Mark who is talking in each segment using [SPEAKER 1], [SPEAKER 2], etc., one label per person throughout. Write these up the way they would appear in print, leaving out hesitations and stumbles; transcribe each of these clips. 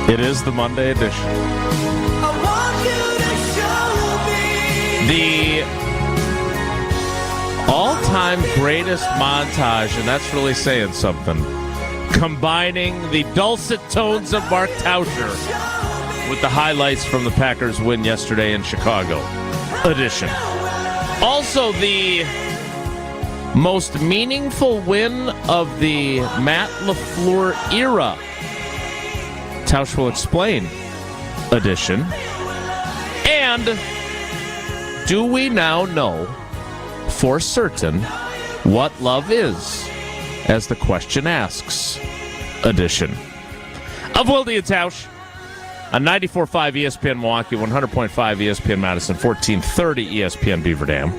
[SPEAKER 1] It is the Monday edition.
[SPEAKER 2] I want you to show me
[SPEAKER 1] The all-time greatest montage, and that's really saying something, combining the dulcet tones of Mark Tauscher with the highlights from the Packers' win yesterday in Chicago edition. Also, the most meaningful win of the Matt LaFleur era, Tausch will explain edition. And do we now know for certain what love is, as the question asks edition of Wilde and Tausch on 94.5 ESPN Milwaukee, 100.5 ESPN Madison, 1430 ESPN Beaver Dam,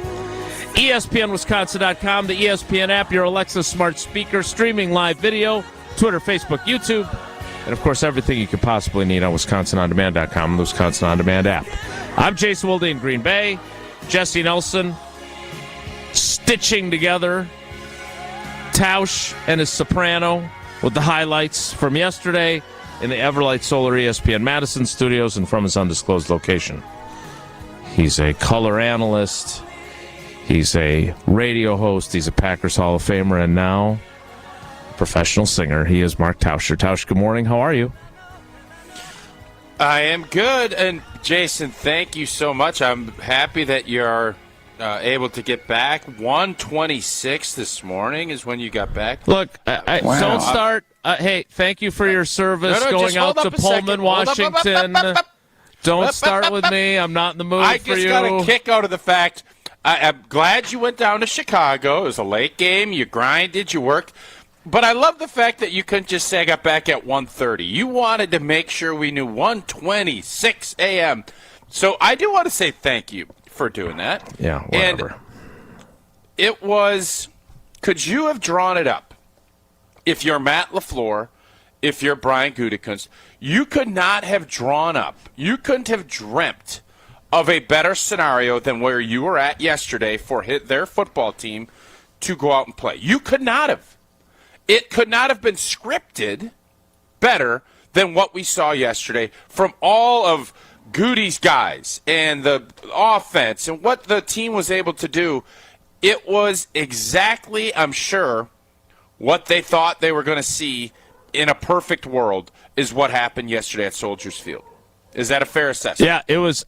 [SPEAKER 1] ESPNWisconsin.com, the ESPN app, your Alexa smart speaker, streaming live video, Twitter, Facebook, YouTube, and, of course, everything you could possibly need on WisconsinOnDemand.com, the Wisconsin On Demand app. I'm Jason Wilde in Green Bay. Jesse Nelson stitching together Tausch and his soprano with the highlights from yesterday in the Everlight Solar ESPN Madison studios and from his undisclosed location. He's a color analyst. He's a radio host. He's a Packers Hall of Famer, and now professional singer. He is Mark Tauscher. Tausch, good morning. How are you?
[SPEAKER 3] I am good. And, Jason, thank you so much. I'm happy that you're able to get back. 1:26 this morning is when you got back.
[SPEAKER 1] Look, don't start. Hey, thank you for your service going out to Pullman, Washington. Don't start with me. I'm not in the mood for you.
[SPEAKER 3] I just got a kick out of the fact. I'm glad you went down to Chicago. It was a late game. You grinded. You worked. But I love the fact that you couldn't just say I got back at 1:30. You wanted to make sure we knew 1:26 a.m. So I do want to say thank you for doing that.
[SPEAKER 1] Yeah, whatever.
[SPEAKER 3] And it was, could you have drawn it up? If you're Matt LaFleur, if you're Brian Gutekunst, you could not have drawn up. You couldn't have dreamt of a better scenario than where you were at yesterday for their football team to go out and play. You could not have. It could not have been scripted better than what we saw yesterday from all of Goody's guys and the offense and what the team was able to do. It was exactly, I'm sure, what they thought they were going to see in a perfect world is what happened yesterday at Soldiers Field. Is that a fair assessment?
[SPEAKER 1] Yeah, it was.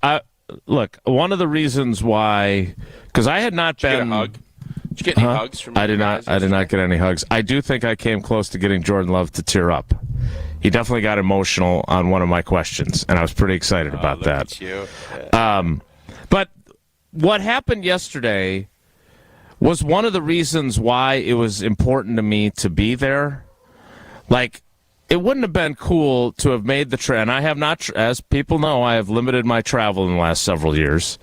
[SPEAKER 1] Look, one of the reasons why, because I had not been.
[SPEAKER 3] Did you get a hug? Did you get any hugs from
[SPEAKER 1] I did not. I did not get any hugs. I do think I came close to getting Jordan Love to tear up. He definitely got emotional on one of my questions, and I was pretty excited about that.
[SPEAKER 3] At you.
[SPEAKER 1] But what happened yesterday was one of the reasons why it was important to me to be there. Like, it wouldn't have been cool to have made the trip, and I have not, as people know, I have limited my travel in the last several years.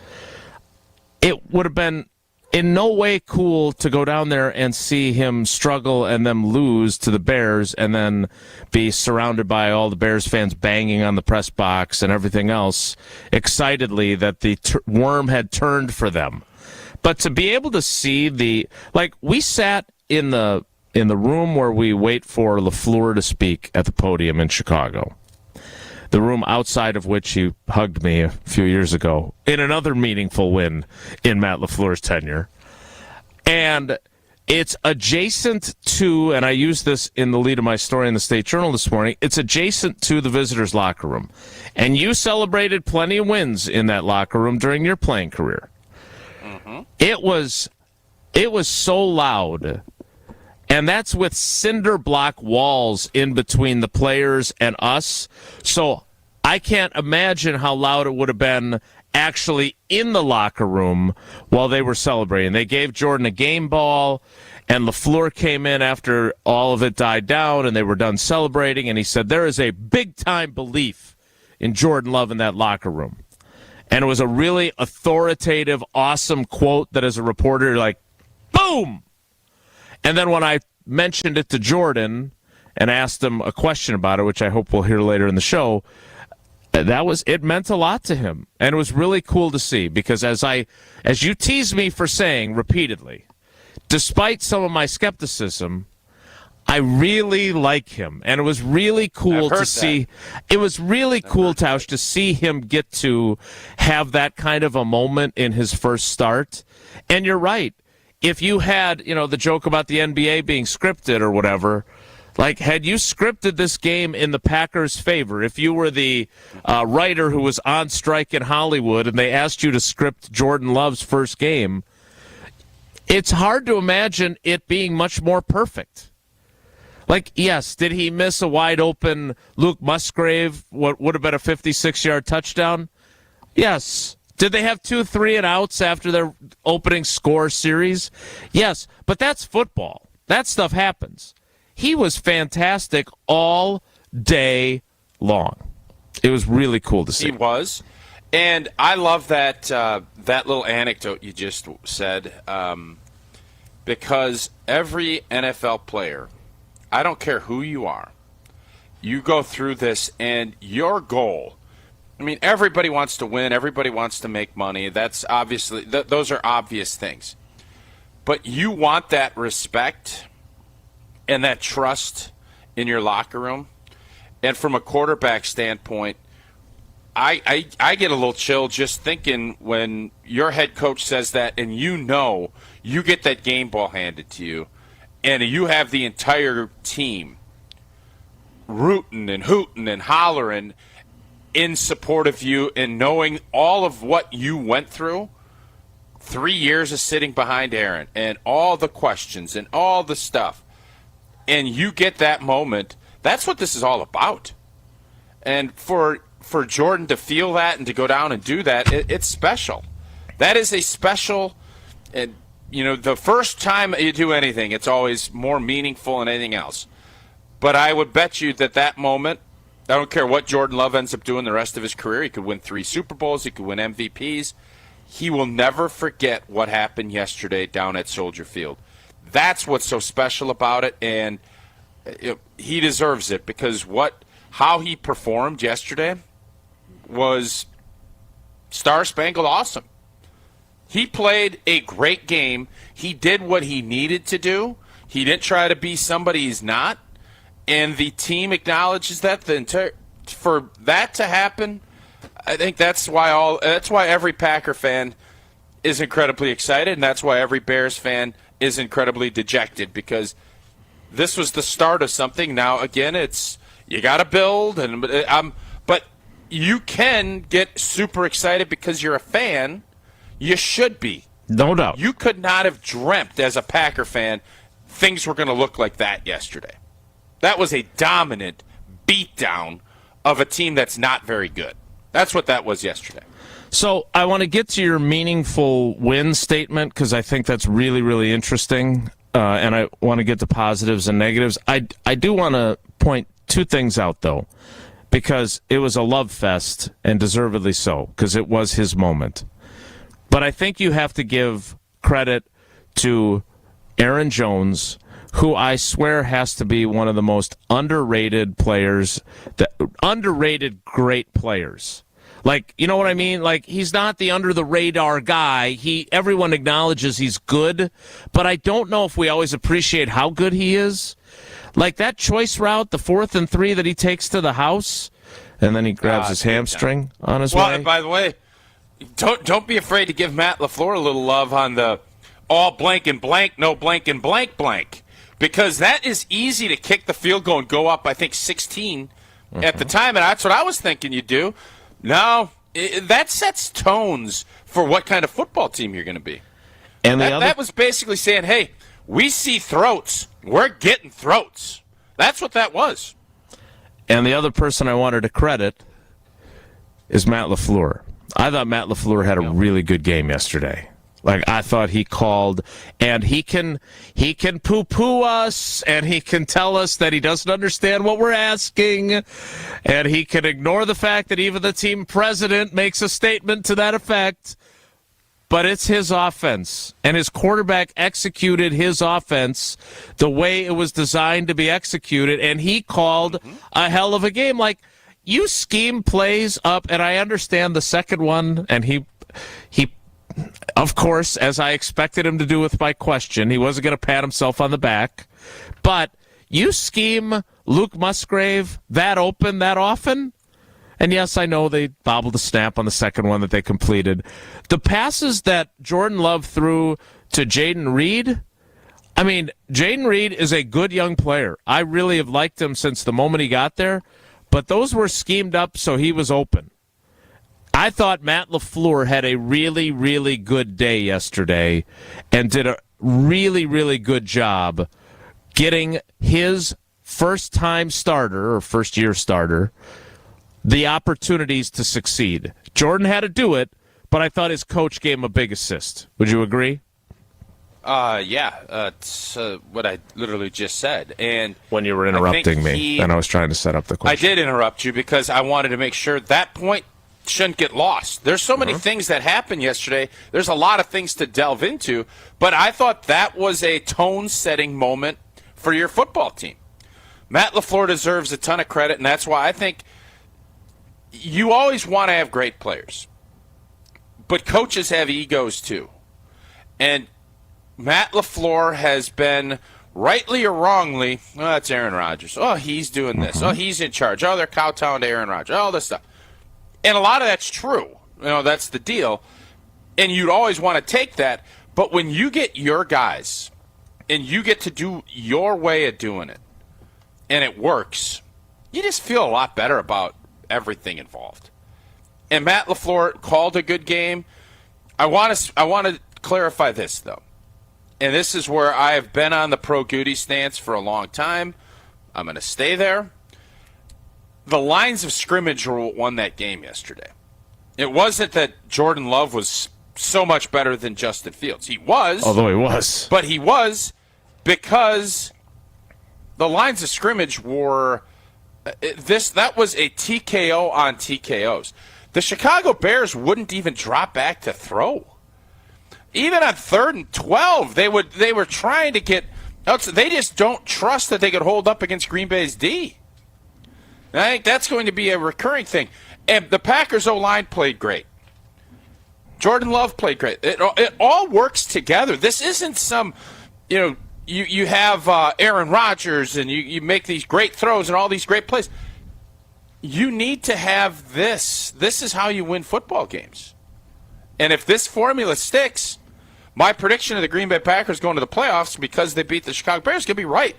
[SPEAKER 1] It would have been in no way cool to go down there and see him struggle and them lose to the Bears and then be surrounded by all the Bears fans banging on the press box and everything else excitedly that the worm had turned for them. But to be able to see we sat in the room where we wait for LaFleur to speak at the podium in Chicago. The room outside of which he hugged me a few years ago in another meaningful win in Matt LaFleur's tenure. And it's adjacent to, and I used this in the lead of my story in the State Journal this morning, it's adjacent to the visitors' locker room. And you celebrated plenty of wins in that locker room during your playing career. Mm-hmm. It was so loud. And that's with cinder block walls in between the players and us. So I can't imagine how loud it would have been actually in the locker room while they were celebrating. They gave Jordan a game ball, and LaFleur came in after all of it died down, and they were done celebrating, and he said, there is a big-time belief in Jordan Love in that locker room. And it was a really authoritative, awesome quote that as a reporter, you're like, boom! And then when I mentioned it to Jordan and asked him a question about it, which I hope we'll hear later in the show, it meant a lot to him. And it was really cool to see because as you tease me for saying repeatedly, despite some of my skepticism, I really like him, and it was really cool to see. It was really cool, Tausch, to see him get to have that kind of a moment in his first start. And you're right. If you had, the joke about the NBA being scripted or whatever, like, had you scripted this game in the Packers' favor, if you were the writer who was on strike in Hollywood and they asked you to script Jordan Love's first game, it's hard to imagine it being much more perfect. Like, yes, did he miss a wide-open Luke Musgrave, what would have been a 56-yard touchdown? Yes. Did they have 2 3-and-outs after their opening score series? Yes, but that's football. That stuff happens. He was fantastic all day long. It was really cool to see.
[SPEAKER 3] He was. And I love that that little anecdote you just said, because every NFL player, I don't care who you are, you go through this and your goal, I mean, everybody wants to win, everybody wants to make money. That's obviously, those are obvious things. But you want that respect and that trust in your locker room. And from a quarterback standpoint, I get a little chill just thinking when your head coach says that and you get that game ball handed to you and you have the entire team rooting and hooting and hollering in support of you and knowing all of what you went through, 3 years of sitting behind Aaron and all the questions and all the stuff, and you get that moment, that's what this is all about. And for Jordan to feel that and to go down and do that, it's special. That is a special, and the first time you do anything, it's always more meaningful than anything else. But I would bet you that moment, I don't care what Jordan Love ends up doing the rest of his career. He could win 3 Super Bowls. He could win MVPs. He will never forget what happened yesterday down at Soldier Field. That's what's so special about it, and he deserves it because how he performed yesterday was star-spangled awesome. He played a great game. He did what he needed to do. He didn't try to be somebody he's not. And the team acknowledges that. For that to happen, I think that's why every Packer fan is incredibly excited, and that's why every Bears fan is incredibly dejected because this was the start of something. Now, again, it's you got to build, but you can get super excited because you're a fan. You should be.
[SPEAKER 1] No doubt.
[SPEAKER 3] You could not have dreamt as a Packer fan things were going to look like that yesterday. That was a dominant beatdown of a team that's not very good. That's what that was yesterday.
[SPEAKER 1] So I want to get to your meaningful win statement because I think that's really, really interesting, and I want to get to positives and negatives. I do want to point 2 things out, though, because it was a love fest, and deservedly so, because it was his moment. But I think you have to give credit to Aaron Jones, who I swear has to be one of the most underrated players, underrated great players. Like, you know what I mean? Like, he's not the under-the-radar guy. Everyone acknowledges he's good, but I don't know if we always appreciate how good he is. Like that choice route, the 4th and 3 that he takes to the house, and then he grabs his hamstring on his way.
[SPEAKER 3] Well, by the way, don't be afraid to give Matt LaFleur a little love on the all blank and blank, no blank and blank blank. Because that is easy to kick the field goal and go up, I think, 16 at the time. And that's what I was thinking you'd do. No, that sets tones for what kind of football team you're going to be. And that was basically saying, hey, we see throats. We're getting throats. That's what that was.
[SPEAKER 1] And the other person I wanted to credit is Matt LaFleur. I thought Matt LaFleur had a really good game yesterday. Like, I thought he called, and he can poo-poo us, and he can tell us that he doesn't understand what we're asking, and he can ignore the fact that even the team president makes a statement to that effect. But it's his offense, and his quarterback executed his offense the way it was designed to be executed, and he called a hell of a game. Like, you scheme plays up, and I understand the second one, and he of course, as I expected him to do with my question, he wasn't going to pat himself on the back. But you scheme Luke Musgrave that open that often, and yes, I know they bobbled the snap on the second one that they completed. The passes that Jordan Love threw to Jaden Reed, I mean, Jaden Reed is a good young player. I really have liked him since the moment he got there, but those were schemed up so he was open. I thought Matt LaFleur had a really, really good day yesterday and did a really, really good job getting his first-time starter or first-year starter the opportunities to succeed. Jordan had to do it, but I thought his coach gave him a big assist. Would you agree?
[SPEAKER 3] It's what I literally just said. And
[SPEAKER 1] when you were interrupting me, and I was trying to set up the question.
[SPEAKER 3] I did interrupt you because I wanted to make sure that point shouldn't get lost. There's so many things that happened yesterday. There's a lot of things to delve into, but I thought that was a tone-setting moment for your football team. Matt LaFleur deserves a ton of credit, and that's why I think you always want to have great players. But coaches have egos too. And Matt LaFleur has been, rightly or wrongly, oh, that's Aaron Rodgers. Oh, he's doing this. Oh, he's in charge. Oh, they're kowtowing to Aaron Rodgers. All this stuff. And a lot of that's true. That's the deal. And you'd always want to take that. But when you get your guys and you get to do your way of doing it, and it works, you just feel a lot better about everything involved. And Matt LaFleur called a good game. I want to clarify this, though. And this is where I have been on the pro-Goody stance for a long time. I'm going to stay there. The lines of scrimmage were what won that game yesterday. It wasn't that Jordan Love was so much better than Justin Fields. He was.
[SPEAKER 1] Although he was.
[SPEAKER 3] But he was because the lines of scrimmage were that was a TKO on TKOs. The Chicago Bears wouldn't even drop back to throw. Even on 3rd and 12, they were trying to get they just don't trust that they could hold up against Green Bay's D. And I think that's going to be a recurring thing. And the Packers O-line played great. Jordan Love played great. It all works together. This isn't some, you have Aaron Rodgers and you make these great throws and all these great plays. You need to have this. This is how you win football games. And if this formula sticks, my prediction of the Green Bay Packers going to the playoffs because they beat the Chicago Bears is going to be right.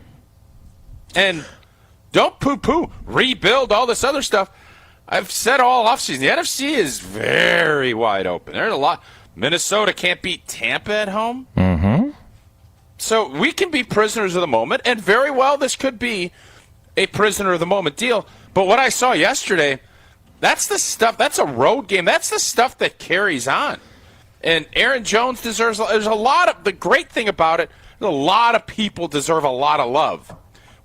[SPEAKER 3] And don't poo-poo, rebuild, all this other stuff. I've said all offseason, the NFC is very wide open. There's a lot. Minnesota can't beat Tampa at home.
[SPEAKER 1] Mm-hmm.
[SPEAKER 3] So we can be prisoners of the moment, and very well this could be a prisoner of the moment deal. But what I saw yesterday, that's the stuff. That's a road game. That's the stuff that carries on. And Aaron Jones deserves. There's a lot of the great thing about it. A lot of people deserve a lot of love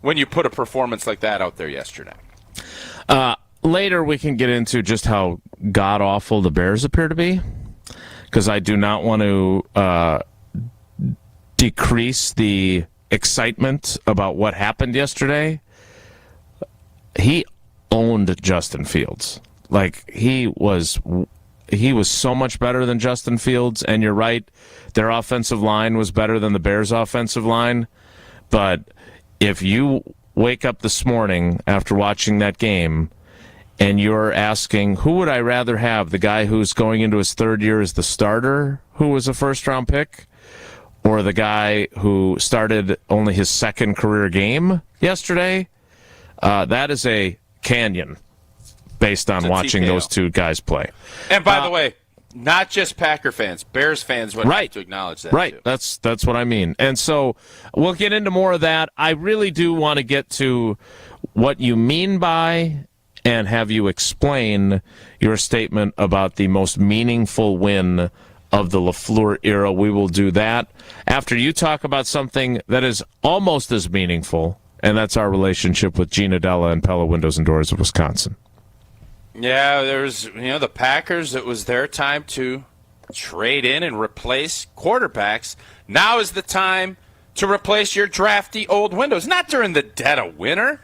[SPEAKER 3] when you put a performance like that out there yesterday.
[SPEAKER 1] Later, we can get into just how god awful the Bears appear to be, because I do not want to decrease the excitement about what happened yesterday. He owned Justin Fields. Like, he was so much better than Justin Fields, and you're right, their offensive line was better than the Bears' offensive line. But if you wake up this morning after watching that game and you're asking, who would I rather have, the guy who's going into his third year as the starter, who was a first-round pick, or the guy who started only his second career game yesterday? That is a canyon based on watching those two guys play.
[SPEAKER 3] And by the way, not just Packer fans, Bears fans would have to acknowledge that.
[SPEAKER 1] Right,
[SPEAKER 3] too.
[SPEAKER 1] That's what I mean. And so we'll get into more of that. I really do want to get to what you mean by and have you explain your statement about the most meaningful win of the LaFleur era. We will do that after you talk about something that is almost as meaningful, and that's our relationship with Gina Della and Pella Windows and Doors of Wisconsin.
[SPEAKER 3] Yeah, there's the Packers. It was their time to trade in and replace quarterbacks. Now is the time to replace your drafty old windows. Not during the dead of winter.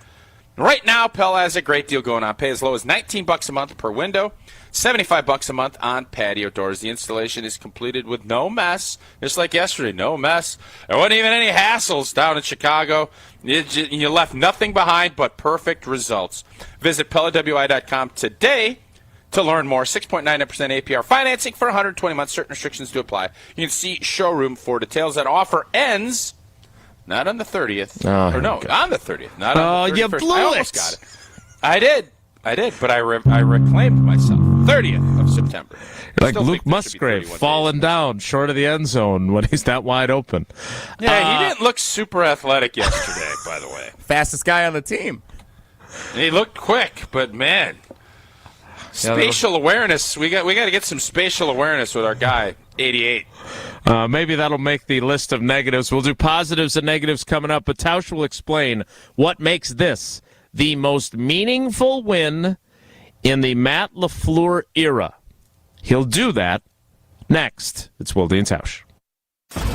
[SPEAKER 3] Right now, Pella has a great deal going on. Pay as low as $19 a month per window, $75 a month on patio doors. The installation is completed with no mess, just like yesterday, no mess. There wasn't even any hassles down in Chicago. You left nothing behind but perfect results. Visit PellaWI.com today to learn more. 6.99% APR financing for 120 months. Certain restrictions do apply. You can see showroom for details. That offer ends not on the 30th. On the 30th. Not on the 31st.
[SPEAKER 1] You blew
[SPEAKER 3] I almost got it. I did, but I reclaimed myself. 30th of September.
[SPEAKER 1] Like Luke Musgrave falling down short of the end zone when he's that wide open.
[SPEAKER 3] Yeah, he didn't look super athletic yesterday, by the way.
[SPEAKER 2] Fastest guy on the team.
[SPEAKER 3] He looked quick, but man, spatial awareness. We got to get some spatial awareness with our guy, 88.
[SPEAKER 1] Maybe that'll make the list of negatives. We'll do positives and negatives coming up, but Tausch will explain what makes this the most meaningful win in the Matt LaFleur era. He'll do that next. It's Wilde and Tausch.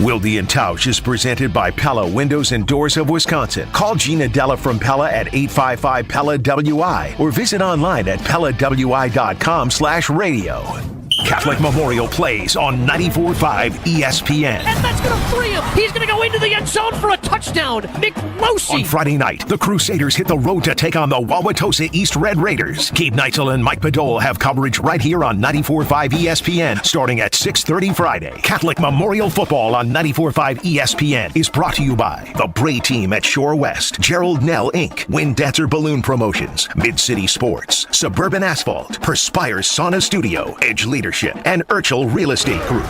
[SPEAKER 4] Wilde and Tausch is presented by Pella Windows and Doors of Wisconsin. Call Gina Della from Pella at 855-PELLA-WI or visit online at PellaWI.com/radio. Catholic Memorial plays on 94.5 ESPN.
[SPEAKER 5] And that's going to free him. He's going to go into the end zone for a touchdown. Nick Rossi.
[SPEAKER 4] On Friday night, the Crusaders hit the road to take on the Wauwatosa East Red Raiders. Gabe Neitzel and Mike Padole have coverage right here on 94.5 ESPN starting at 6:30 Friday. Catholic Memorial Football on 94.5 ESPN is brought to you by the Bray Team at Shore West, Gerald Nell Inc., Windancer Balloon Promotions, Mid-City Sports, Suburban Asphalt, Perspire Sauna Studio, Edge Leadership, and Urchel Real Estate Group.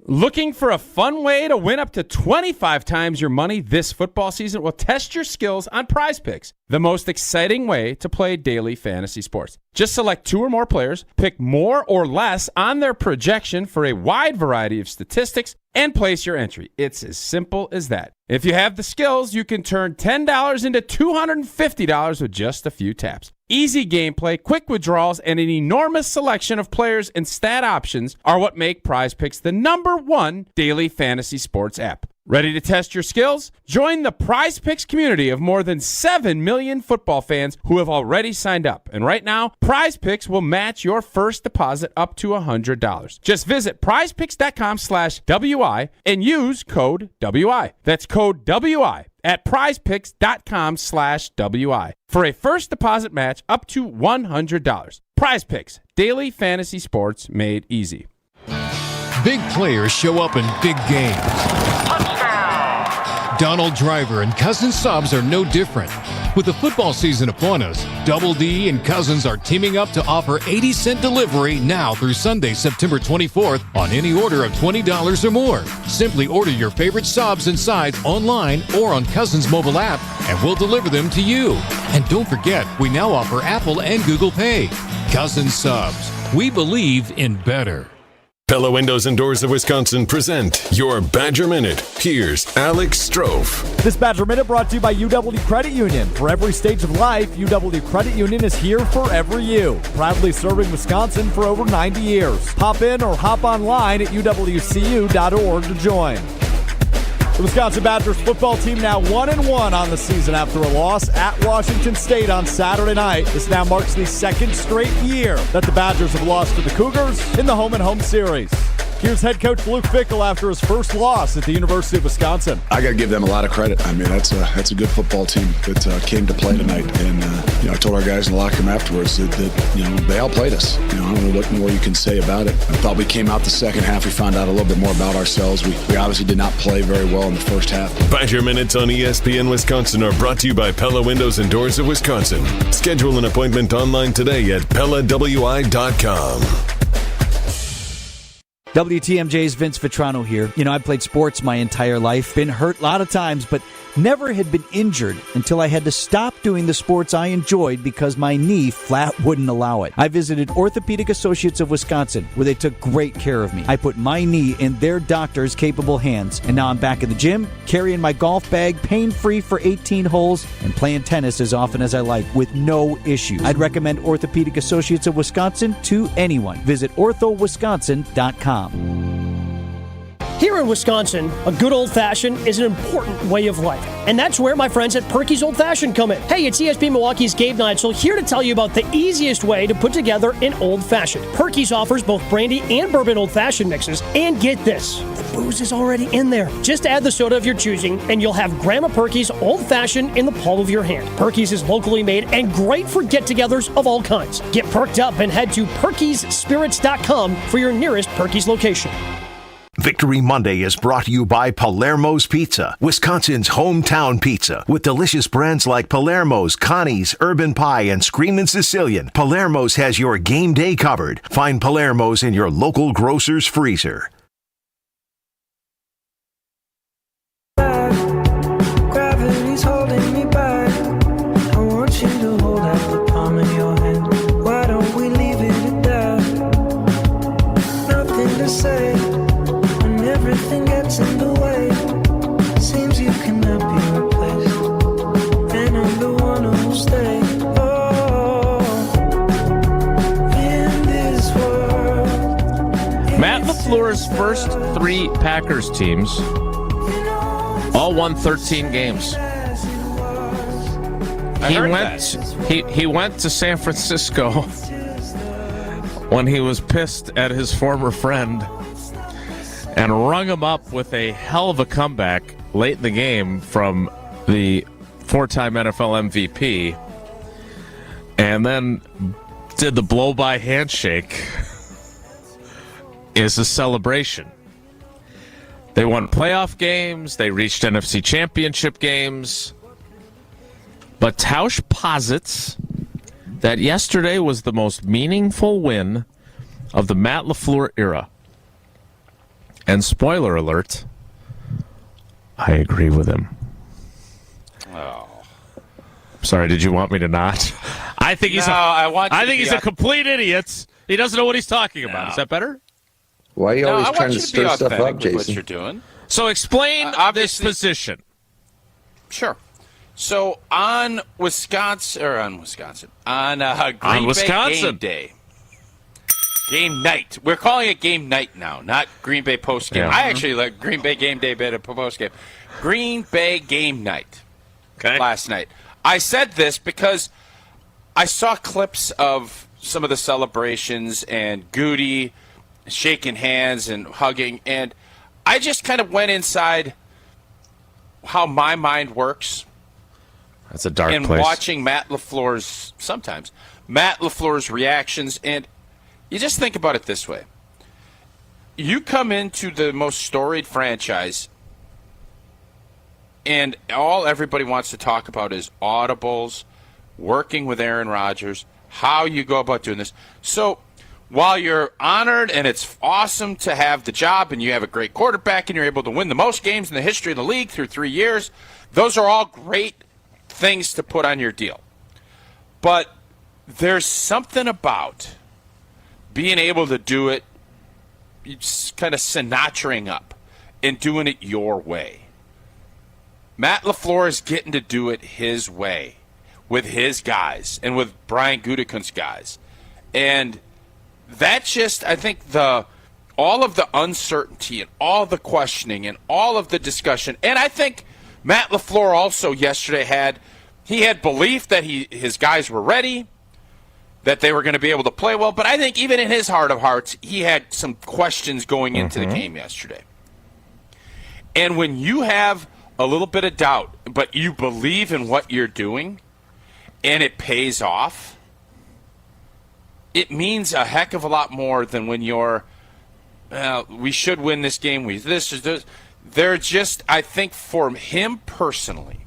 [SPEAKER 6] Looking for a fun way to win up to 25 times your money this football season? Well, test your skills on Prize Picks, the most exciting way to play daily fantasy sports. Just select 2 or more players, pick more or less on their projection for a wide variety of statistics, and place your entry. It's as simple as that. If you have the skills, you can turn $10 into $250 with just a few taps. Easy gameplay, quick withdrawals, and an enormous selection of players and stat options are what make Prize Picks the #1 daily fantasy sports app. Ready to test your skills? Join the Prize Picks community of more than 7 million football fans who have already signed up. And right now, Prize Picks will match your first deposit up to $100. Just visit prizepicks.com/WI and use code WI. That's code WI at prizepicks.com/WI for a first deposit match up to $100. Prize Picks, daily fantasy sports made easy.
[SPEAKER 7] Big players show up in big games. Donald Driver and Cousins subs are no different. With the football season upon us, Double D and Cousins are teaming up to offer 80-cent delivery now through Sunday, September 24th on any order of $20 or more. Simply order your favorite subs and sides online or on Cousins mobile app, and we'll deliver them to you. And don't forget, we now offer Apple and Google Pay. Cousins subs. We believe in better.
[SPEAKER 8] Pella Windows and Doors of Wisconsin present your Badger Minute. Here's Alex Strofe.
[SPEAKER 9] This Badger Minute brought to you by UW Credit Union. For every stage of life, UW Credit Union is here for every you. Proudly serving Wisconsin for over 90 years. Hop in or hop online at uwcu.org to join. The Wisconsin Badgers football team now 1-1 on the season after a loss at Washington State on Saturday night. This now marks the second straight year that the Badgers have lost to the Cougars in the home-and-home series. Here's head coach Luke Fickell after his first loss at the University of Wisconsin.
[SPEAKER 10] I got to give them a lot of credit. I mean, that's a good football team that came to play tonight. And I told our guys in the locker room afterwards that they outplayed us. I don't know what more you can say about it. I thought we came out the second half. We found out a little bit more about ourselves. We obviously did not play very well in the first half.
[SPEAKER 8] Badger Minutes on ESPN Wisconsin are brought to you by Pella Windows and Doors of Wisconsin. Schedule an appointment online today at PellaWI.com.
[SPEAKER 11] WTMJ's Vince Vitrano here. I played sports my entire life, been hurt a lot of times, but never had been injured until I had to stop doing the sports I enjoyed because my knee flat wouldn't allow it. I visited Orthopedic Associates of Wisconsin, where they took great care of me. I put my knee in their doctors' capable hands, and now I'm back in the gym, carrying my golf bag, pain-free for 18 holes, and playing tennis as often as I like with no issues. I'd recommend Orthopedic Associates of Wisconsin to anyone. Visit orthowisconsin.com.
[SPEAKER 5] Here in Wisconsin, a good old-fashioned is an important way of life. And that's where my friends at Perky's Old Fashioned come in. Hey, it's ESPN Milwaukee's Gabe Neitzel here to tell you about the easiest way to put together an old-fashioned. Perky's offers both brandy and bourbon old-fashioned mixes. And get this, the booze is already in there. Just add the soda of your choosing, and you'll have Grandma Perky's Old Fashioned in the palm of your hand. Perky's is locally made and great for get-togethers of all kinds. Get perked up and head to perkysspirits.com for your nearest Perky's location.
[SPEAKER 4] Victory Monday is brought to you by Palermo's Pizza, Wisconsin's hometown pizza. With delicious brands like Palermo's, Connie's, Urban Pie, and Screamin' Sicilian, Palermo's has your game day covered. Find Palermo's in your local grocer's freezer.
[SPEAKER 2] Gravity's holding me back. I want you to hold out the palm of your hand. Why don't we leave it at that? Nothing to say. Everything gets in the way. Seems you cannot be replaced, and I'm the one who will stay. Oh, in this world.
[SPEAKER 1] Matt LaFleur's first 3 Packers teams all won 13 games. He went to San Francisco when he was pissed at his former friend and rung him up with a hell of a comeback late in the game from the 4-time NFL MVP, and then did the blow-by handshake as a celebration. They won playoff games. They reached NFC championship games. But Tausch posits that yesterday was the most meaningful win of the Matt LaFleur era. And spoiler alert, I agree with him.
[SPEAKER 3] Oh.
[SPEAKER 1] Sorry, did you want me to not? I think he's he's a complete idiot. He doesn't know what he's talking about. Is that better?
[SPEAKER 12] Why are you always trying to stir stuff up, Jason?
[SPEAKER 3] What you're doing.
[SPEAKER 1] So explain this position.
[SPEAKER 3] Sure. So on Green Bay game day. Game night. We're calling it game night now, not Green Bay post game. Yeah. I actually like Green Bay game day better post game. Green Bay game night. Okay. Last night. I said this because I saw clips of some of the celebrations and Goody shaking hands and hugging, and I just kind of went inside how my mind works.
[SPEAKER 1] That's a dark place.
[SPEAKER 3] And watching Matt LaFleur's reactions, and you just think about it this way. You come into the most storied franchise, and all everybody wants to talk about is audibles, working with Aaron Rodgers, how you go about doing this. So while you're honored and it's awesome to have the job and you have a great quarterback and you're able to win the most games in the history of the league through 3 years, those are all great things to put on your deal. But there's something about being able to do it, it's kind of Sinatra-ing up and doing it your way. Matt LaFleur is getting to do it his way with his guys and with Brian Gutekunst's guys. And that just, I think, all of the uncertainty and all the questioning and all of the discussion, and I think Matt LaFleur also yesterday had belief that his guys were ready, that they were going to be able to play well. But I think even in his heart of hearts, he had some questions going into the game yesterday. And when you have a little bit of doubt, but you believe in what you're doing, and it pays off, it means a heck of a lot more than when you're, we should win this game. They're just, I think for him personally,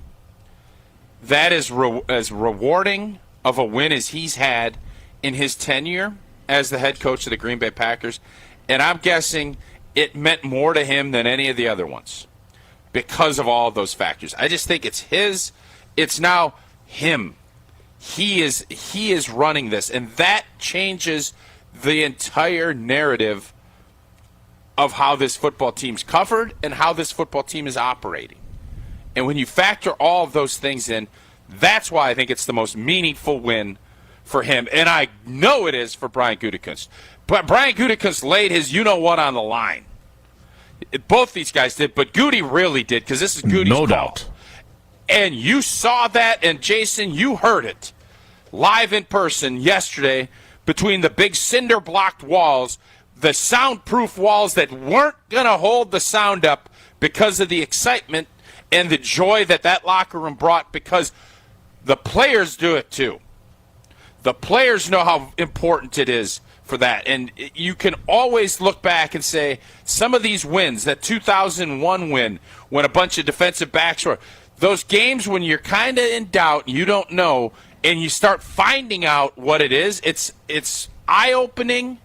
[SPEAKER 3] that is as rewarding of a win as he's had in his tenure as the head coach of the Green Bay Packers. And I'm guessing it meant more to him than any of the other ones because of all of those factors. I just think it's now him. He is running this, and that changes the entire narrative of how this football team's covered and how this football team is operating. And when you factor all of those things in, that's why I think it's the most meaningful win for him. And I know it is for Brian Gutekunst. But Brian Gutekunst laid his you-know-what on the line. both these guys did, but Goody really did, because this is Goody's call.
[SPEAKER 1] No doubt.
[SPEAKER 3] And you saw that, and Jason, you heard it live in person yesterday between the big cinder-blocked walls, the soundproof walls that weren't going to hold the sound up because of the excitement and the joy that locker room brought, because the players do it too. The players know how important it is for that. And you can always look back and say, some of these wins, that 2001 win when a bunch of defensive backs were, those games when you're kind of in doubt, you don't know, and you start finding out what it is, it's eye-opening,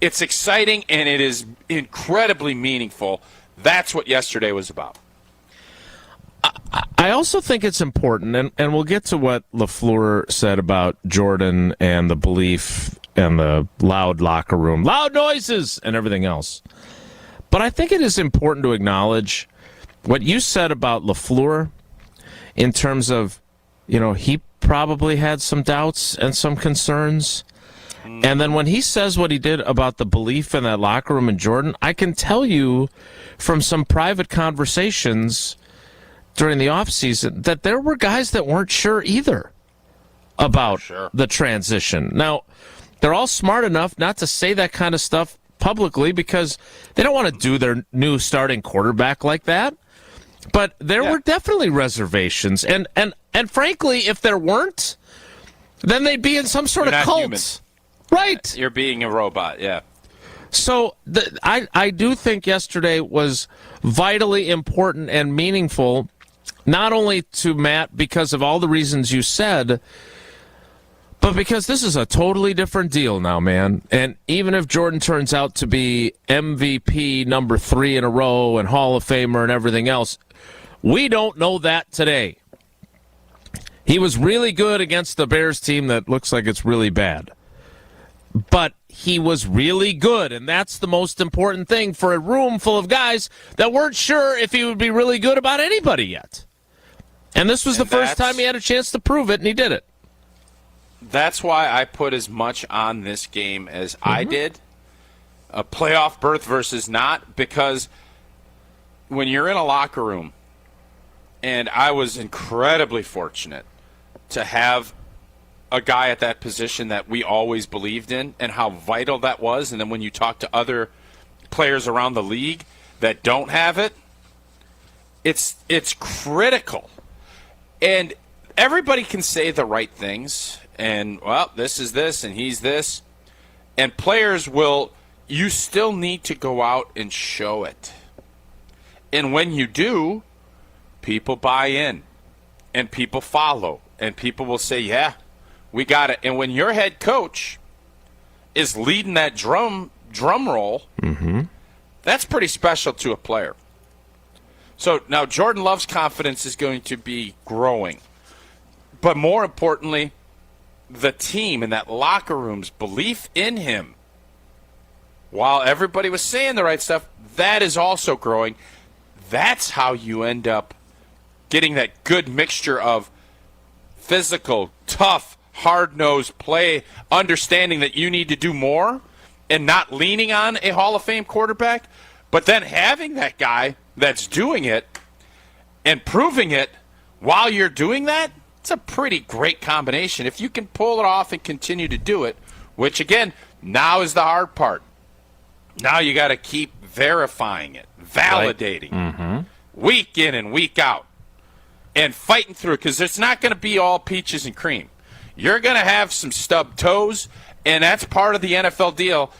[SPEAKER 3] it's exciting, and it is incredibly meaningful. That's what yesterday was about.
[SPEAKER 1] I also think it's important, and we'll get to what LaFleur said about Jordan and the belief and the loud locker room, loud noises and everything else. But I think it is important to acknowledge what you said about LaFleur in terms of, he probably had some doubts and some concerns. And then when he says what he did about the belief in that locker room in Jordan, I can tell you from some private conversations during the offseason that there were guys that weren't sure either about the transition. Now, they're all smart enough not to say that kind of stuff publicly because they don't want to do their new starting quarterback like that. But there were definitely reservations. And frankly, if there weren't, then they'd be in some sort of cult. Human. Right.
[SPEAKER 3] You're being a robot, yeah.
[SPEAKER 1] So I do think yesterday was vitally important and meaningful, not only to Matt because of all the reasons you said, but because this is a totally different deal now, man. And even if Jordan turns out to be MVP number 3 in a row and Hall of Famer and everything else, we don't know that today. He was really good against the Bears team that looks like it's really bad. But he was really good, and that's the most important thing for a room full of guys that weren't sure if he would be really good about anybody yet. And this was the first time he had a chance to prove it, and he did it.
[SPEAKER 3] That's why I put as much on this game as I did, a playoff berth versus not, because when you're in a locker room, and I was incredibly fortunate to have a guy at that position that we always believed in and how vital that was. And then when you talk to other players around the league that don't have it, it's critical. And everybody can say the right things. And, well, this is this and he's this. And players you still need to go out and show it. And when you do, people buy in and people follow. And people will say, yeah, we got it. And when your head coach is leading that drum roll, that's pretty special to a player. So now Jordan Love's confidence is going to be growing. But more importantly, the team and that locker room's belief in him, while everybody was saying the right stuff, that is also growing. That's how you end up getting that good mixture of physical, tough, hard-nosed play, understanding that you need to do more and not leaning on a Hall of Fame quarterback, but then having that guy that's doing it and proving it while you're doing that, it's a pretty great combination. If you can pull it off and continue to do it, which, again, now is the hard part. Now you got to keep verifying it, validating week in and week out, and fighting through it, because it's not going to be all peaches and cream. You're going to have some stubbed toes, and that's part of the NFL deal.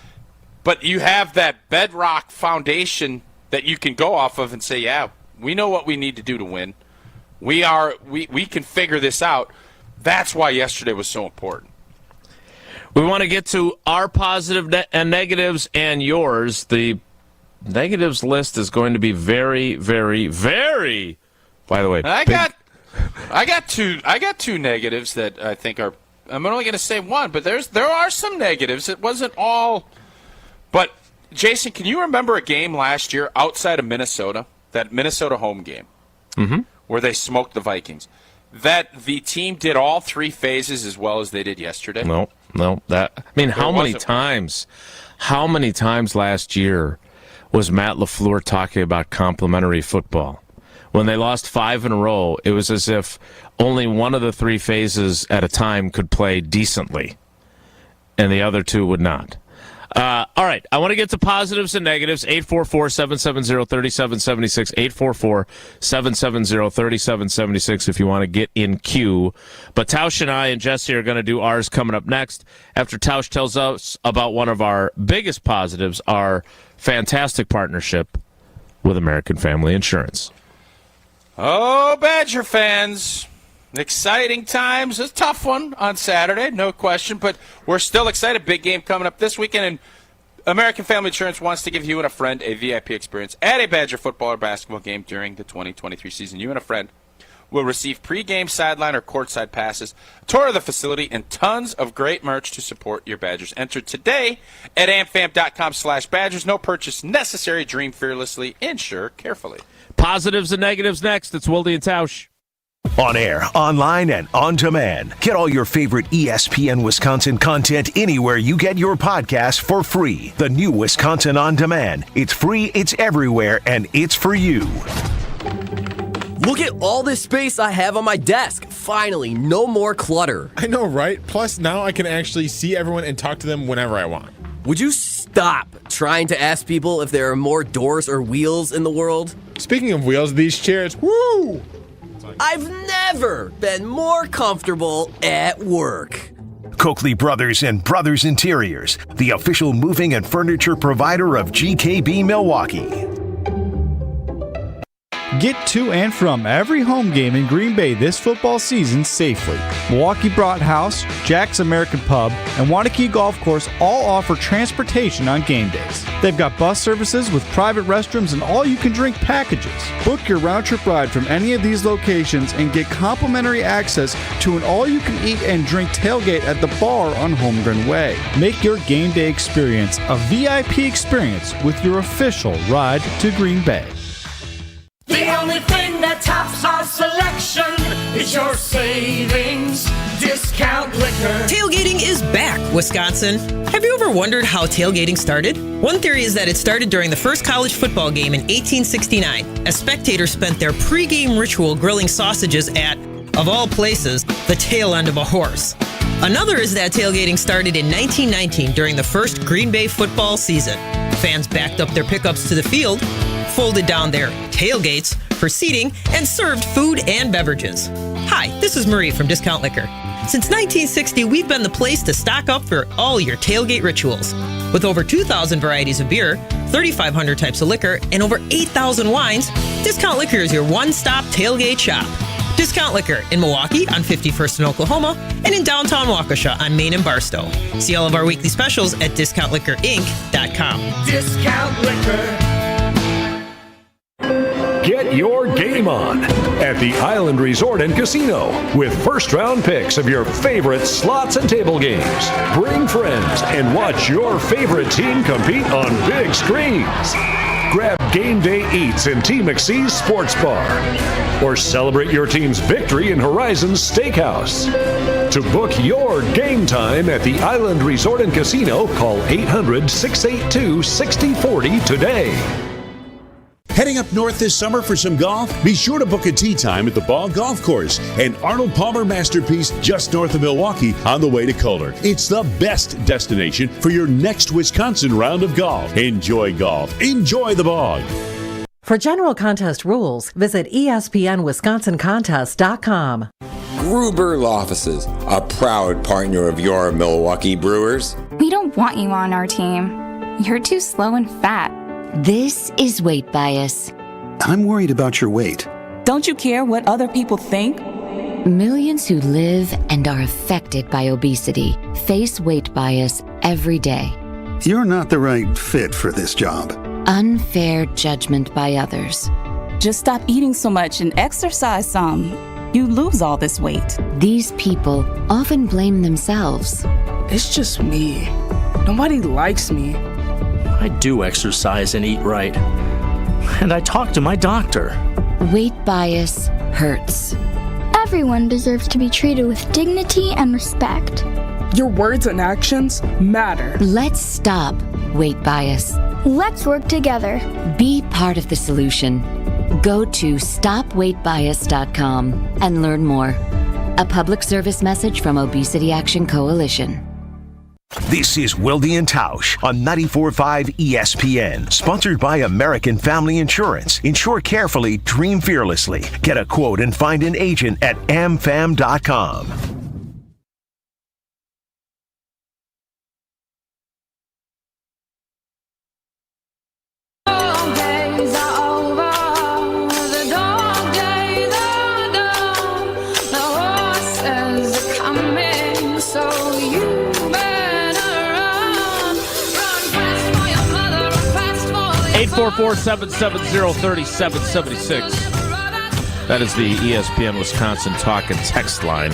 [SPEAKER 3] But you have that bedrock foundation that you can go off of and say, yeah, we know what we need to do to win. We can figure this out. That's why yesterday was so important.
[SPEAKER 1] We want to get to our positive and negatives and yours. The negatives list is going to be very, very, very, by the way.
[SPEAKER 3] I got two negatives that I think are. I'm only going to say one, but there are some negatives. It wasn't all. But Jason, can you remember a game last year outside of Minnesota, that Minnesota home game, where they smoked the Vikings, that the team did all 3 phases as well as they did yesterday?
[SPEAKER 1] No. How many times last year was Matt LaFleur talking about complimentary football. When they lost 5 in a row, it was as if only one of the 3 phases at a time could play decently, and the other 2 would not. All right, I want to get to positives and negatives. 844-770-3776, 844-770-3776 if you want to get in queue. But Tausch and I and Jesse are going to do ours coming up next after Tausch tells us about one of our biggest positives, our fantastic partnership with American Family Insurance.
[SPEAKER 3] Oh, Badger fans. Exciting times. It's a tough one on Saturday, no question, but we're still excited. Big game coming up this weekend, and American Family Insurance wants to give you and a friend a VIP experience at a Badger football or basketball game during the 2023 season. You and a friend will receive pregame, sideline, or courtside passes, a tour of the facility, and tons of great merch to support your Badgers. Enter today at amfam.com/Badgers. No purchase necessary. Dream fearlessly. Insure carefully.
[SPEAKER 1] Positives and negatives next. It's Wilde and Tausch.
[SPEAKER 4] On air, online, and on demand. Get all your favorite ESPN Wisconsin content anywhere you get your podcast for free. The new Wisconsin On Demand. It's free, it's everywhere, and it's for you.
[SPEAKER 13] Look at all this space I have on my desk. Finally, no more clutter.
[SPEAKER 14] I know, right? Plus, now I can actually see everyone and talk to them whenever I want.
[SPEAKER 13] Would you stop trying to ask people if there are more doors or wheels in the world?
[SPEAKER 14] Speaking of wheels, these chairs, woo!
[SPEAKER 13] I've never been more comfortable at work.
[SPEAKER 4] Coakley Brothers and Brothers Interiors, the official moving and furniture provider of GKB Milwaukee.
[SPEAKER 15] Get to and from every home game in Green Bay this football season safely. Milwaukee Brought House, Jack's American Pub, and Wanakee Golf Course all offer transportation on game days. They've got bus services with private restrooms and all-you-can-drink packages. Book your round-trip ride from any of these locations and get complimentary access to an all-you-can-eat and drink tailgate at the bar on Holmgren Way. Make your game day experience a VIP experience with your official ride to Green Bay.
[SPEAKER 2] The only thing that tops our selection is your savings discount liquor.
[SPEAKER 16] Tailgating is back, Wisconsin. Have you ever wondered how tailgating started? One theory is that it started during the first college football game in 1869, as spectators spent their pregame ritual grilling sausages at, of all places, the tail end of a horse. Another is that tailgating started in 1919 during the first Green Bay football season. Fans backed up their pickups to the field, folded down their tailgates for seating, and served food and beverages. Hi, this is Marie from Discount Liquor. Since 1960, we've been the place to stock up for all your tailgate rituals. With over 2,000 varieties of beer, 3,500 types of liquor, and over 8,000 wines, Discount Liquor is your one-stop tailgate shop. Discount Liquor in Milwaukee on 51st in Oklahoma and in downtown Waukesha on Main and Barstow. See all of our weekly specials at DiscountLiquorInc.com.
[SPEAKER 2] Discount Liquor.
[SPEAKER 17] Get your game on at the Island Resort and Casino with first-round picks of your favorite slots and table games. Bring friends and watch your favorite team compete on big screens. Grab game day eats in T. McSee's Sports Bar or celebrate your team's victory in Horizon's Steakhouse. To book your game time at the Island Resort and Casino, call 800-682-6040 today.
[SPEAKER 18] Heading up north this summer for some golf? Be sure to book a tee time at the Ball Golf Course, an Arnold Palmer masterpiece just north of Milwaukee on the way to Kohler. It's the best destination for your next Wisconsin round of golf. Enjoy golf. Enjoy the bog.
[SPEAKER 19] For general contest rules, visit ESPNWisconsinContest.com.
[SPEAKER 20] Gruber Law Offices, a proud partner of your Milwaukee Brewers.
[SPEAKER 21] We don't want you on our team. You're too slow and fat.
[SPEAKER 22] This is weight bias.
[SPEAKER 23] I'm worried about your weight.
[SPEAKER 24] Don't you care what other people think?
[SPEAKER 22] Millions who live and are affected by obesity face weight bias every day.
[SPEAKER 23] You're not the right fit for this job.
[SPEAKER 22] Unfair judgment by others.
[SPEAKER 24] Just stop eating so much and exercise some. You lose all this weight.
[SPEAKER 22] These people often blame themselves.
[SPEAKER 25] It's just me. Nobody likes me. I do exercise and eat right. And I talk to my doctor.
[SPEAKER 22] Weight bias hurts.
[SPEAKER 26] Everyone deserves to be treated with dignity and respect.
[SPEAKER 24] Your words and actions matter.
[SPEAKER 22] Let's stop weight bias.
[SPEAKER 26] Let's work together.
[SPEAKER 22] Be part of the solution. Go to stopweightbias.com and learn more. A public service message from Obesity Action Coalition.
[SPEAKER 4] This is Wilde and Tausch on 94.5 ESPN. Sponsored by American Family Insurance. Insure carefully, dream fearlessly. Get a quote and find an agent at amfam.com.
[SPEAKER 1] Eight 844-770-3776. That is the ESPN Wisconsin Talk and Text line.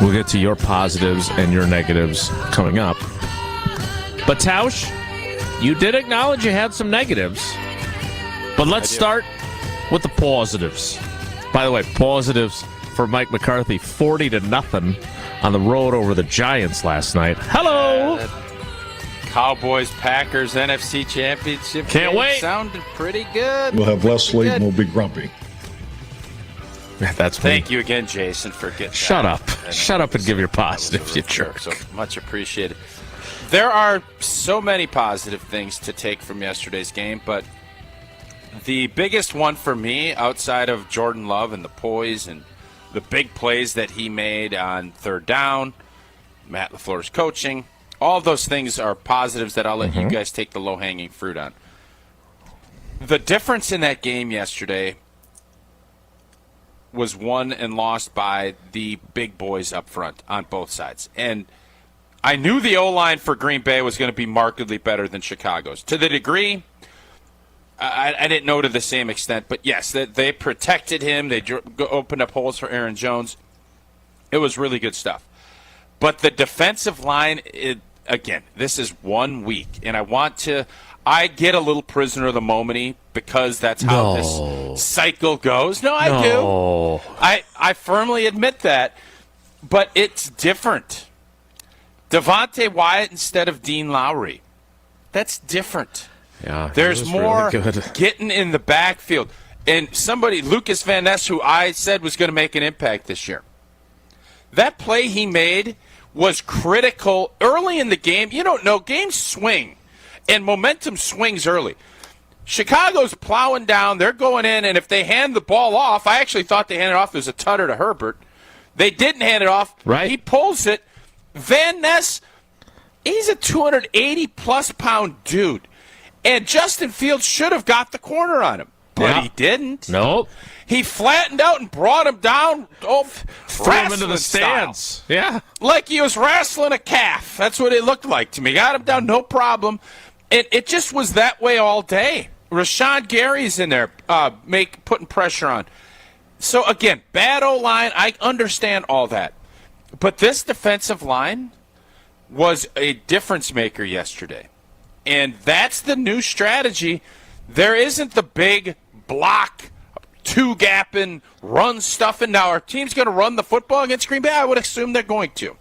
[SPEAKER 1] We'll get to your positives and your negatives coming up. But Tausch, you did acknowledge you had some negatives. But let's start with the positives. By the way, positives for Mike McCarthy, 40-0 on the road over the Giants last night. Hello!
[SPEAKER 3] Cowboys, Packers, NFC Championship.
[SPEAKER 1] Can't wait.
[SPEAKER 3] Sounded pretty good.
[SPEAKER 6] We'll have less sleep and we'll be grumpy.
[SPEAKER 1] That's
[SPEAKER 3] Thank you again, Jason, for getting
[SPEAKER 1] Shut
[SPEAKER 3] that.
[SPEAKER 1] up. Shut up and give your positives, you jerk.
[SPEAKER 3] So much appreciated. There are so many positive things to take from yesterday's game, but the biggest one for me, outside of Jordan Love and the poise and the big plays that he made on third down, Matt LaFleur's coaching, all of those things are positives that I'll let you guys take the low-hanging fruit on. The difference in that game yesterday was won and lost by the big boys up front on both sides. And I knew the O-line for Green Bay was going to be markedly better than Chicago's. To the degree, I didn't know to the same extent, but yes, they protected him. They opened up holes for Aaron Jones. It was really good stuff. But the defensive line, again, this is 1 week, and I get a little prisoner of the moment-y because that's how this cycle goes. No, I do. I firmly admit that, but it's different. Devontae Wyatt instead of Dean Lowry. That's different.
[SPEAKER 1] Yeah,
[SPEAKER 3] there's more
[SPEAKER 1] really good.
[SPEAKER 3] Getting in the backfield. And somebody, Lucas Van Ness, who I said was going to make an impact this year, that play he made was critical early in the game. You don't know, games swing, and momentum swings early. Chicago's plowing down. They're going in, and if they hand the ball off, I actually thought they handed it off as a tutter to Herbert. They didn't hand it off.
[SPEAKER 1] Right.
[SPEAKER 3] He pulls it. Van Ness, he's a 280-plus pound dude. And Justin Fields should have got the corner on him, but he didn't.
[SPEAKER 1] Nope.
[SPEAKER 3] He flattened out and brought him down.
[SPEAKER 1] Threw him into the stands.
[SPEAKER 3] Style.
[SPEAKER 1] Yeah.
[SPEAKER 3] Like he was wrestling a calf. That's what it looked like to me. Got him down, no problem. It just was that way all day. Rashawn Gary's in there putting pressure on. So, again, bad O-line, I understand all that. But this defensive line was a difference maker yesterday. And that's the new strategy. There isn't the big block, two-gapping, run-stuffing. Now, our team's going to run the football against Green Bay? I would assume they're going to.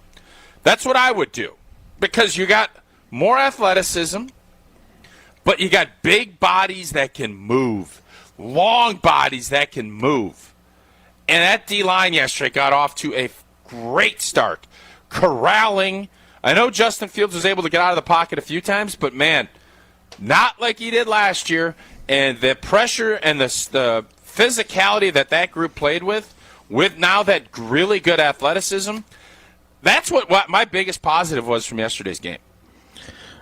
[SPEAKER 3] That's what I would do. Because you got more athleticism, but you got big bodies that can move, long bodies that can move. And that D-line yesterday got off to a great start, corralling. I know Justin Fields was able to get out of the pocket a few times, but, man, not like he did last year. And the pressure and the physicality that group played with now that really good athleticism, that's what my biggest positive was from yesterday's game.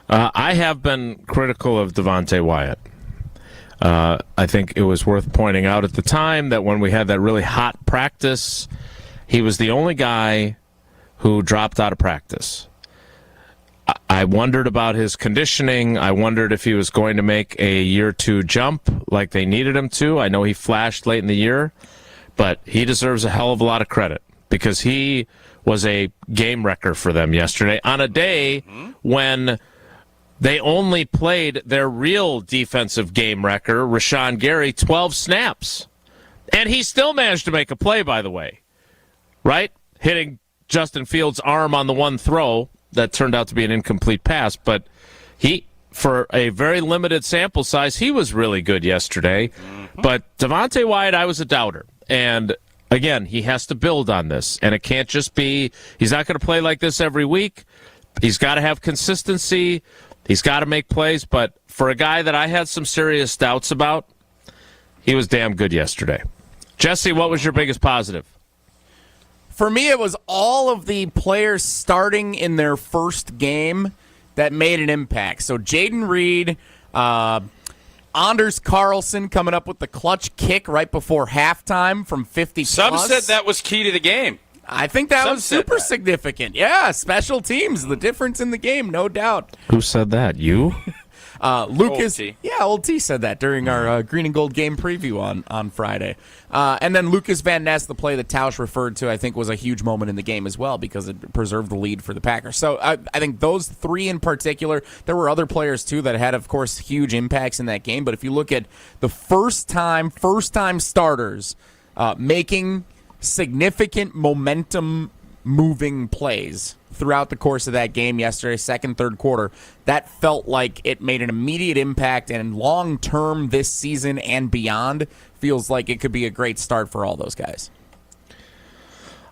[SPEAKER 1] I have been critical of Devontae Wyatt. I think it was worth pointing out at the time that when we had that really hot practice, he was the only guy who dropped out of practice. I wondered about his conditioning. I wondered if he was going to make a year two jump like they needed him to. I know he flashed late in the year, but he deserves a hell of a lot of credit because he was a game wrecker for them yesterday on a day when they only played their real defensive game wrecker, Rashawn Gary, 12 snaps. And he still managed to make a play, by the way, right? Hitting Justin Fields' arm on the one throw that turned out to be an incomplete pass, but For a very limited sample size, he was really good yesterday. Mm-hmm. But Devontae Wyatt, I was a doubter. And again, he has to build on this. And it can't just be, he's not going to play like this every week. He's got to have consistency. He's got to make plays. But for a guy that I had some serious doubts about, he was damn good yesterday. Jesse, what was your biggest positive?
[SPEAKER 5] For me, it was all of the players starting in their first game that made an impact. So Jaden Reed, Anders Carlson coming up with the clutch kick right before halftime from 50
[SPEAKER 3] Some
[SPEAKER 5] plus.
[SPEAKER 3] said that was key to the game.
[SPEAKER 5] I think that was super significant. Yeah, special teams, the difference in the game, no doubt.
[SPEAKER 1] Who said that? You?
[SPEAKER 5] Lucas, Old T said that during our Green and Gold game preview on Friday. And then Lucas Van Ness, the play that Tausch referred to, I think was a huge moment in the game as well because it preserved the lead for the Packers. So I think those three in particular, there were other players too that had, of course, huge impacts in that game. But if you look at the first-time starters making significant momentum-moving plays throughout the course of that game yesterday, second, third quarter, that felt like it made an immediate impact, and long-term this season and beyond feels like it could be a great start for all those guys.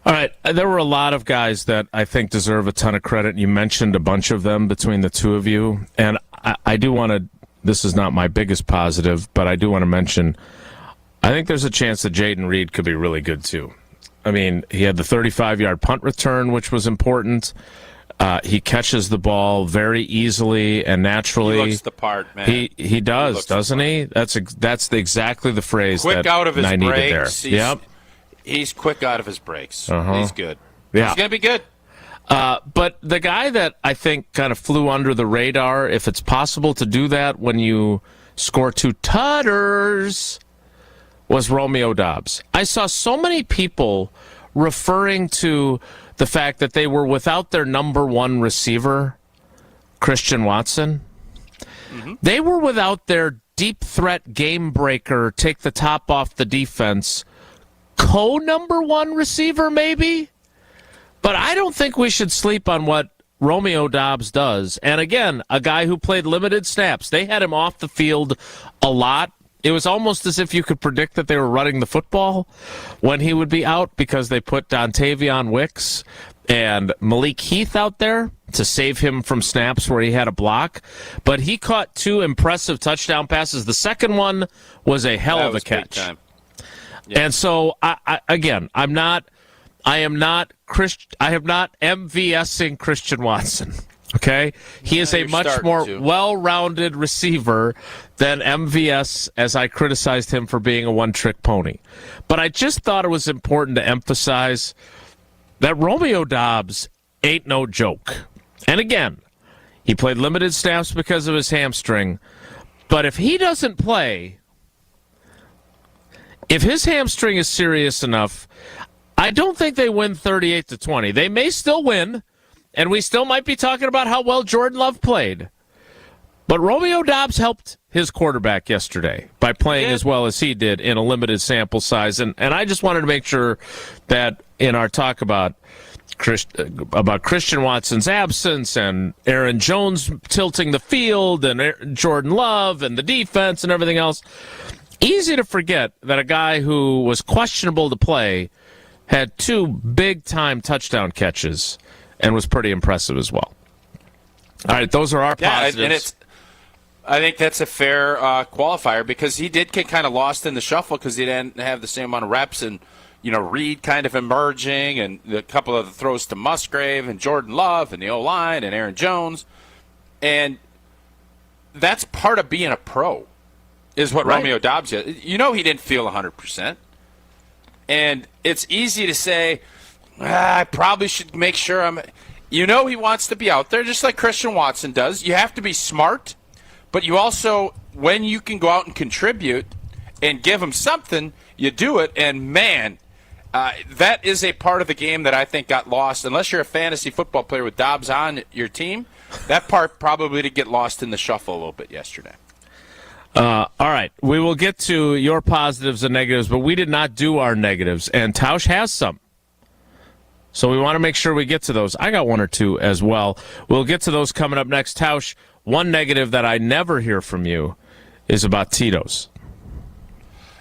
[SPEAKER 1] All right, there were a lot of guys that I think deserve a ton of credit. You mentioned a bunch of them between the two of you, and I do want to, this is not my biggest positive, but I do want to mention, I think there's a chance that Jaden Reed could be really good too. I mean, he had the 35-yard punt return, which was important. He catches the ball very easily and naturally.
[SPEAKER 3] He looks the part, man.
[SPEAKER 1] He does, doesn't he? That's exactly the phrase
[SPEAKER 3] quick
[SPEAKER 1] that
[SPEAKER 3] out of his
[SPEAKER 1] I needed
[SPEAKER 3] breaks.
[SPEAKER 1] there. Yep.
[SPEAKER 3] He's quick out of his breaks.
[SPEAKER 1] Uh-huh.
[SPEAKER 3] He's good.
[SPEAKER 1] Yeah.
[SPEAKER 3] He's going to be good.
[SPEAKER 1] But the guy that I think kind of flew under the radar, if it's possible to do that when you score 2 tutters, was Romeo Doubs. I saw so many people referring to the fact that they were without their number one receiver, Christian Watson. Mm-hmm. They were without their deep threat game breaker, take the top off the defense, co-number one receiver maybe? But I don't think we should sleep on what Romeo Doubs does. And again, a guy who played limited snaps. They had him off the field a lot. It was almost as if you could predict that they were running the football when he would be out because they put Dontavion Wicks and Malik Heath out there to save him from snaps where he had a block. But he caught 2 impressive touchdown passes. The second one was a hell of a catch. Yeah. And so, I am not MVSing Christian Watson. Okay, he is a much more well-rounded receiver than MVS, as I criticized him for being a one-trick pony. But I just thought it was important to emphasize that Romeo Doubs ain't no joke. And again, he played limited snaps because of his hamstring. But if he doesn't play, if his hamstring is serious enough, I don't think they win 38-20. They may still win. And we still might be talking about how well Jordan Love played. But Romeo Doubs helped his quarterback yesterday by playing as well as he did in a limited sample size. And I just wanted to make sure that in our talk about Christian Watson's absence and Aaron Jones tilting the field and Jordan Love and the defense and everything else, easy to forget that a guy who was questionable to play had 2 big-time touchdown catches and was pretty impressive as well. All right, those are our positives.
[SPEAKER 3] I think that's a fair qualifier because he did get kind of lost in the shuffle because he didn't have the same amount of reps, and Reed kind of emerging, and a couple of the throws to Musgrave and Jordan Love and the O-line and Aaron Jones, and that's part of being a pro, is what Romeo Doubs did. He didn't feel 100%, and it's easy to say, I probably should make sure he wants to be out there just like Christian Watson does. You have to be smart, but you also, when you can go out and contribute and give him something, you do it. And, man, that is a part of the game that I think got lost. Unless you're a fantasy football player with Doubs on your team, that part probably did get lost in the shuffle a little bit yesterday.
[SPEAKER 1] All right, we will get to your positives and negatives, but we did not do our negatives, and Tausch has some. So we want to make sure we get to those. I got 1 or 2 as well. We'll get to those coming up next. Tausch, one negative that I never hear from you is about Tito's.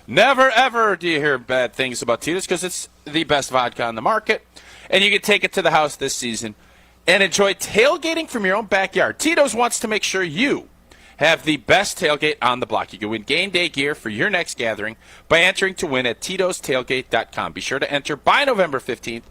[SPEAKER 3] Never, ever do you hear bad things about Tito's because it's the best vodka on the market, and you can take it to the house this season and enjoy tailgating from your own backyard. Tito's wants to make sure you have the best tailgate on the block. You can win game day gear for your next gathering by entering to win at titostailgate.com. Be sure to enter by November 15th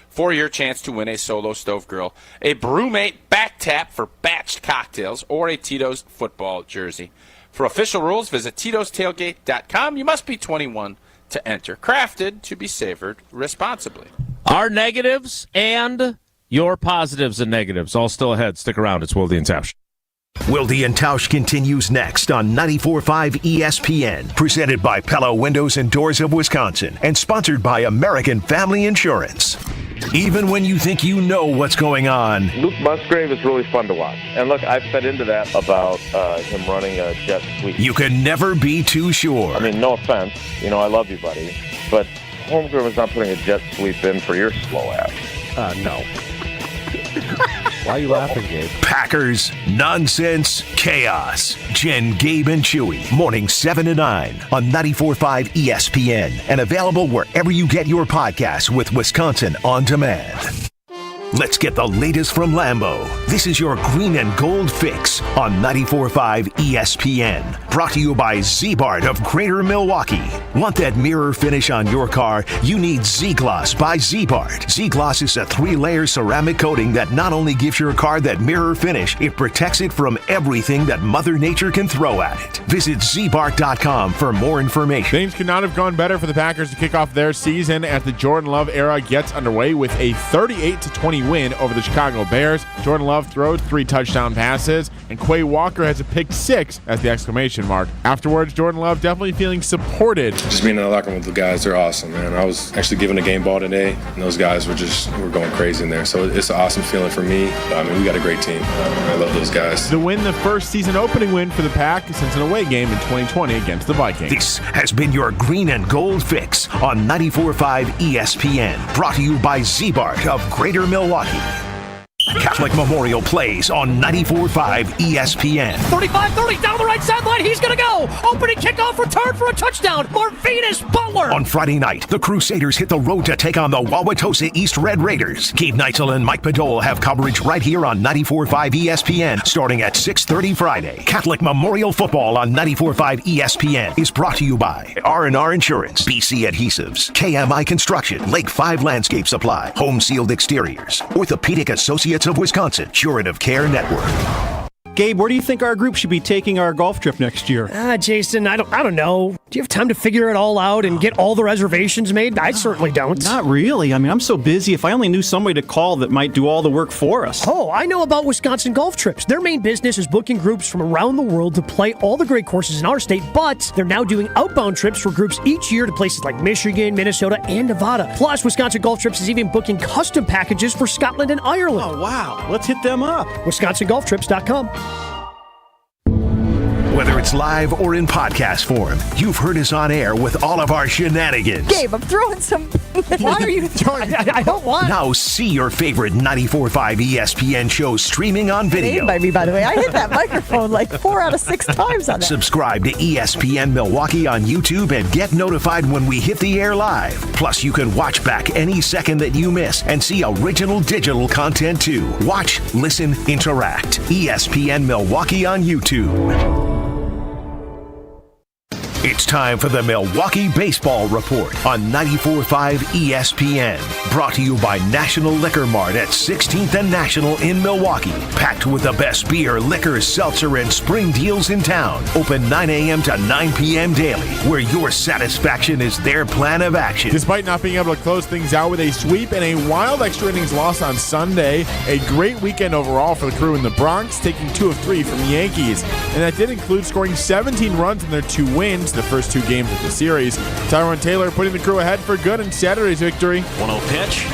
[SPEAKER 3] for your chance to win a Solo Stove Grill, a Brewmate back tap for batched cocktails, or a Tito's football jersey. For official rules, visit titostailgate.com. You must be 21 to enter. Crafted to be savored responsibly.
[SPEAKER 1] Our negatives and your positives and negatives all still ahead. Stick around. It's Wilde and Tausch.
[SPEAKER 4] Wilde and Tausch continues next on 94.5 ESPN. Presented by Pella Windows and Doors of Wisconsin and sponsored by American Family Insurance. Even when you think you know what's going on,
[SPEAKER 7] Luke Musgrave is really fun to watch. And look, I've fed into that about him running a jet sweep.
[SPEAKER 4] You can never be too sure.
[SPEAKER 7] I mean, no offense. You know, I love you, buddy. But Holmgren was not putting a jet sweep in for your slow ass. No.
[SPEAKER 8] Why are you laughing, Gabe?
[SPEAKER 4] Packers, nonsense, chaos. Jen, Gabe, and Chewy. Mornings 7 to 9 on 94.5 ESPN. And available wherever you get your podcasts with Wisconsin On Demand. Let's get the latest from Lambeau. This is your green and gold fix on 94.5 ESPN. Brought to you by Z-Bart of Greater Milwaukee. Want that mirror finish on your car? You need Z-Gloss by Z-Bart. Z-Gloss is a 3-layer ceramic coating that not only gives your car that mirror finish, it protects it from everything that Mother Nature can throw at it. Visit zbart.com for more information.
[SPEAKER 14] Things could not have gone better for the Packers to kick off their season as the Jordan Love era gets underway with a 38-20 win over the Chicago Bears. Jordan Love throws 3 touchdown passes, and Quay Walker has a pick 6 as the exclamation mark. Afterwards, Jordan Love definitely feeling supported.
[SPEAKER 9] Just being in the locker room with the guys, they're awesome, man. I was actually given a game ball today, and those guys were going crazy in there. So it's an awesome feeling for me. I mean, we got a great team. I love those guys.
[SPEAKER 14] The win, the first season opening win for the Pack since an away game in 2020 against the Vikings.
[SPEAKER 4] This has been your green and gold fix on 94.5 ESPN. Brought to you by Z-Bart of Greater Milwaukee. Catholic Memorial plays on 94.5 ESPN.
[SPEAKER 10] 35-30 down the right sideline. He's going to go. Opening kickoff return for a touchdown. Marvinus Butler.
[SPEAKER 4] On Friday night, the Crusaders hit the road to take on the Wauwatosa East Red Raiders. Gabe Neitzel and Mike Padole have coverage right here on 94.5 ESPN starting at 6:30 Friday. Catholic Memorial Football on 94.5 ESPN is brought to you by R&R Insurance, BC Adhesives, KMI Construction, Lake 5 Landscape Supply, Home Sealed Exteriors, Orthopedic Associates of Wisconsin, Curative Care Network.
[SPEAKER 11] Gabe, where do you think our group should be taking our golf trip next year?
[SPEAKER 10] Jason, I don't know. Do you have time to figure it all out and get all the reservations made? I certainly don't.
[SPEAKER 11] Not really. I mean, I'm so busy. If I only knew somebody to call that might do all the work for us.
[SPEAKER 10] Oh, I know about Wisconsin Golf Trips. Their main business is booking groups from around the world to play all the great courses in our state, but they're now doing outbound trips for groups each year to places like Michigan, Minnesota, and Nevada. Plus, Wisconsin Golf Trips is even booking custom packages for Scotland and Ireland.
[SPEAKER 11] Oh, wow. Let's hit them up.
[SPEAKER 10] WisconsinGolfTrips.com.
[SPEAKER 4] Whether it's live or in podcast form, you've heard us on air with all of our shenanigans.
[SPEAKER 12] Gabe, I'm throwing some... Why are you throwing...
[SPEAKER 10] I don't want...
[SPEAKER 4] Now see your favorite 94.5 ESPN shows streaming on video.
[SPEAKER 12] By me, by the way. I hit that microphone like 4 out of 6 times on that.
[SPEAKER 4] Subscribe to ESPN Milwaukee on YouTube and get notified when we hit the air live. Plus, you can watch back any second that you miss and see original digital content too. Watch, listen, interact. ESPN Milwaukee on YouTube. It's time for the Milwaukee Baseball Report on 94.5 ESPN. Brought to you by National Liquor Mart at 16th and National in Milwaukee. Packed with the best beer, liquor, seltzer, and spring deals in town. Open 9 a.m. to 9 p.m. daily, where your satisfaction is their plan of action.
[SPEAKER 14] Despite not being able to close things out with a sweep and a wild extra innings loss on Sunday, a great weekend overall for the crew in the Bronx, taking 2 of 3 from the Yankees. And that did include scoring 17 runs in their 2 wins, the first 2 games of the series. Tyrone Taylor putting the crew ahead for good in Saturday's victory.
[SPEAKER 27] 1-0 pitch.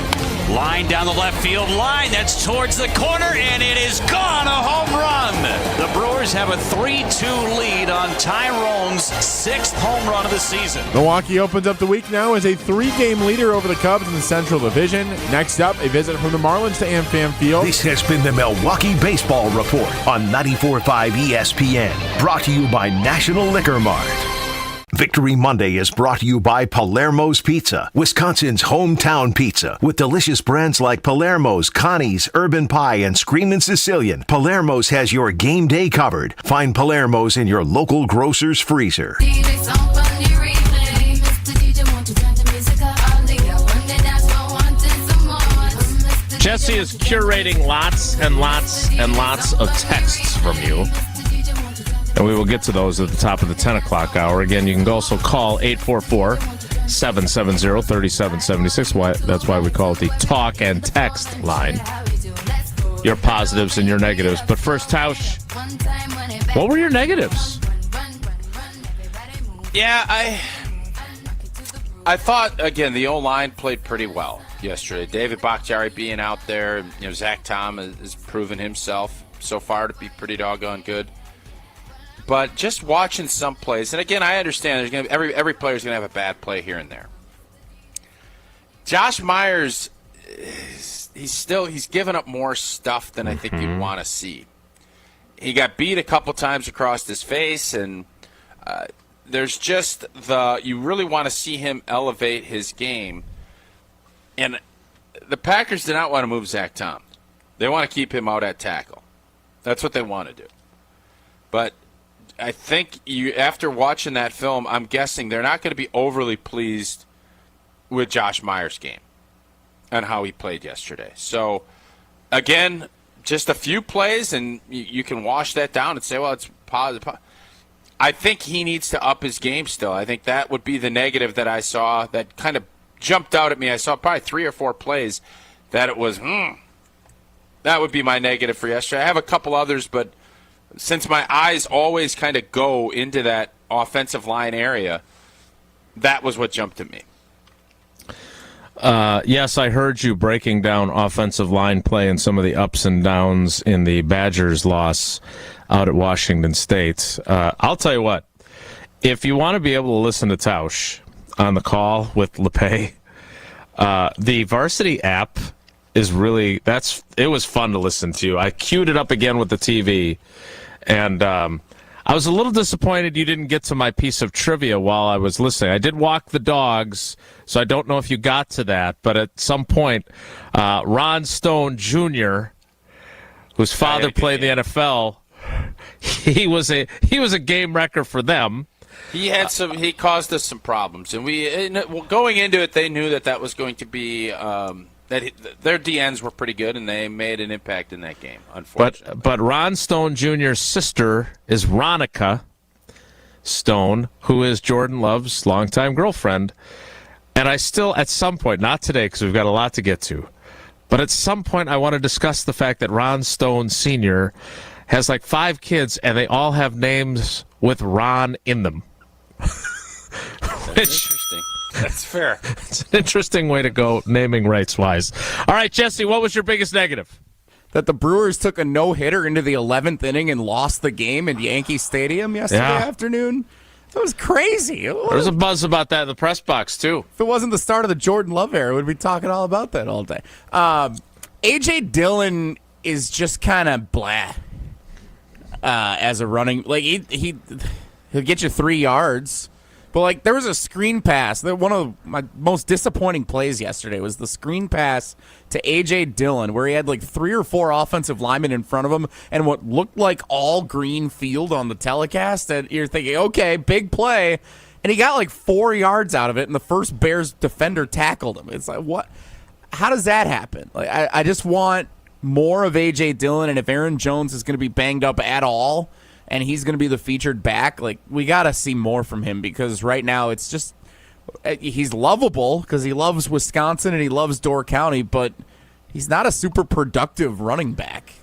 [SPEAKER 2] Line down the left field line. That's towards the corner, and it is gone. A home run. The Brewers have a 3-2 lead on Tyrone's 6th home run of the season.
[SPEAKER 14] Milwaukee opens up the week now as a 3-game leader over the Cubs in the Central Division. Next up, a visit from the Marlins to AmFam Field.
[SPEAKER 4] This has been the Milwaukee Baseball Report on 94.5 ESPN. Brought to you by National Liquor Mart. Victory Monday is brought to you by Palermo's Pizza, Wisconsin's hometown pizza. With delicious brands like Palermo's, Connie's, Urban Pie, and Screamin' Sicilian, Palermo's has your game day covered. Find Palermo's in your local grocer's freezer.
[SPEAKER 1] Jesse is curating lots and lots and lots of texts from you. And we will get to those at the top of the 10 o'clock hour. Again, you can also call 844-770-3776. That's why we call it the talk and text line. Your positives and your negatives. But first, Tausch, what were your negatives?
[SPEAKER 3] Yeah, I thought, again, the O-line played pretty well yesterday. David Bakhtiari being out there. Zach Tom has proven himself so far to be pretty doggone good. But just watching some plays, and again, I understand there's going to every player's going to have a bad play here and there. Josh Myers, he's given up more stuff than I think you'd want to see. He got beat a couple times across his face, and there's just you really want to see him elevate his game. And the Packers do not want to move Zach Tom. They want to keep him out at tackle. That's what they want to do. But I think after watching that film, I'm guessing they're not going to be overly pleased with Josh Myers' game and how he played yesterday. So, again, just a few plays, and you can wash that down and say, well, it's positive. I think he needs to up his game still. I think that would be the negative that I saw that kind of jumped out at me. I saw probably 3 or 4 plays that it was, that would be my negative for yesterday. I have a couple others, but since my eyes always kind of go into that offensive line area, that was what jumped at me.
[SPEAKER 1] Yes, I heard you breaking down offensive line play and some of the ups and downs in the Badgers' loss out at Washington State. I'll tell you what, if you want to be able to listen to Tausch on the call with LePay, the Varsity app is really, it was fun to listen to. I queued it up again with the TV, and I was a little disappointed you didn't get to my piece of trivia while I was listening. I did walk the dogs, so I don't know if you got to that, but at some point, Ron Stone Jr., whose father played in the NFL, he was a game wrecker for them.
[SPEAKER 3] He had he caused us some problems, and going into it, they knew that was going to be their DNs were pretty good, and they made an impact in that game, unfortunately.
[SPEAKER 1] But Ron Stone Jr.'s sister is Ronica Stone, who is Jordan Love's longtime girlfriend. And I still, at some point, not today because we've got a lot to get to, but at some point I want to discuss the fact that Ron Stone Sr. has like 5 kids, and they all have names with Ron in them.
[SPEAKER 3] Interesting. That's fair.
[SPEAKER 1] It's an interesting way to go naming rights-wise. All right, Jesse, what was your biggest negative?
[SPEAKER 5] That the Brewers took a no-hitter into the 11th inning and lost the game in Yankee Stadium yesterday afternoon. That was crazy.
[SPEAKER 1] There was a buzz about that in the press box, too.
[SPEAKER 5] If it wasn't the start of the Jordan Love era, we'd be talking all about that all day. A.J. Dillon is just kind of blah as a running. Like, he'll get you 3 yards. But, like, there was a screen pass. One of my most disappointing plays yesterday was the screen pass to A.J. Dillon, where he had, like, 3 or 4 offensive linemen in front of him and what looked like all green field on the telecast. And you're thinking, okay, big play. And he got, like, 4 yards out of it, and the first Bears defender tackled him. It's like, what? How does that happen? Like, I just want more of A.J. Dillon, and if Aaron Jones is going to be banged up at all, and he's going to be the featured back, like, we got to see more from him, because right now it's just he's lovable because he loves Wisconsin and he loves Door County, but he's not a super productive running back.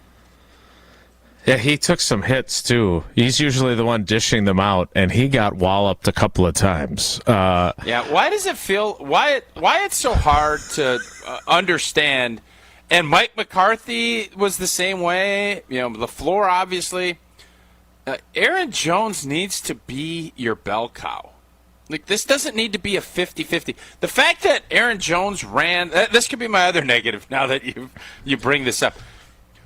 [SPEAKER 1] Yeah, he took some hits, too. He's usually the one dishing them out, and he got walloped a couple of times.
[SPEAKER 3] Yeah, why does it feel why it's so hard to understand? And Mike McCarthy was the same way. LaFleur, obviously. Aaron Jones needs to be your bell cow. Like, this doesn't need to be a 50-50. The fact that Aaron Jones ran, this could be my other negative now that you bring this up.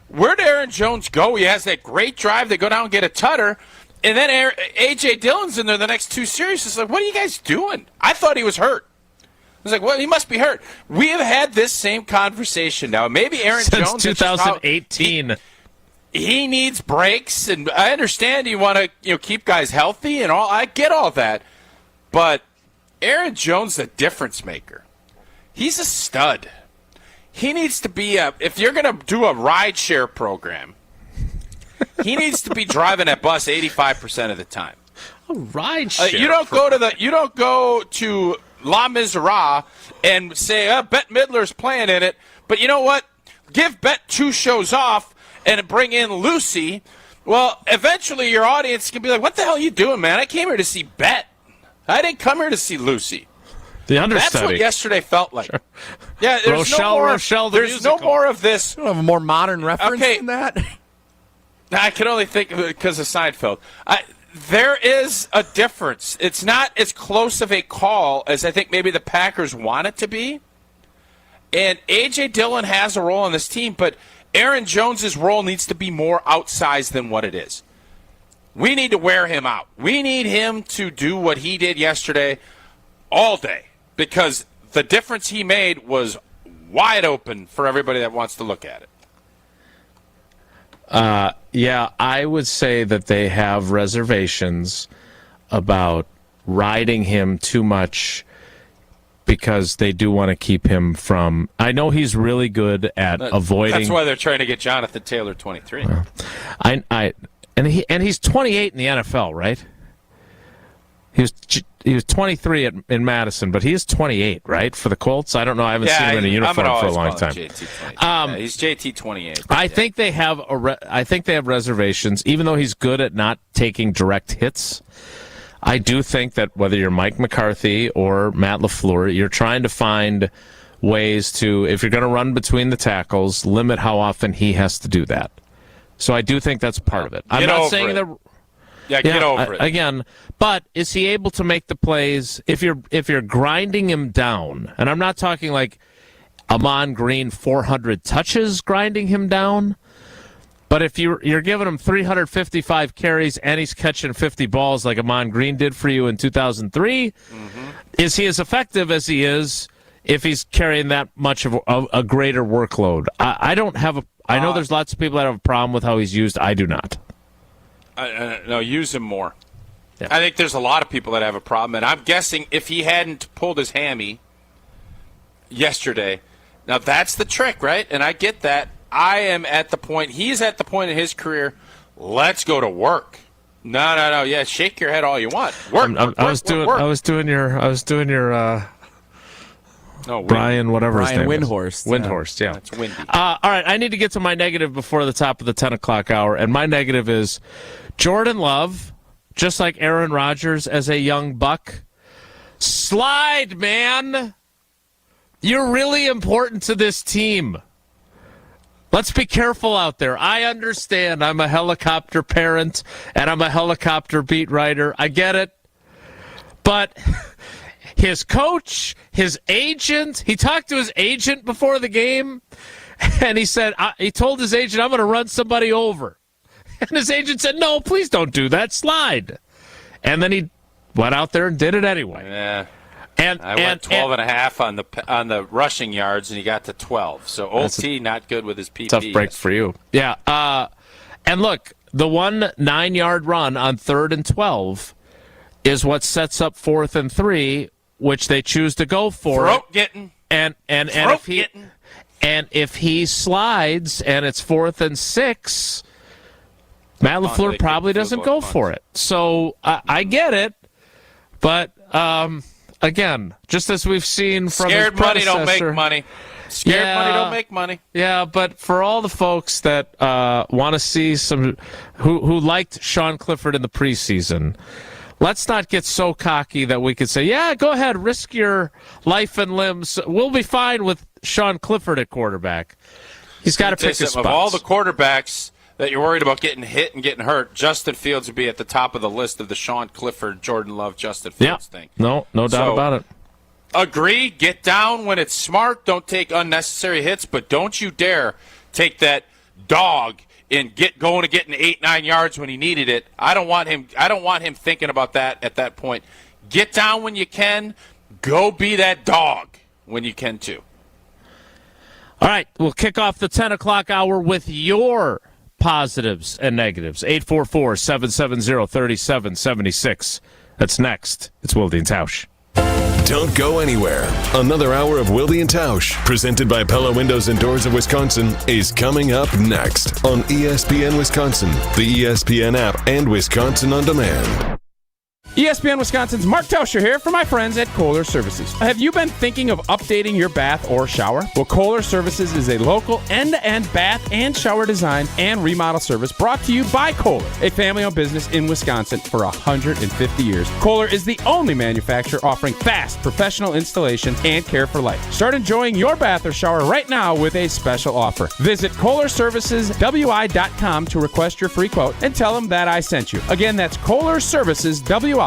[SPEAKER 3] Where did Aaron Jones go? He has that great drive. They go down and get a tutter. And then A.J. Dillon's in there the next 2 series. It's like, what are you guys doing? I thought he was hurt. I was like, well, he must be hurt. We have had this same conversation now. Maybe Aaron
[SPEAKER 1] Since
[SPEAKER 3] Jones.
[SPEAKER 1] 2018.
[SPEAKER 3] He needs breaks, and I understand you want to keep guys healthy and all. I get all that. But Aaron Jones is a difference maker. He's a stud. He needs to be if you're going to do a rideshare program, he needs to be driving that bus 85% of the time.
[SPEAKER 1] A rideshare.
[SPEAKER 3] You don't go to Les Miserables and say, Bette Midler's playing in it. But you know what? Give Bette 2 shows off and bring in Lucy. Well, eventually your audience can be like, what the hell are you doing, man? I came here to see Bette. I didn't come here to see Lucy.
[SPEAKER 1] The understudy.
[SPEAKER 3] That's what yesterday felt like. Sure. Yeah, there's
[SPEAKER 1] Rochelle,
[SPEAKER 3] there's no more of this.
[SPEAKER 5] You don't have a more modern reference than that?
[SPEAKER 3] I can only think of it because of Seinfeld. There is a difference. It's not as close of a call as I think maybe the Packers want it to be. And A.J. Dillon has a role on this team, but Aaron Jones' role needs to be more outsized than what it is. We need to wear him out. We need him to do what he did yesterday all day, because the difference he made was wide open for everybody that wants to look at it.
[SPEAKER 1] Yeah, I would say that they have reservations about riding him too much because they do want to keep him from. I know he's really good at avoiding.
[SPEAKER 3] That's why they're trying to get Jonathan Taylor 23.
[SPEAKER 1] And he's 28 in the NFL, right? He was 23 in Madison, but he is 28, right, for the Colts? I don't know. I haven't seen him in a uniform for a long time.
[SPEAKER 3] He's JT 28.
[SPEAKER 1] I think they have reservations, even though he's good at not taking direct hits. I do think that whether you're Mike McCarthy or Matt LaFleur, you're trying to find ways to, if you're going to run between the tackles, limit how often he has to do that. So I do think that's part of it. I'm not saying that.
[SPEAKER 3] Yeah, get over it.
[SPEAKER 1] Again, but is he able to make the plays if you're grinding him down? And I'm not talking like Amon Green 400 touches grinding him down, but if you're giving him 355 carries and he's catching 50 balls like Amon Green did for you in 2003, is he as effective as he is if he's carrying that much of a greater workload? I don't have a. I know there's lots of people that have a problem with how he's used. I do not.
[SPEAKER 3] No, use him more. Yeah. I think there's a lot of people that have a problem, and I'm guessing if he hadn't pulled his hammy yesterday, now that's the trick, right? And I get that. He's at the point in his career, let's go to work. No. Yeah, shake your head all you want. Work.
[SPEAKER 1] I was doing your Brian, whatever his name
[SPEAKER 5] Windhorst.
[SPEAKER 1] Is. Windhorst, yeah.
[SPEAKER 3] That's windy.
[SPEAKER 1] All right, I need to get to my negative before the top of the 10 o'clock hour, and my negative is Jordan Love, just like Aaron Rodgers as a young buck. Slide, man! You're really important to this team. Let's be careful out there. I understand I'm a helicopter parent, and I'm a helicopter beat writer. I get it. But his coach, his agent, he talked to his agent before the game, and he told his agent, I'm going to run somebody over. And his agent said, no, please don't do that. Slide. And then he went out there and did it anyway.
[SPEAKER 3] Yeah. And I went 12 and a half on the rushing yards, and he got to 12. So OT not good with his PP.
[SPEAKER 1] Tough break for you. Yeah. And look, the 9-yard run on 3rd and 12 is what sets up 4th and 3, which they choose to go for.
[SPEAKER 3] Throat getting.
[SPEAKER 1] And if he slides and it's 4th and 6, Matt LaFleur probably doesn't go for it. So I get it, but again, just as we've seen from
[SPEAKER 3] scared
[SPEAKER 1] his
[SPEAKER 3] money
[SPEAKER 1] predecessor,
[SPEAKER 3] don't make money. Scared money don't make money.
[SPEAKER 1] Yeah, but for all the folks that want to see some who liked Sean Clifford in the preseason, let's not get so cocky that we could say, yeah, go ahead, risk your life and limbs. We'll be fine with Sean Clifford at quarterback. He's got to pick his spots.
[SPEAKER 3] Of all the quarterbacks that you're worried about getting hit and getting hurt, Justin Fields would be at the top of the list of the Sean Clifford, Jordan Love, Justin Fields thing.
[SPEAKER 1] No doubt about it.
[SPEAKER 3] Agree, get down when it's smart. Don't take unnecessary hits, but don't you dare take that dog and get going to getting 8-9 yards when he needed it. I don't want him thinking about that at that point. Get down when you can. Go be that dog when you can too.
[SPEAKER 1] All right, we'll kick off the 10 o'clock hour with your positives and negatives. 844-770-3776. That's next. It's Wilde and Tausch.
[SPEAKER 13] Don't go anywhere. Another hour of Wilde and Tausch, presented by Pella Windows and Doors of Wisconsin, is coming up next on ESPN Wisconsin, the ESPN app, and Wisconsin On Demand.
[SPEAKER 15] ESPN Wisconsin's Mark Tauscher here for my friends at Kohler Services. Have you been thinking of updating your bath or shower? Well, Kohler Services is a local end-to-end bath and shower design and remodel service brought to you by Kohler, a family-owned business in Wisconsin for 150 years. Kohler is the only manufacturer offering fast, professional installation and care for life. Start enjoying your bath or shower right now with a special offer. Visit KohlerServicesWI.com to request your free quote and tell them that I sent you. Again, that's KohlerServicesWI.com.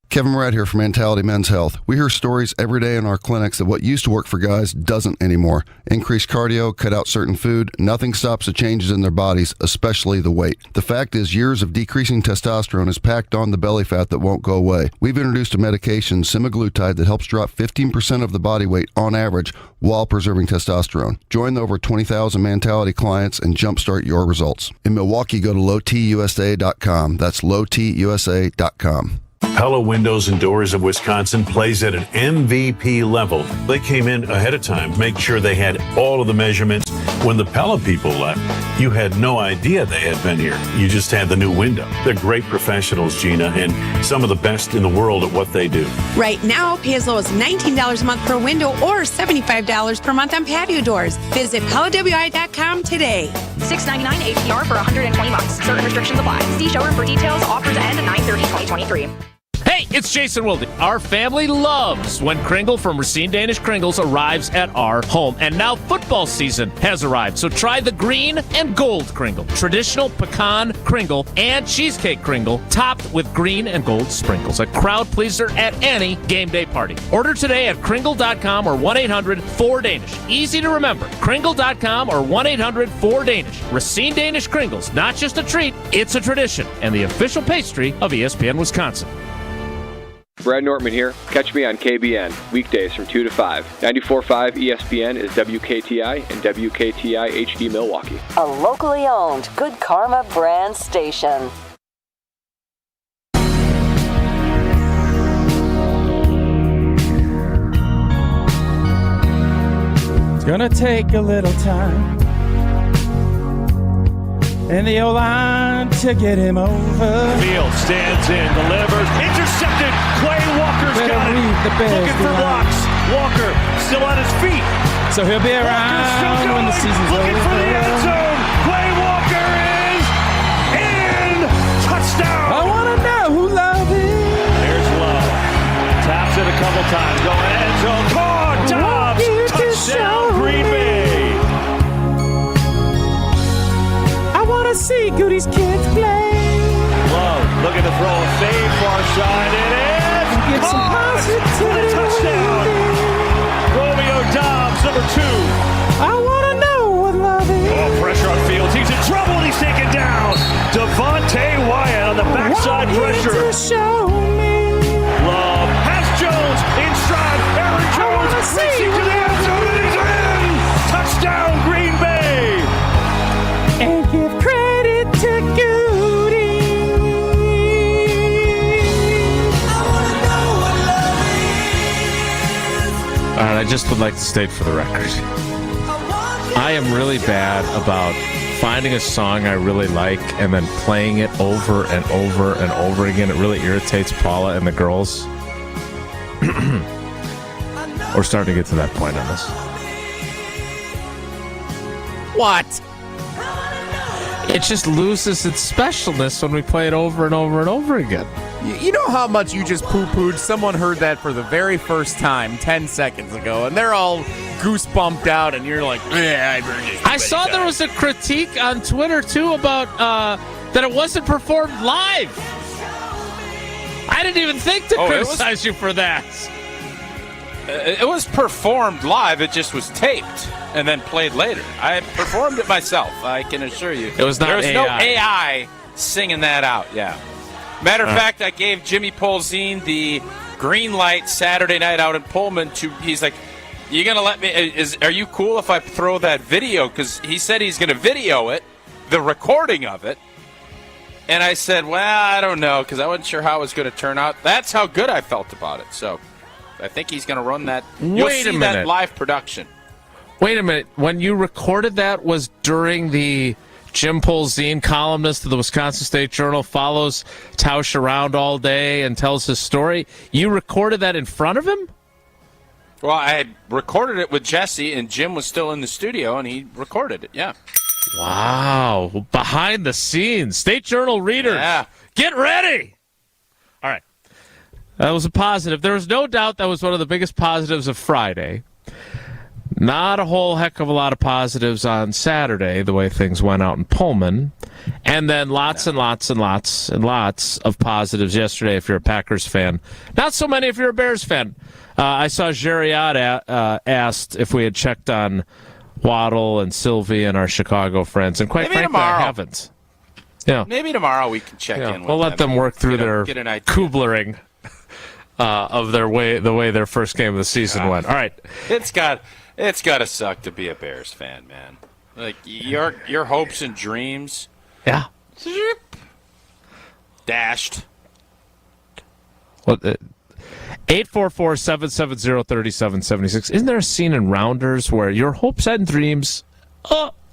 [SPEAKER 16] Kevin Morat here from Mentality Men's Health. We hear stories every day in our clinics that what used to work for guys doesn't anymore. Increased cardio, cut out certain food, nothing stops the changes in their bodies, especially the weight. The fact is, years of decreasing testosterone has packed on the belly fat that won't go away. We've introduced a medication, semaglutide, that helps drop 15% of the body weight on average while preserving testosterone. Join the over 20,000 Mentality clients and jumpstart your results. In Milwaukee, go to lowtusa.com. That's lowtusa.com.
[SPEAKER 17] Pella Windows and Doors of Wisconsin plays at an MVP level. They came in ahead of time, make sure they had all of the measurements. When the Pella people left, you had no idea they had been here. You just had the new window. They're great professionals, Gina, and some of the best in the world at what they do.
[SPEAKER 18] Right now, pay as low as $19 a month per window or $75 per month on patio doors. Visit PellaWI.com today.
[SPEAKER 19] $6.99 APR for $120. Certain restrictions apply. See showroom for details. Offers end 9/30/2023.
[SPEAKER 1] Hey, it's Jason Wilde. Our family loves when Kringle from Racine Danish Kringles arrives at our home. And now football season has arrived. So try the green and gold Kringle. Traditional pecan Kringle and cheesecake Kringle topped with green and gold sprinkles. A crowd pleaser at any game day party. Order today at Kringle.com or 1-800-4DANISH. Easy to remember. Kringle.com or 1-800-4DANISH. Racine Danish Kringles. Not just a treat, it's a tradition. And the official pastry of ESPN Wisconsin.
[SPEAKER 27] Brad Nortman here. Catch me on KBN, weekdays from 2 to 5. 94.5 ESPN is WKTI and WKTI HD Milwaukee.
[SPEAKER 28] A locally owned Good Karma brand station.
[SPEAKER 15] It's gonna take a little time and the O-line to get him over.
[SPEAKER 2] Field stands in, delivers, intercepted. Quay Walker's got it. Looking for blocks. Walker still on his feet.
[SPEAKER 15] So he'll be around when the season's
[SPEAKER 2] looking
[SPEAKER 15] over.
[SPEAKER 2] For the end zone. Quay Walker is in. Touchdown.
[SPEAKER 15] I want to know who Love is.
[SPEAKER 2] There's Love. Taps it a couple times. Going end zone. Caught. Dobbs. Touchdown. Green Bay.
[SPEAKER 15] See Goody's kids play.
[SPEAKER 2] Love looking to throw a fade far side. It is.
[SPEAKER 15] Get some positivity.
[SPEAKER 2] Touchdown. Romeo Dobbs, number 2.
[SPEAKER 15] I want to know what Love is.
[SPEAKER 2] Oh, pressure on Fields. He's in trouble and he's taken down. Devontae Wyatt on the backside pressure.
[SPEAKER 15] Show me.
[SPEAKER 2] Love has Jones in stride. Aaron Jones racing to the end zone and he's in. Touchdown, Green Bay.
[SPEAKER 15] And give credit to Goody.
[SPEAKER 1] All right, I just would like to state for the record, I am really bad about finding a song I really like and then playing it over and over and over again. It really irritates Paula and the girls. We're starting to get to that point on this.
[SPEAKER 5] What?
[SPEAKER 1] It just loses its specialness when we play it over and over and over again.
[SPEAKER 5] You know how much you just poo-pooed? Someone heard that for the very first time 10 seconds ago, and they're all goosebumped out, and you're like, yeah, I've heard it.
[SPEAKER 1] I saw there was a critique on Twitter, too, about that it wasn't performed live. I didn't even think to criticize you for that.
[SPEAKER 3] It was performed live. It just was taped and then played later. I performed it myself, I can assure you.
[SPEAKER 1] It was not
[SPEAKER 3] There was
[SPEAKER 1] AI.
[SPEAKER 3] no AI singing that out, yeah. Matter of fact, I gave Jimmy Polzine the green light Saturday night out in Pullman. He's like, you going to let me, are you cool if I throw that video? Because he said he's going to video it, the recording of it. And I said, well, I don't know, because I wasn't sure how it was going to turn out. That's how good I felt about it. So I think he's going to run that. You'll see that live production.
[SPEAKER 1] Wait a minute. When you recorded that was during the Jim Polzine, columnist of the Wisconsin State Journal, follows Tausch around all day and tells his story. You recorded that in front of him?
[SPEAKER 3] Well, I recorded it with Jesse, and Jim was still in the studio, and he recorded it, yeah.
[SPEAKER 1] Wow. Behind the scenes. State Journal readers, get ready. All right. That was a positive. There was no doubt that was one of the biggest positives of Friday. Not a whole heck of a lot of positives on Saturday, the way things went out in Pullman. And then lots and lots and lots and lots of positives yesterday if you're a Packers fan. Not so many if you're a Bears fan. I saw Jerriot asked if we had checked on Waddle and Sylvie and our Chicago friends. And quite frankly, I haven't. Yeah.
[SPEAKER 3] Maybe tomorrow we can check in with
[SPEAKER 1] we'll let them work through their
[SPEAKER 3] get an idea.
[SPEAKER 1] Kublering of the way their first game of the season went. All right.
[SPEAKER 3] It's got to suck to be a Bears fan, man. Like your hopes and dreams.
[SPEAKER 1] Yeah.
[SPEAKER 3] Dashed.
[SPEAKER 1] Well, 844-770-3776. Isn't there a scene in Rounders where your hopes and dreams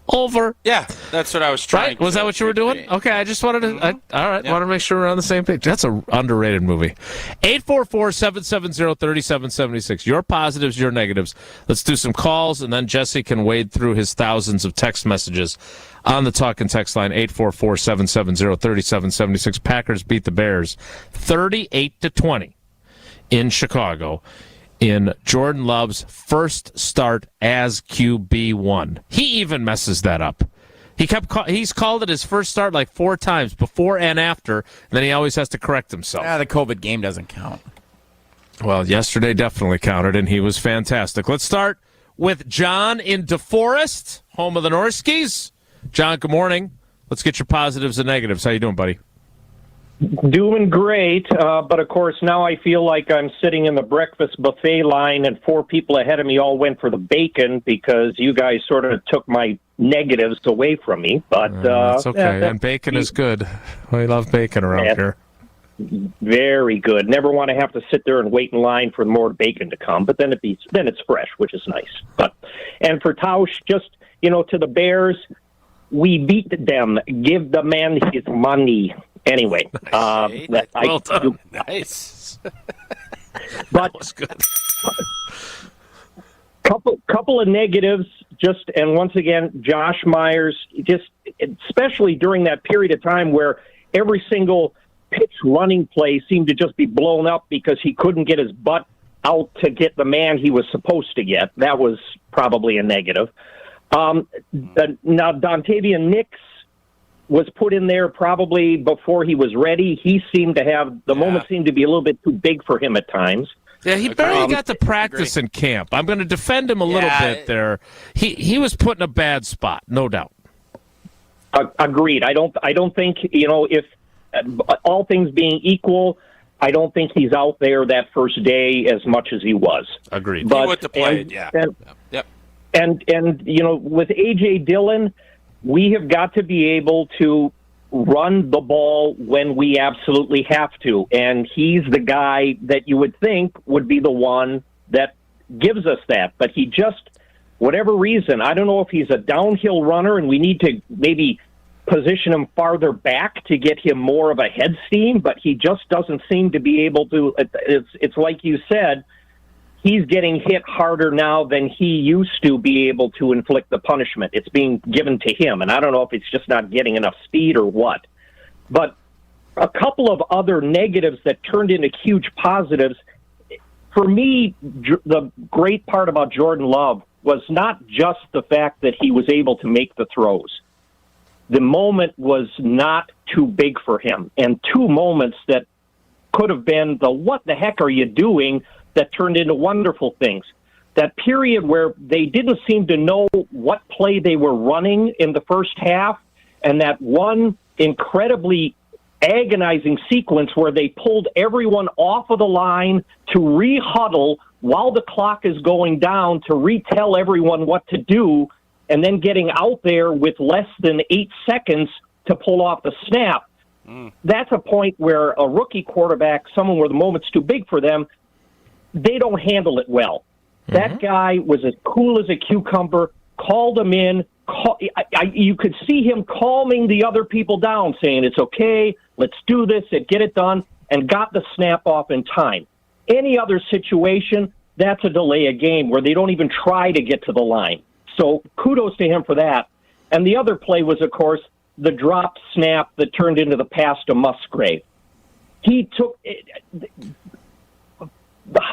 [SPEAKER 1] over?
[SPEAKER 3] Yeah, that's what I was trying.
[SPEAKER 1] Right? Was that what you were doing? Okay, I just wanted to. All right, wanted to make sure we're on the same page. That's an underrated movie. 844-770-3776. Your positives, your negatives. Let's do some calls, and then Jesse can wade through his thousands of text messages on the talk and text line 844-770-3776. Packers beat the Bears 38-20 in Chicago in Jordan Love's first start as QB1. He even messes that up. He's called it his first start like 4 times, before and after, and then he always has to correct himself.
[SPEAKER 5] The COVID game doesn't count.
[SPEAKER 1] Well, yesterday definitely counted, and he was fantastic. Let's start with John in DeForest, home of the Norskis. John, good morning. Let's get your positives and negatives. How you doing, buddy?
[SPEAKER 6] Doing great, but of course now I feel like I'm sitting in the breakfast buffet line and 4 people ahead of me all went for the bacon because you guys sort of took my negatives away from me. But
[SPEAKER 1] that's okay, and bacon is good. We love bacon around here.
[SPEAKER 6] Very good. Never want to have to sit there and wait in line for more bacon to come, but then it's fresh, which is nice. And for Tausch, just to the Bears, we beat them. Give the man his money. Anyway,
[SPEAKER 3] well done. Nice.
[SPEAKER 6] But
[SPEAKER 1] was good.
[SPEAKER 6] Couple of negatives. And once again, Josh Myers, especially during that period of time where every single pitch running play seemed to just be blown up because he couldn't get his butt out to get the man he was supposed to get. That was probably a negative. Now, Dontavian Nix was put in there probably before he was ready. He seemed to have, the moment seemed to be a little bit too big for him at times.
[SPEAKER 1] Yeah, he barely got to practice in camp. I'm going to defend him a little bit there. He was put in a bad spot, no doubt.
[SPEAKER 6] Agreed. I don't think, if all things being equal, I don't think he's out there that first day as much as he was.
[SPEAKER 1] Agreed.
[SPEAKER 6] But,
[SPEAKER 3] he would have played, Yep.
[SPEAKER 6] And with A.J. Dillon, we have got to be able to run the ball when we absolutely have to. And he's the guy that you would think would be the one that gives us that. But he just, whatever reason, I don't know if he's a downhill runner and we need to maybe position him farther back to get him more of a head steam, but he just doesn't seem to be able to. It's like you said, he's getting hit harder now than he used to be able to inflict the punishment. It's being given to him, and I don't know if it's just not getting enough speed or what. But a couple of other negatives that turned into huge positives. For me, the great part about Jordan Love was not just the fact that he was able to make the throws. The moment was not too big for him, and two moments that could have been the what the heck are you doing that turned into wonderful things. That period where they didn't seem to know what play they were running in the first half, and that one incredibly agonizing sequence where they pulled everyone off of the line to re-huddle while the clock is going down to retell everyone what to do, and then getting out there with less than 8 seconds to pull off the snap. That's a point where a rookie quarterback, someone where the moment's too big for them, they don't handle it well. That guy was as cool as a cucumber, called him in. You could see him calming the other people down, saying, it's okay, let's do this, and get it done, and got the snap off in time. Any other situation, that's a delay of game where they don't even try to get to the line. So kudos to him for that. And the other play was, of course, the dropped snap that turned into the pass to Musgrave. He took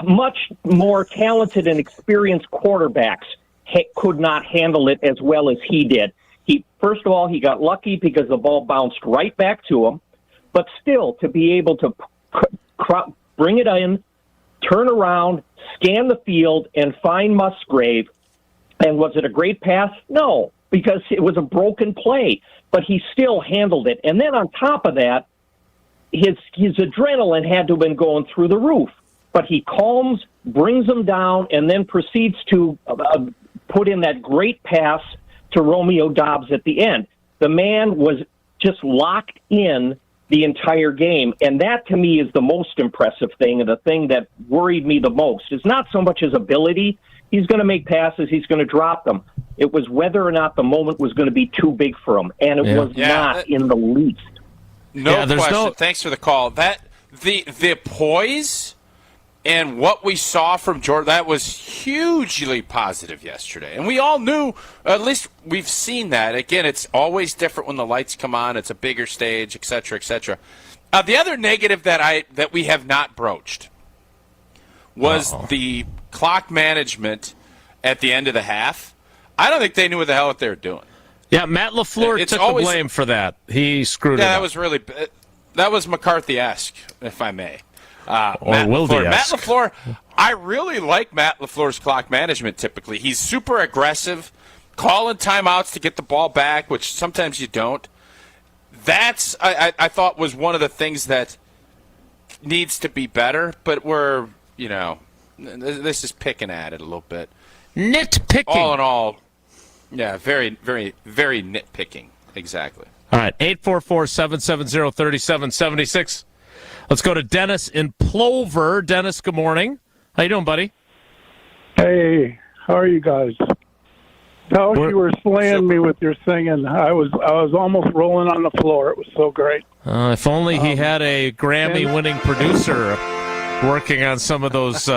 [SPEAKER 6] much more talented and experienced quarterbacks could not handle it as well as he did. First of all, he got lucky because the ball bounced right back to him, but still to be able to bring it in, turn around, scan the field, and find Musgrave. And was it a great pass? No, because it was a broken play, but he still handled it. And then on top of that, his adrenaline had to have been going through the roof. But he calms, brings him down, and then proceeds to put in that great pass to Romeo Doubs at the end. The man was just locked in the entire game, and that to me is the most impressive thing, and the thing that worried me the most is not so much his ability. He's going to make passes, he's going to drop them. It was whether or not the moment was going to be too big for him, and it was not in the least.
[SPEAKER 3] No question. Thanks for the call. That the poise and what we saw from Jordan, that was hugely positive yesterday. And we all knew, at least we've seen that. Again, it's always different when the lights come on. It's a bigger stage, et cetera, et cetera. The other negative that we have not broached was the clock management at the end of the half. I don't think they knew what the hell they were doing.
[SPEAKER 1] Yeah, Matt LaFleur took the blame for that. He screwed it up.
[SPEAKER 3] That was McCarthy-esque, if I may.
[SPEAKER 1] Matt
[SPEAKER 3] LaFleur, I really like Matt LaFleur's clock management typically. He's super aggressive, calling timeouts to get the ball back, which sometimes you don't. That's, I thought, was one of the things that needs to be better, but we're, this is picking at it a little bit.
[SPEAKER 1] Nitpicking.
[SPEAKER 3] All in all, yeah, very, very, very nitpicking. Exactly.
[SPEAKER 1] All right, 844-770-3776. Let's go to Dennis in Plover. Dennis, good morning. How you doing, buddy?
[SPEAKER 7] Hey, how are you guys? Tausch, you were slaying me with your singing. I was almost rolling on the floor. It was so great.
[SPEAKER 1] If only he had a Grammy-winning producer working on some of those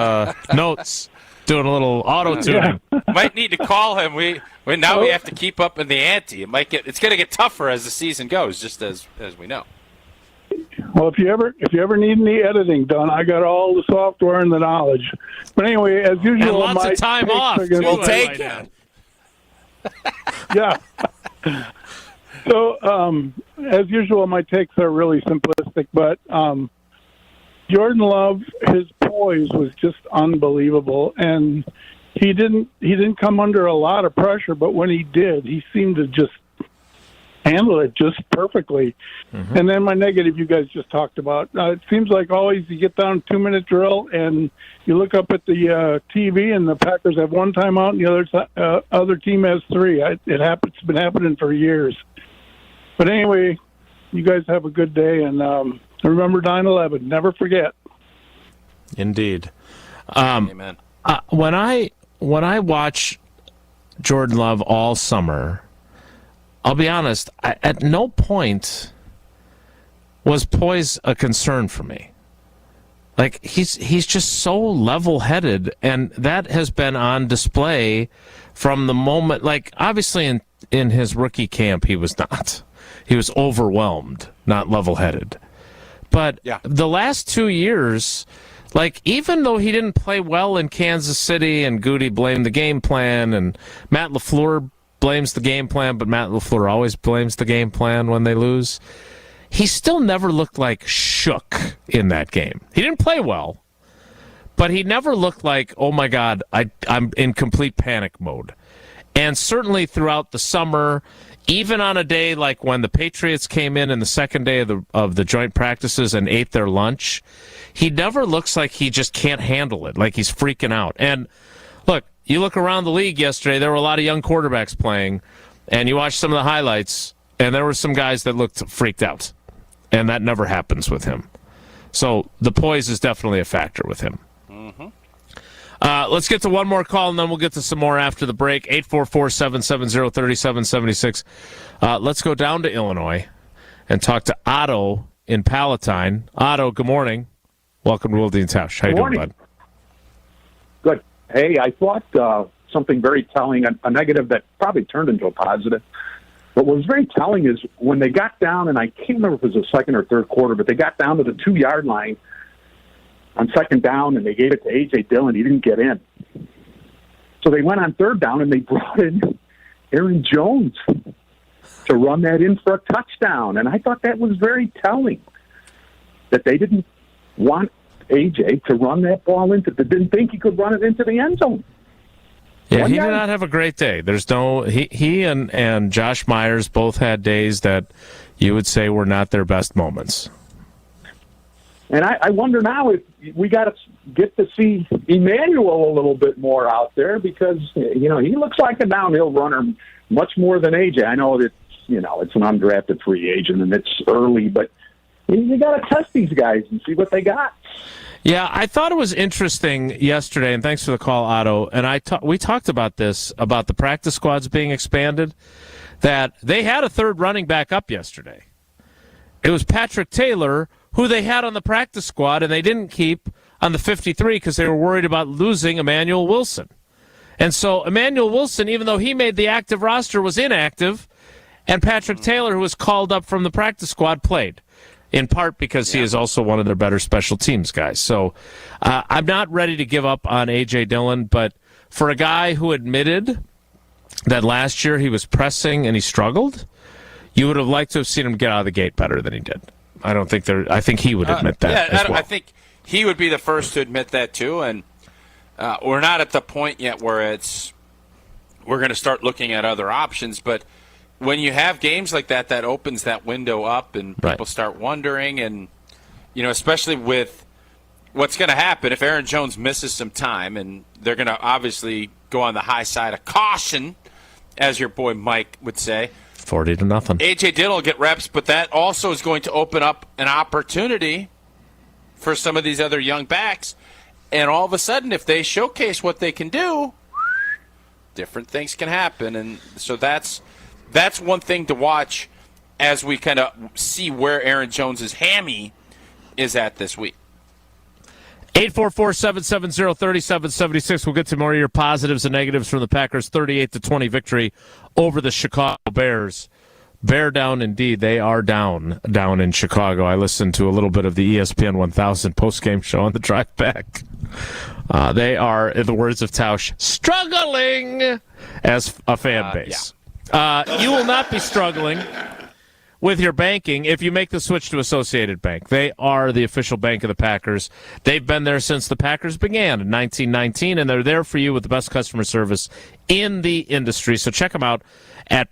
[SPEAKER 1] notes, doing a little auto-tuning.
[SPEAKER 3] Yeah. Might need to call him. We have to keep up in the ante. It's going to get tougher as the season goes, just as we know.
[SPEAKER 7] Well, if you ever need any editing done, I got all the software and the knowledge. But anyway, as usual,
[SPEAKER 1] and lots of time off.
[SPEAKER 7] We'll take it. Yeah. So, as usual, my takes are really simplistic, but Jordan Love, his poise was just unbelievable, and he didn't come under a lot of pressure, but when he did, he seemed to just handle it just perfectly. Mm-hmm. And then my negative you guys just talked about. It seems like always you get down 2-minute drill and you look up at the TV and the Packers have one timeout and the other team has 3. It's been happening for years. But anyway, you guys have a good day, and remember 9/11. Never forget.
[SPEAKER 1] Indeed.
[SPEAKER 3] Amen.
[SPEAKER 1] When I watch Jordan Love all summer, I'll be honest, at no point was poise a concern for me. Like, he's just so level-headed, and that has been on display from the moment. Like, obviously in his rookie camp, he was not. He was overwhelmed, not level-headed. But the last 2 years, like, even though he didn't play well in Kansas City and Goody blamed the game plan and Matt LaFleur blames the game plan, but Matt LaFleur always blames the game plan when they lose, he still never looked like shook in that game. He didn't play well, but he never looked like, oh my God, I'm in complete panic mode. And certainly throughout the summer, even on a day like when the Patriots came in the second day of the joint practices and ate their lunch, he never looks like he just can't handle it, like he's freaking out. And look, you look around the league yesterday, there were a lot of young quarterbacks playing, and you watch some of the highlights, and there were some guys that looked freaked out. And that never happens with him. So the poise is definitely a factor with him. Let's get to one more call, and then we'll get to some more after the break. 844-770-3776. Let's go down to Illinois and talk to Otto in Palatine. Otto, good morning. Welcome to Wilde and Tausch. How you doing, bud?
[SPEAKER 8] Good. Hey, I thought something very telling, a negative that probably turned into a positive. But what was very telling is when they got down, and I can't remember if it was the second or third quarter, but they got down to the 2-yard line on second down, and they gave it to A.J. Dillon. He didn't get in. So they went on third down, and they brought in Aaron Jones to run that in for a touchdown. And I thought that was very telling, that they didn't want A.J. to run that ball into, they didn't think he could run it into the end zone.
[SPEAKER 1] Yeah, he did not have a great day. There's no he and Josh Myers both had days that you would say were not their best moments.
[SPEAKER 8] And I wonder now if we got to get to see Emmanuel a little bit more out there, because he looks like a downhill runner much more than AJ. I know that it's an undrafted free agent and it's early, but you got to test these guys and see what they got.
[SPEAKER 1] Yeah, I thought it was interesting yesterday, and thanks for the call, Otto. And we talked about this, about the practice squads being expanded, that they had a third running back up yesterday. It was Patrick Taylor, who they had on the practice squad, and they didn't keep on the 53 because they were worried about losing Emmanuel Wilson. And so Emmanuel Wilson, even though he made the active roster, was inactive, and Patrick Taylor, who was called up from the practice squad, played. In part because he is also one of their better special teams guys. So I'm not ready to give up on A.J. Dillon, but for a guy who admitted that last year he was pressing and he struggled, you would have liked to have seen him get out of the gate better than he did. I think he would admit that as well.
[SPEAKER 3] I think he would be the first to admit that too, and we're not at the point yet where we're going to start looking at other options, but when you have games like that, that opens that window up, and people start wondering, and especially with what's going to happen if Aaron Jones misses some time, and they're going to obviously go on the high side of caution, as your boy Mike would say.
[SPEAKER 1] 40-0.
[SPEAKER 3] A.J. Dillon will get reps, but that also is going to open up an opportunity for some of these other young backs, and all of a sudden, if they showcase what they can do, different things can happen, and so that's one thing to watch as we kind of see where Aaron Jones's hammy is at this week.
[SPEAKER 1] 844-770-3776. We'll get to more of your positives and negatives from the Packers' 38-20 victory over the Chicago Bears. Bear down indeed. They are down in Chicago. I listened to a little bit of the ESPN 1000 postgame show on the drive back. They are, in the words of Tausch, struggling as a fan base. You will not be struggling with your banking if you make the switch to Associated Bank. They are the official bank of the Packers. They've been there since the Packers began in 1919, and they're there for you with the best customer service in the industry. So check them out at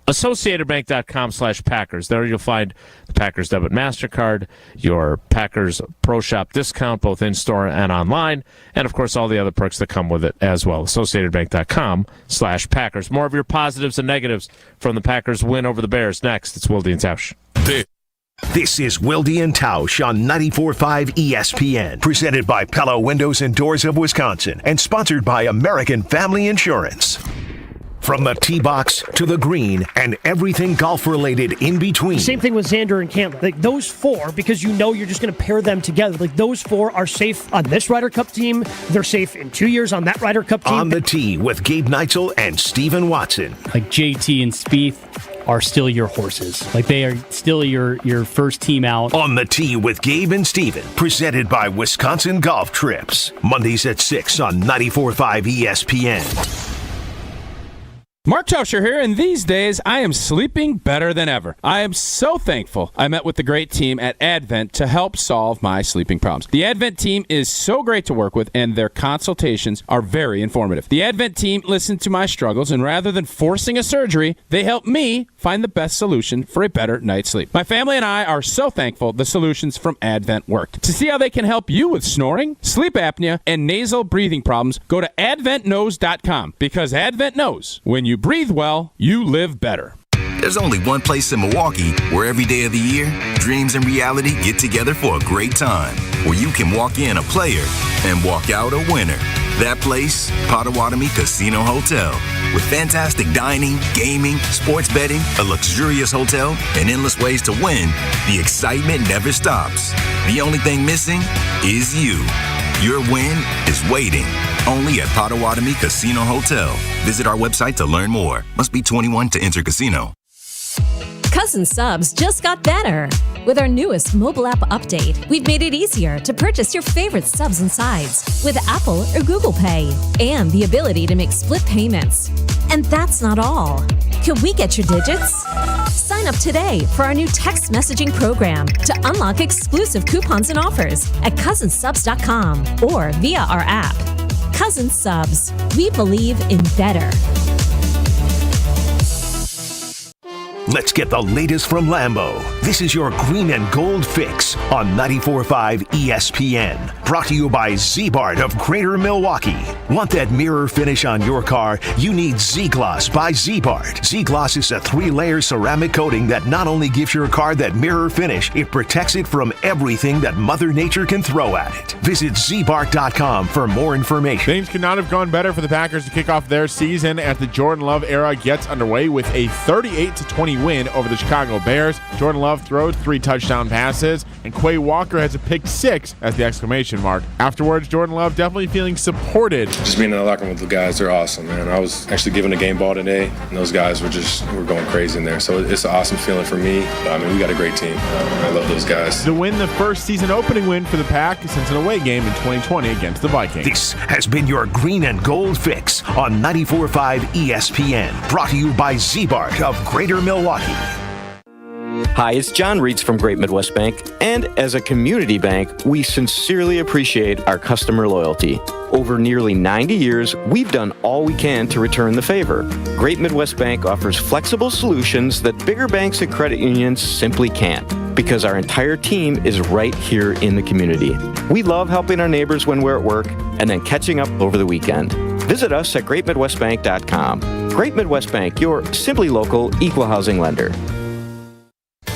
[SPEAKER 1] AssociatedBank.com/Packers. There you'll find the Packers Debit MasterCard, your Packers Pro Shop discount, both in-store and online, and, of course, all the other perks that come with it as well. AssociatedBank.com/Packers. More of your positives and negatives from the Packers' win over the Bears next. It's Wilde and Tausch.
[SPEAKER 4] This is Wilde and Tausch on 94.5 ESPN, presented by Pella Windows and Doors of Wisconsin, and sponsored by American Family Insurance. From the tee box to the green and everything golf-related in between.
[SPEAKER 10] Same thing with Xander and Cantlay. Like those four, because you know you're just going to pair them together. Like those four are safe on this Ryder Cup team. They're safe in 2 years on that Ryder Cup team.
[SPEAKER 4] On the tee with Gabe Neitzel and Stephen Watson.
[SPEAKER 9] Like JT and Spieth are still your horses. Like they are still your first team out.
[SPEAKER 4] On the tee with Gabe and Steven, presented by Wisconsin Golf Trips. Mondays at 6 on 94.5 ESPN.
[SPEAKER 15] Mark Tauscher here, and these days I am sleeping better than ever. I am so thankful I met with the great team at Advent to help solve my sleeping problems. The Advent team is so great to work with, and their consultations are very informative. The Advent team listened to my struggles, and rather than forcing a surgery, they helped me find the best solution for a better night's sleep. My family and I are so thankful the solutions from Advent worked. To see how they can help you with snoring, sleep apnea, and nasal breathing problems, go to adventknows.com, because Advent knows when you breathe well, you live better.
[SPEAKER 20] There's only one place in Milwaukee where every day of the year, dreams and reality get together for a great time. Where you can walk in a player and walk out a winner. That place, Potawatomi Casino Hotel. With fantastic dining, gaming, sports betting, a luxurious hotel, and endless ways to win, the excitement never stops. The only thing missing is you. Your win is waiting only at Potawatomi Casino Hotel. Visit our website to learn more. Must be 21 to enter casino.
[SPEAKER 21] Cousin Subs just got better. With our newest mobile app update, we've made it easier to purchase your favorite subs and sides with Apple or Google Pay, and the ability to make split payments. And that's not all. Can we get your digits? Sign up today for our new text messaging program to unlock exclusive coupons and offers at cousinsubs.com or via our app. Cousin Subs. We believe in better.
[SPEAKER 4] Let's get the latest from Lambeau. This is your green and gold fix on 94.5 ESPN. Brought to you by Z-Bart of Greater Milwaukee. Want that mirror finish on your car? You need Z-Gloss by Z-Bart. Z-Gloss is a 3-layer ceramic coating that not only gives your car that mirror finish, it protects it from everything that Mother Nature can throw at it. Visit zbart.com for more information.
[SPEAKER 14] Things could not have gone better for the Packers to kick off their season as the Jordan Love era gets underway with a 38-20 win over the Chicago Bears. Jordan Love throws 3 touchdown passes, and Quay Walker has a pick 6 as the exclamation mark. Afterwards, Jordan Love definitely feeling supported.
[SPEAKER 22] Just being in the locker room with the guys, they're awesome, man. I was actually given a game ball today, and those guys were going crazy in there. So it's an awesome feeling for me. I mean, we got a great team. I love those guys.
[SPEAKER 14] The win, the first season opening win for the Pack since an away game in 2020 against the Vikings.
[SPEAKER 4] This has been your green and gold fix on 94.5 ESPN. Brought to you by Z-Bart of Greater Milwaukee.
[SPEAKER 23] Hi, it's John Reitz from Great Midwest Bank, and as a community bank, we sincerely appreciate our customer loyalty. Over nearly 90 years, we've done all we can to return the favor. Great Midwest Bank offers flexible solutions that bigger banks and credit unions simply can't, because our entire team is right here in the community. We love helping our neighbors when we're at work and then catching up over the weekend. Visit us at greatmidwestbank.com. Great Midwest Bank, your simply local equal housing lender.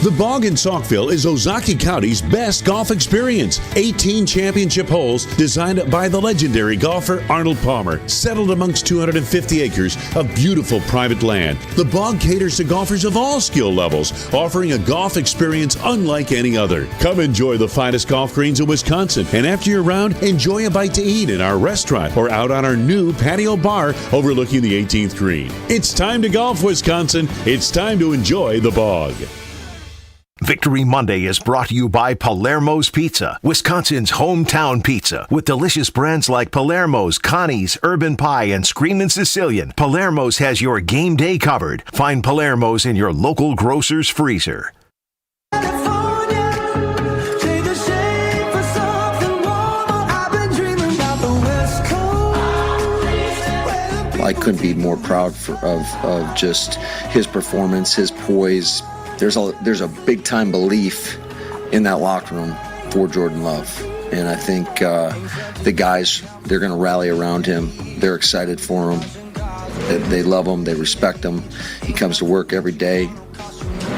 [SPEAKER 24] The Bog in Saukville is Ozaukee County's best golf experience. 18 championship holes designed by the legendary golfer Arnold Palmer, settled amongst 250 acres of beautiful private land. The Bog caters to golfers of all skill levels, offering a golf experience unlike any other. Come enjoy the finest golf greens in Wisconsin, and after your round, enjoy a bite to eat in our restaurant or out on our new patio bar overlooking the 18th green. It's time to golf, Wisconsin. It's time to enjoy the Bog.
[SPEAKER 4] Victory Monday is brought to you by Palermo's Pizza, Wisconsin's hometown pizza. With delicious brands like Palermo's, Connie's, Urban Pie, and Screamin' Sicilian, Palermo's has your game day covered. Find Palermo's in your local grocer's freezer.
[SPEAKER 25] I couldn't be more proud of just his performance, his poise. There's a big time belief in that locker room for Jordan Love, and I think the guys, they're going to rally around him. They're excited for him. They love him. They respect him. He comes to work every day.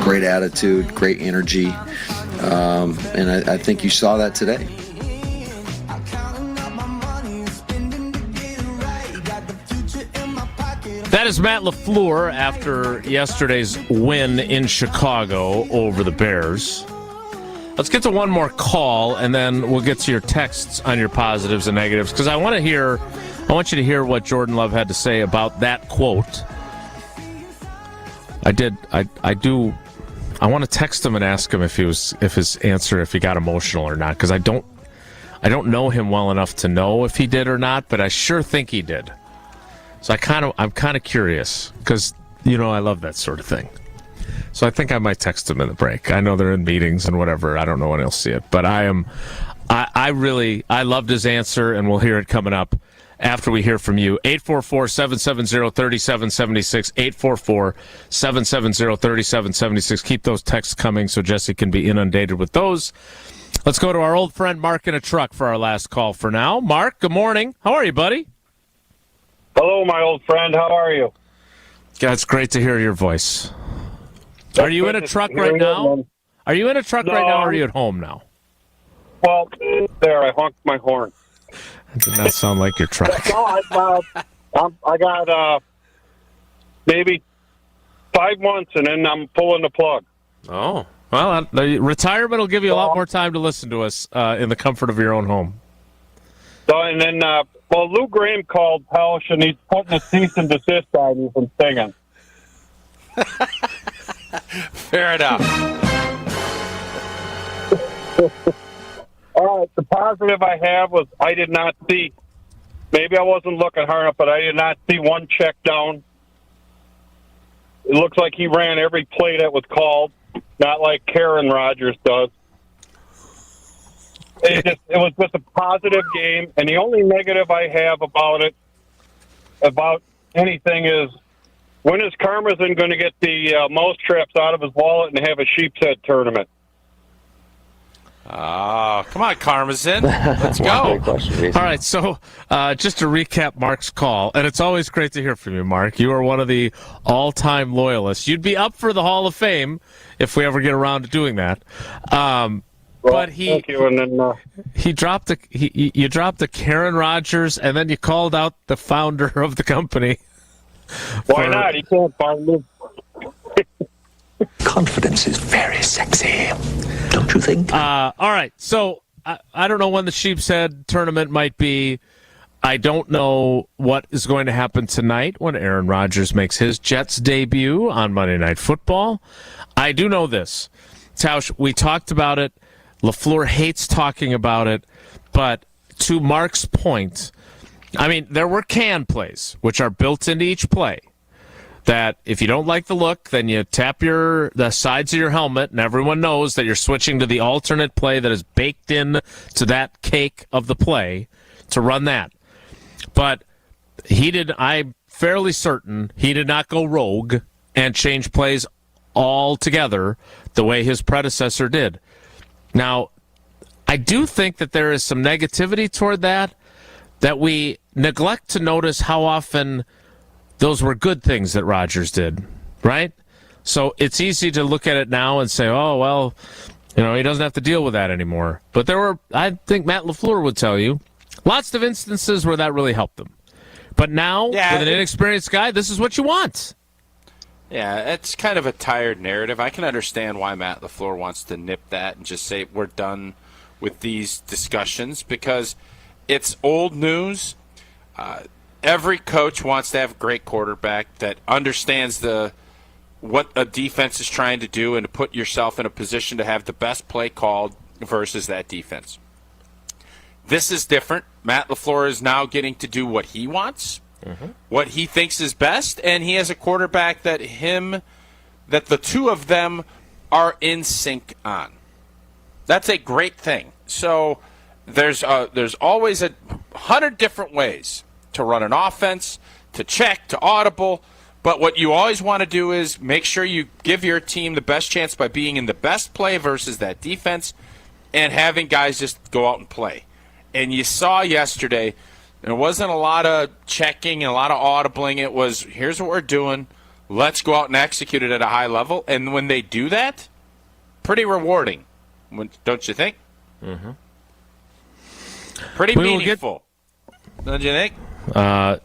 [SPEAKER 25] Great attitude, great energy, and I think you saw that today.
[SPEAKER 1] That is Matt LaFleur after yesterday's win in Chicago over the Bears. Let's get to one more call, and then we'll get to your texts on your positives and negatives, because I want you to hear what Jordan Love had to say about that quote. I want to text him and ask him if he got emotional or not, because I don't know him well enough to know if he did or not, but I sure think he did. So I'm kind of curious, because I love that sort of thing. So I think I might text him in the break. I know they're in meetings and whatever. I don't know when he'll see it, but I loved his answer, and we'll hear it coming up after we hear from you. 844-770-3776, 844-770-3776. Keep those texts coming so Jesse can be inundated with those. Let's go to our old friend Mark in a truck for our last call for now. Mark, good morning. How are you, buddy?
[SPEAKER 11] Hello, my old friend. How are you?
[SPEAKER 1] Yeah, it's great to hear your voice. Are you in a truck right now? Are you in a truck right now, or are you at home now?
[SPEAKER 11] Well, there, I honked my horn.
[SPEAKER 1] That did not sound like your truck.
[SPEAKER 11] No, I got maybe 5 months, and then I'm pulling the plug.
[SPEAKER 1] Oh. Well, the retirement will give you a lot more time to listen to us in the comfort of your own home.
[SPEAKER 11] So, and then, Lou Graham called Tausch, and he's putting a cease and desist on you from singing.
[SPEAKER 3] Fair enough.
[SPEAKER 11] All right, the positive I have was I did not see, maybe I wasn't looking hard enough, but I did not see one check down. It looks like he ran every play that was called, not like Karen Rodgers does. It was just a positive game, and the only negative I have about anything is, when is Karmazin going to get the mousetraps out of his wallet and have a sheep's head tournament?
[SPEAKER 3] Oh, come on, Karmazin. Let's go.
[SPEAKER 1] All right, so just to recap Mark's call, and it's always great to hear from you, Mark. You are one of the all-time loyalists. You'd be up for the Hall of Fame if we ever get around to doing that. But
[SPEAKER 11] thank you. And then
[SPEAKER 1] you dropped the Karen Rodgers, and then you called out the founder of the company.
[SPEAKER 11] Why not? He can't find me.
[SPEAKER 12] Confidence is very sexy, don't you think?
[SPEAKER 1] All right, so I don't know when the Sheep's Head tournament might be. I don't know what is going to happen tonight when Aaron Rodgers makes his Jets debut on Monday Night Football. I do know this. Tausch, we talked about it. LaFleur hates talking about it, but to Mark's point, I mean, there were can plays, which are built into each play, that if you don't like the look, then you tap the sides of your helmet, and everyone knows that you're switching to the alternate play that is baked in to that cake of the play to run that. But I'm fairly certain he did not go rogue and change plays altogether the way his predecessor did. Now, I do think that there is some negativity toward that we neglect to notice how often those were good things that Rodgers did, right? So it's easy to look at it now and say, oh, well, he doesn't have to deal with that anymore. But there were, I think Matt LaFleur would tell you, lots of instances where that really helped them. But now, with an inexperienced guy, this is what you want.
[SPEAKER 3] Yeah, it's kind of a tired narrative. I can understand why Matt LaFleur wants to nip that and just say we're done with these discussions, because it's old news. Every coach wants to have a great quarterback that understands what a defense is trying to do and to put yourself in a position to have the best play called versus that defense. This is different. Matt LaFleur is now getting to do what he wants. What he thinks is best, and he has a quarterback that the two of them are in sync on. That's a great thing. So there's always 100 different ways to run an offense, to check, to audible, but what you always want to do is make sure you give your team the best chance by being in the best play versus that defense and having guys just go out and play. And you saw yesterday, there wasn't a lot of checking and a lot of audibling. It was, here's what we're doing. Let's go out and execute it at a high level. And when they do that, pretty rewarding, don't you think? Pretty meaningful, don't you think?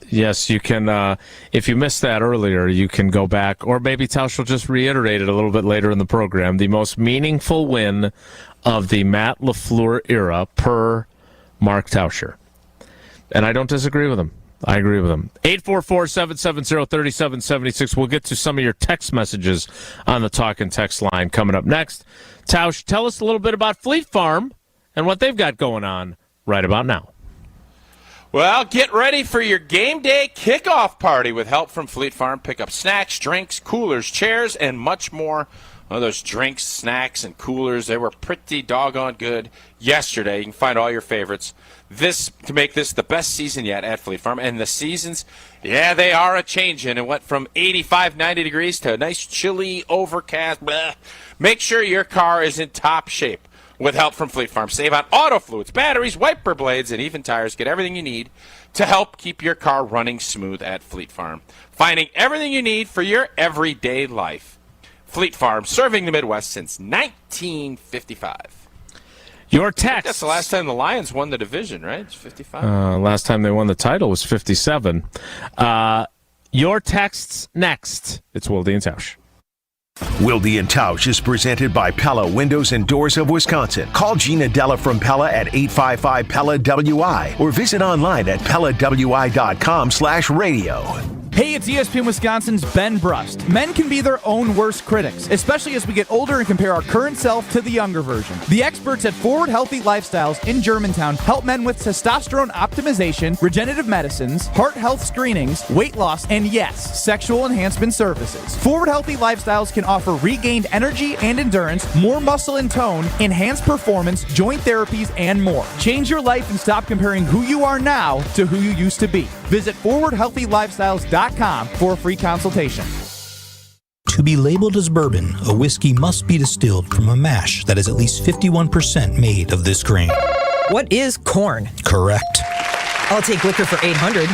[SPEAKER 1] Yes, you can. If you missed that earlier, you can go back, or maybe Tausch will just reiterate it a little bit later in the program. The most meaningful win of the Matt LaFleur era per Mark Tauscher. And I don't disagree with him. I agree with him. 844-770-3776. We'll get to some of your text messages on the Talk and Text line coming up next. Tausch, tell us a little bit about Fleet Farm and what they've got going on right about now.
[SPEAKER 3] Well, get ready for your game day kickoff party with help from Fleet Farm. Pick up snacks, drinks, coolers, chairs, and much more. One of those drinks, snacks, and coolers, they were pretty doggone good yesterday. You can find all your favorites to make this the best season yet at Fleet Farm. And the seasons, yeah, they are a changing. It went from 85, 90 degrees to a nice chilly, overcast. Bleh. Make sure your car is in top shape with help from Fleet Farm. Save on auto fluids, batteries, wiper blades, and even tires. Get everything you need to help keep your car running smooth at Fleet Farm. Finding everything you need for your everyday life. Fleet Farm, serving the Midwest since 1955.
[SPEAKER 1] Your text.
[SPEAKER 3] That's the last time the Lions won the division, right? It's 55.
[SPEAKER 1] Last time they won the title was 57. Your texts next. It's Wilde and Tausch.
[SPEAKER 4] Wilde and Tausch is presented by Pella Windows and Doors of Wisconsin. Call Gina Della from Pella at 855-PELLA-WI or visit online at PellaWI.com/radio.
[SPEAKER 13] Hey, it's ESPN Wisconsin's Ben Brust. Men can be their own worst critics, especially as we get older and compare our current self to the younger version. The experts at Forward Healthy Lifestyles in Germantown help men with testosterone optimization, regenerative medicines, heart health screenings, weight loss, and yes, sexual enhancement services. Forward Healthy Lifestyles can offer regained energy and endurance, more muscle and tone, enhanced performance, joint therapies, and more. Change your life and stop comparing who you are now to who you used to be. Visit forwardhealthylifestyles.com for a free consultation.
[SPEAKER 16] To be labeled as bourbon, a whiskey must be distilled from a mash that is at least 51% made of this grain.
[SPEAKER 17] What is corn?
[SPEAKER 16] Correct.
[SPEAKER 17] I'll take liquor for 800.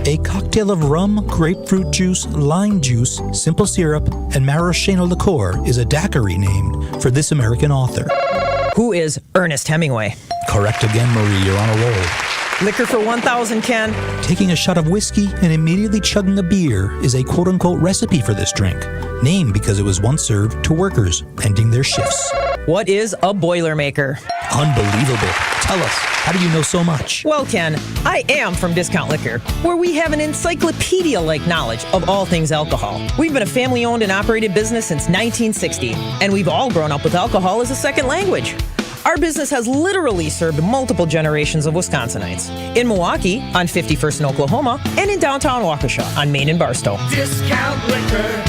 [SPEAKER 16] A cocktail of rum, grapefruit juice, lime juice, simple syrup, and maraschino liqueur is a daiquiri named for this American author.
[SPEAKER 17] Who is Ernest Hemingway?
[SPEAKER 16] Correct again, Marie. You're on a roll.
[SPEAKER 17] Liquor for 1,000, Ken.
[SPEAKER 16] Taking a shot of whiskey and immediately chugging a beer is a quote-unquote recipe for this drink, named because it was once served to workers ending their shifts.
[SPEAKER 17] What is a Boilermaker?
[SPEAKER 16] Unbelievable. Tell us, how do you know so much?
[SPEAKER 17] Well, Ken, I am from Discount Liquor, where we have an encyclopedia-like knowledge of all things alcohol. We've been a family-owned and operated business since 1960, and we've all grown up with alcohol as a second language. Our business has literally served multiple generations of Wisconsinites. In Milwaukee, on 51st in Oklahoma, and in downtown Waukesha, on Main and Barstow.
[SPEAKER 18] Discount Liquor.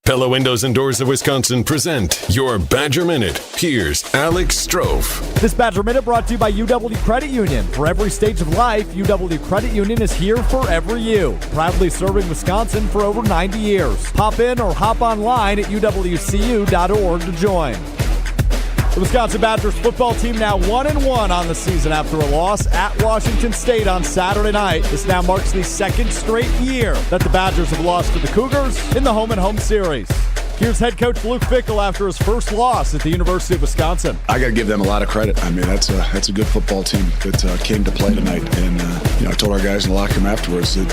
[SPEAKER 19] Pella Windows and Doors of Wisconsin present your Badger Minute. Here's Alex Strofe.
[SPEAKER 26] This Badger Minute brought to you by UW Credit Union. For every stage of life, UW Credit Union is here for every you. Proudly serving Wisconsin for over 90 years. Hop in or hop online at uwcu.org to join. The Wisconsin Badgers football team now 1-1 on the season after a loss at Washington State on Saturday night. This now marks the second straight year that the Badgers have lost to the Cougars in the home-and-home series. Here's head coach Luke Fickell after his first loss at the University of Wisconsin.
[SPEAKER 27] I got to give them a lot of credit. I mean, that's a good football team that came to play tonight. And I told our guys in the locker room afterwards that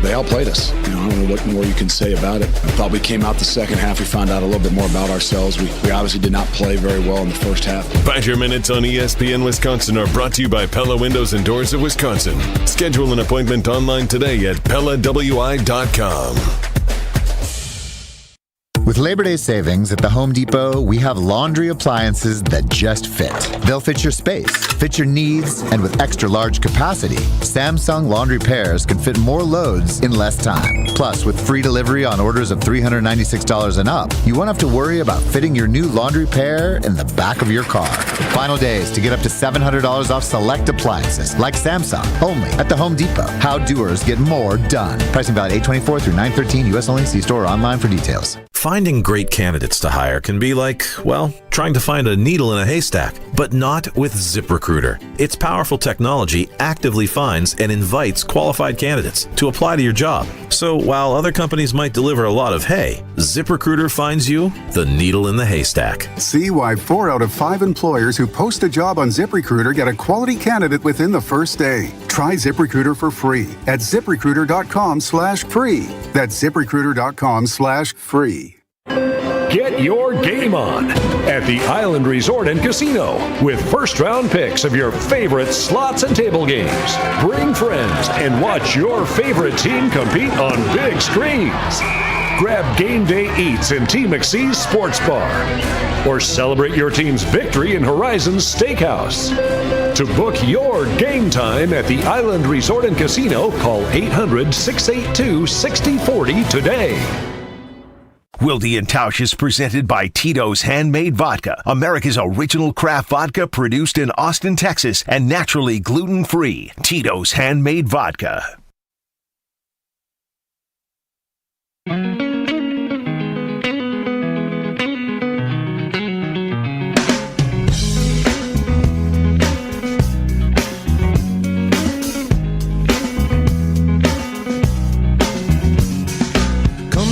[SPEAKER 27] they outplayed us. I don't know what more you can say about it. I thought we came out the second half. We found out a little bit more about ourselves. We obviously did not play very well in the first half.
[SPEAKER 19] Badger Minutes on ESPN Wisconsin are brought to you by Pella Windows and Doors of Wisconsin. Schedule an appointment online today at PellaWI.com.
[SPEAKER 28] With Labor Day savings at the Home Depot, we have laundry appliances that just fit. They'll fit your space, fit your needs, and with extra large capacity, Samsung laundry pairs can fit more loads in less time. Plus, with free delivery on orders of $396 and up, you won't have to worry about fitting your new laundry pair in the back of your car. Final days to get up to $700 off select appliances, like Samsung, only at the Home Depot. How doers get more done. Pricing valid 8/24 through 9/13, U.S. only. See store or online for details.
[SPEAKER 2] Finding great candidates to hire can be like, well, trying to find a needle in a haystack, but not with ZipRecruiter. Its powerful technology actively finds and invites qualified candidates to apply to your job. So while other companies might deliver a lot of hay, ZipRecruiter finds you the needle in the haystack.
[SPEAKER 5] See why 4 out of 5 employers who post a job on ZipRecruiter get a quality candidate within the first day. Try ZipRecruiter for free at ZipRecruiter.com/free. That's ZipRecruiter.com/free.
[SPEAKER 6] Get your game on at the Island Resort and Casino with first-round picks of your favorite slots and table games. Bring friends and watch your favorite team compete on big screens. Grab game day eats in T. McSee's Sports Bar or celebrate your team's victory in Horizon's Steakhouse. To book your game time at the Island Resort and Casino, call 800-682-6040 today.
[SPEAKER 4] Wilde and Tausch is presented by Tito's Handmade Vodka, America's original craft vodka produced in Austin, Texas, and naturally gluten-free. Tito's Handmade Vodka.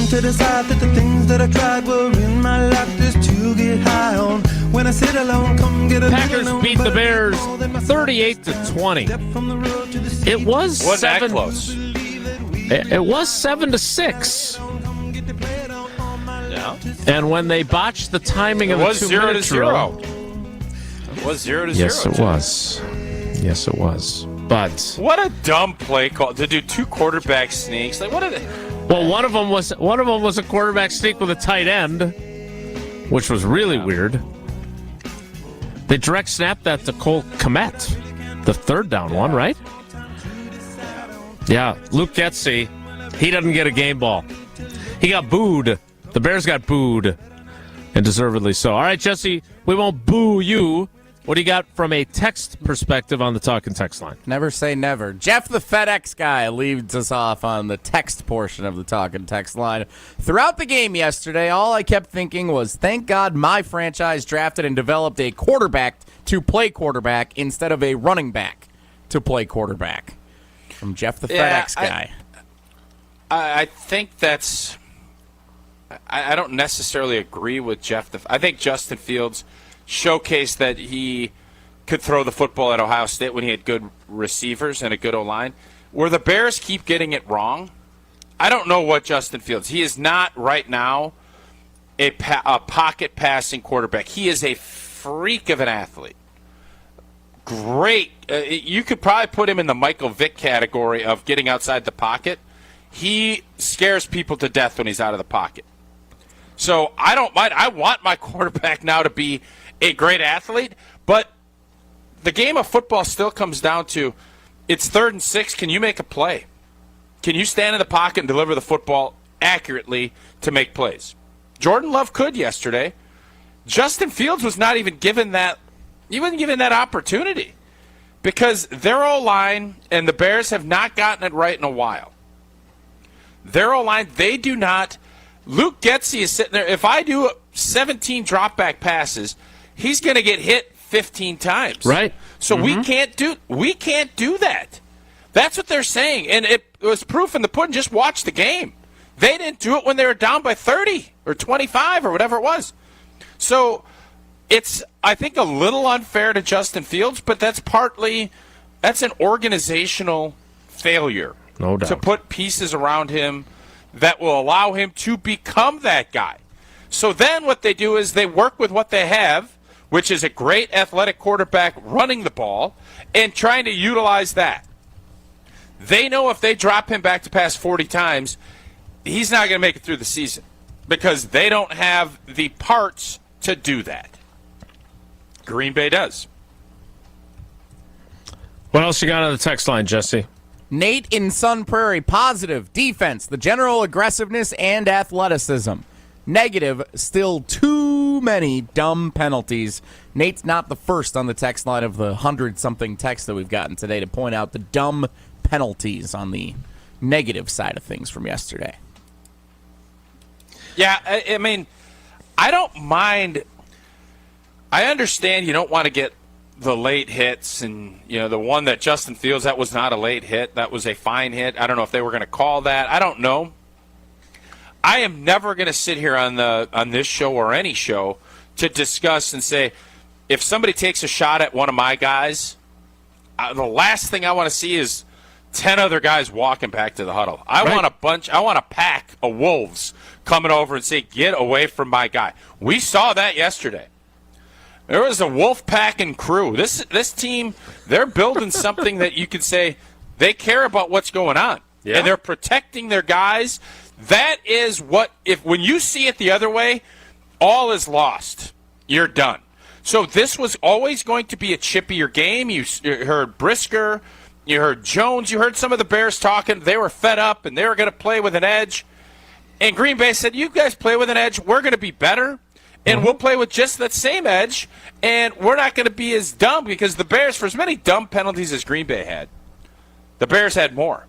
[SPEAKER 18] To decide that the things that I tried were in my life just to get high on. When I sit alone, come get a
[SPEAKER 1] Packers beat the Bears 38-20. It was
[SPEAKER 3] Wasn't that
[SPEAKER 1] 7
[SPEAKER 3] close.
[SPEAKER 1] It was 7-6.
[SPEAKER 3] Yeah.
[SPEAKER 1] And when they botched the timing of the 2-minute drill,
[SPEAKER 3] it was 0-0.
[SPEAKER 1] yes, it was. Yes, it was. But
[SPEAKER 3] what a dumb play call to do 2 quarterback sneaks. Like what are they?
[SPEAKER 1] Well, one of them was a quarterback sneak with a tight end, which was really weird. They direct snapped that to Cole Kmet, the third down one, right? Yeah, Luke Getsy, he doesn't get a game ball. He got booed. The Bears got booed, and deservedly so. All right, Jesse, we won't boo you. What do you got from a text perspective on the talking text line?
[SPEAKER 13] Never say never. Jeff, the FedEx guy, leads us off on the text portion of the talking text line. Throughout the game yesterday, all I kept thinking was, thank God my franchise drafted and developed a quarterback to play quarterback instead of a running back to play quarterback. From Jeff, the FedEx guy.
[SPEAKER 3] I think that's... I don't necessarily agree with Jeff. I think Justin Fields showcased that he could throw the football at Ohio State when he had good receivers and a good O-line. Where the Bears keep getting it wrong, I don't know what Justin Fields. He is not right now a pocket passing quarterback. He is a freak of an athlete. Great. You could probably put him in the Michael Vick category of getting outside the pocket. He scares people to death when he's out of the pocket. So I don't mind. I want my quarterback now to be a great athlete, but the game of football still comes down to it's 3rd and 6. Can you make a play? Can you stand in the pocket and deliver the football accurately to make plays? Jordan Love could yesterday. Justin Fields was not even given that opportunity because their O-line and the Bears have not gotten it right in a while. Their O-line, they do not. Luke Getsy is sitting there. If I do 17 drop-back passes, he's going to get hit 15 times.
[SPEAKER 1] Right.
[SPEAKER 3] So we can't do that. That's what they're saying. And it was proof in the pudding. Just watch the game. They didn't do it when they were down by 30 or 25 or whatever it was. So it's, I think, a little unfair to Justin Fields, but that's an organizational failure.
[SPEAKER 1] No doubt.
[SPEAKER 3] To put pieces around him that will allow him to become that guy. So then what they do is they work with what they have, which is a great athletic quarterback running the ball, and trying to utilize that. They know if they drop him back to pass 40 times, he's not going to make it through the season because they don't have the parts to do that. Green Bay does.
[SPEAKER 1] What else you got on the text line, Jesse?
[SPEAKER 13] Nate in Sun Prairie, positive, defense, the general aggressiveness and athleticism. Negative, still too many dumb penalties. Nate's not the first on the text line of the 100-something texts that we've gotten today to point out the dumb penalties on the negative side of things from yesterday.
[SPEAKER 3] Yeah, I mean, I don't mind. I understand you don't want to get the late hits, and the one that Justin Fields, that was not a late hit. That was a fine hit. I don't know if they were going to call that. I don't know. I am never going to sit here on this show or any show to discuss and say, if somebody takes a shot at one of my guys, the last thing I want to see is 10 other guys walking back to the huddle. I want a pack of wolves coming over and say, get away from my guy. We saw that yesterday. There was a wolf packing crew. This team, they're building something that you could say they care about what's going on. Yeah. And they're protecting their guys. That is when you see it the other way, all is lost. You're done. So this was always going to be a chippier game. You heard Brisker, you heard Jones, you heard some of the Bears talking. They were fed up, and they were going to play with an edge. And Green Bay said, you guys play with an edge, we're going to be better, and we'll play with just that same edge, and we're not going to be as dumb, because the Bears, for as many dumb penalties as Green Bay had, the Bears had more.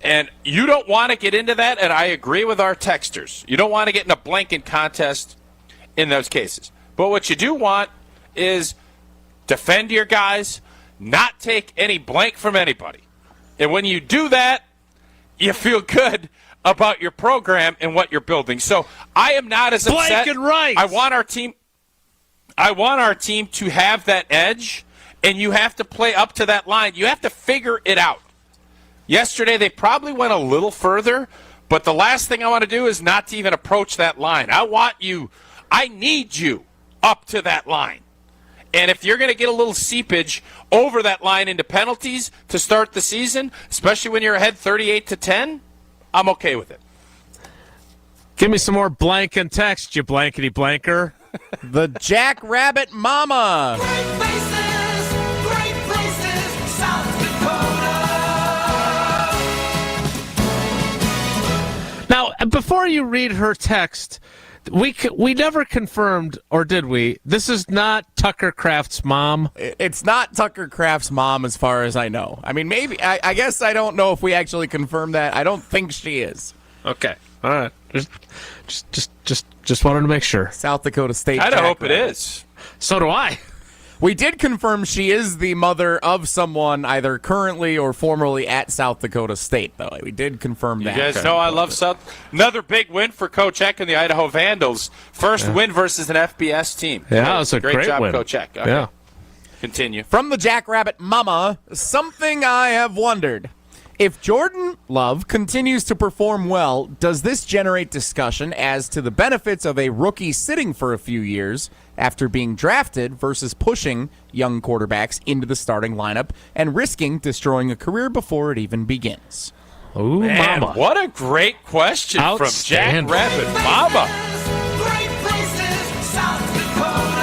[SPEAKER 3] And you don't want to get into that, and I agree with our texters. You don't want to get in a blanket contest in those cases. But what you do want is defend your guys, not take any blank from anybody. And when you do that, you feel good about your program and what you're building. So I am not as upset.
[SPEAKER 1] Blank and right.
[SPEAKER 3] I want our team to have that edge, and you have to play up to that line. You have to figure it out. Yesterday they probably went a little further, but the last thing I want to do is not to even approach that line. I need you up to that line. And if you're going to get a little seepage over that line into penalties to start the season, especially when you're ahead 38-10, I'm okay with it.
[SPEAKER 1] Give me some more blank and text, you blankety blanker.
[SPEAKER 13] The Jackrabbit Mama.
[SPEAKER 18] Great places, South Dakota.
[SPEAKER 1] Now, before you read her text, we never confirmed, or did we? This is not Tucker Kraft's mom.
[SPEAKER 13] It's not Tucker Kraft's mom, as far as I know. I mean, maybe. I guess I don't know if we actually confirmed that. I don't think she is.
[SPEAKER 1] Okay, all right. Just wanted to make sure.
[SPEAKER 13] South Dakota State.
[SPEAKER 3] I hope it is.
[SPEAKER 1] So do I.
[SPEAKER 13] We did confirm she is the mother of someone either currently or formerly at South Dakota State, though. We did confirm that.
[SPEAKER 3] You guys know I love South. Another big win for Coach Eck and the Idaho Vandals. First win versus an FBS team.
[SPEAKER 1] Yeah, that was a great
[SPEAKER 3] job,
[SPEAKER 1] win.
[SPEAKER 3] Coach Eck. Okay.
[SPEAKER 1] Yeah.
[SPEAKER 3] Continue.
[SPEAKER 13] From the Jackrabbit Mama, something I have wondered. If Jordan Love continues to perform well, does this generate discussion as to the benefits of a rookie sitting for a few years after being drafted versus pushing young quarterbacks into the starting lineup and risking destroying a career before it even begins?
[SPEAKER 1] Ooh,
[SPEAKER 3] Man,
[SPEAKER 1] mama.
[SPEAKER 3] what a great question from Jackrabbit Mama.
[SPEAKER 18] Great places, South Dakota.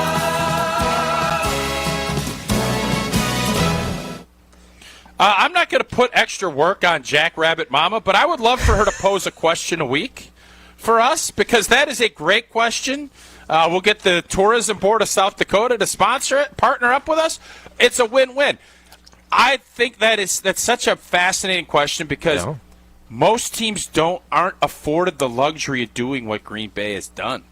[SPEAKER 3] I'm not going to put extra work on Jackrabbit Mama, but I would love for her to pose a question a week for us, because that is a great question. We'll get the Tourism Board of South Dakota to sponsor it, partner up with us. It's a win-win. I think that's such a fascinating question, because most teams aren't afforded the luxury of doing what Green Bay has done.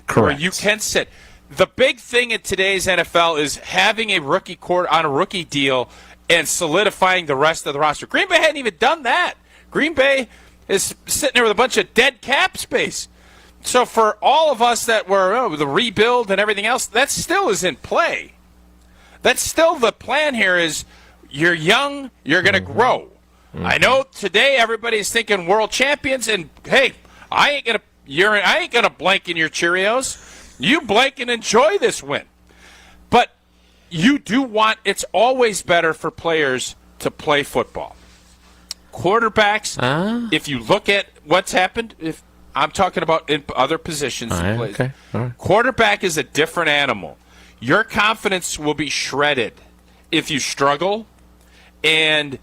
[SPEAKER 1] Correct.
[SPEAKER 3] Where you can sit. The big thing in today's NFL is having a rookie quarter on a rookie deal and solidifying the rest of the roster. Green Bay hadn't even done that. Green Bay is sitting there with a bunch of dead cap space. So for all of us that were the rebuild and everything else, that still is in play. That's still the plan here is you're young, you're going to grow. I know today everybody's thinking world champions, and hey, I ain't gonna blank in your Cheerios. You blank and enjoy this win. But you do want, it's always better for players to play football. Quarterbacks, if you look at what's happened, if I'm talking about in other positions,
[SPEAKER 1] Okay. All right.
[SPEAKER 3] Quarterback is a different animal. Your confidence will be shredded if you struggle, and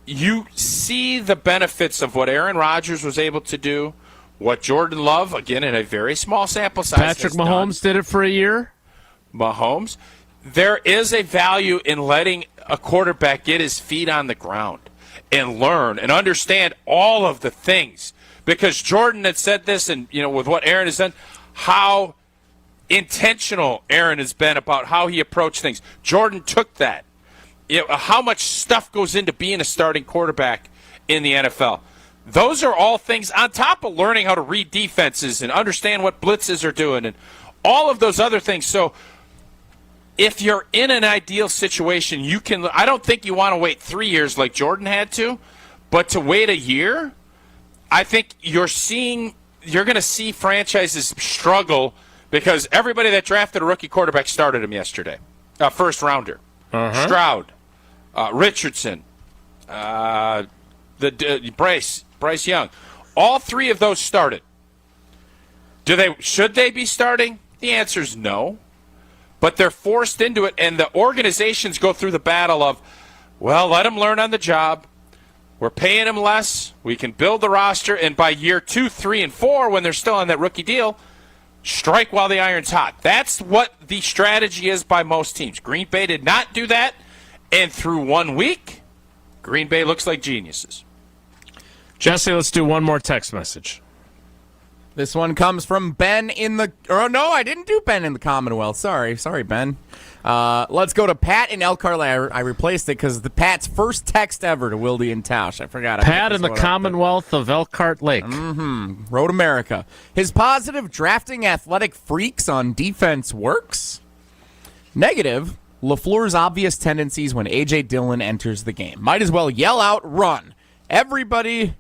[SPEAKER 3] you see the benefits of what Aaron Rodgers was able to do, what Jordan Love, again, in a very small sample size,
[SPEAKER 1] Patrick Mahomes did it for a year.
[SPEAKER 3] Mahomes. There is a value in letting a quarterback get his feet on the ground. and learn and understand all of the things. Because Jordan had said this, and with what Aaron has done, how intentional Aaron has been about how he approached things. Jordan took that. How much stuff goes into being a starting quarterback in the NFL. Those are all things on top of learning how to read defenses and understand what blitzes are doing and all of those other things. So if you're in an ideal situation, I don't think you want to wait 3 years like Jordan had to, but to wait a year, I think you're going to see franchises struggle because everybody that drafted a rookie quarterback started him yesterday. First rounder. Stroud, Richardson, Bryce Young. All three of those started. Should they be starting? The answer is no. But they're forced into it, and the organizations go through the battle of, well, let them learn on the job. We're paying them less. We can build the roster, and by year 2, 3, and 4, when they're still on that rookie deal, strike while the iron's hot. That's what the strategy is by most teams. Green Bay did not do that, and through 1 week, Green Bay looks like geniuses.
[SPEAKER 1] Jesse, let's do one more text message.
[SPEAKER 13] This one comes from Ben in the... Oh, no, I didn't do Ben in the Commonwealth. Sorry, Ben. Let's go to Pat in Elkhart. I replaced it because Pat's first text ever to Wilde and Tausch. I forgot.
[SPEAKER 1] Pat in the Commonwealth of Elkhart Lake.
[SPEAKER 13] Road America. His positive, drafting athletic freaks on defense works? Negative, LaFleur's obvious tendencies when A.J. Dillon enters the game. Might as well yell out, run. Everyone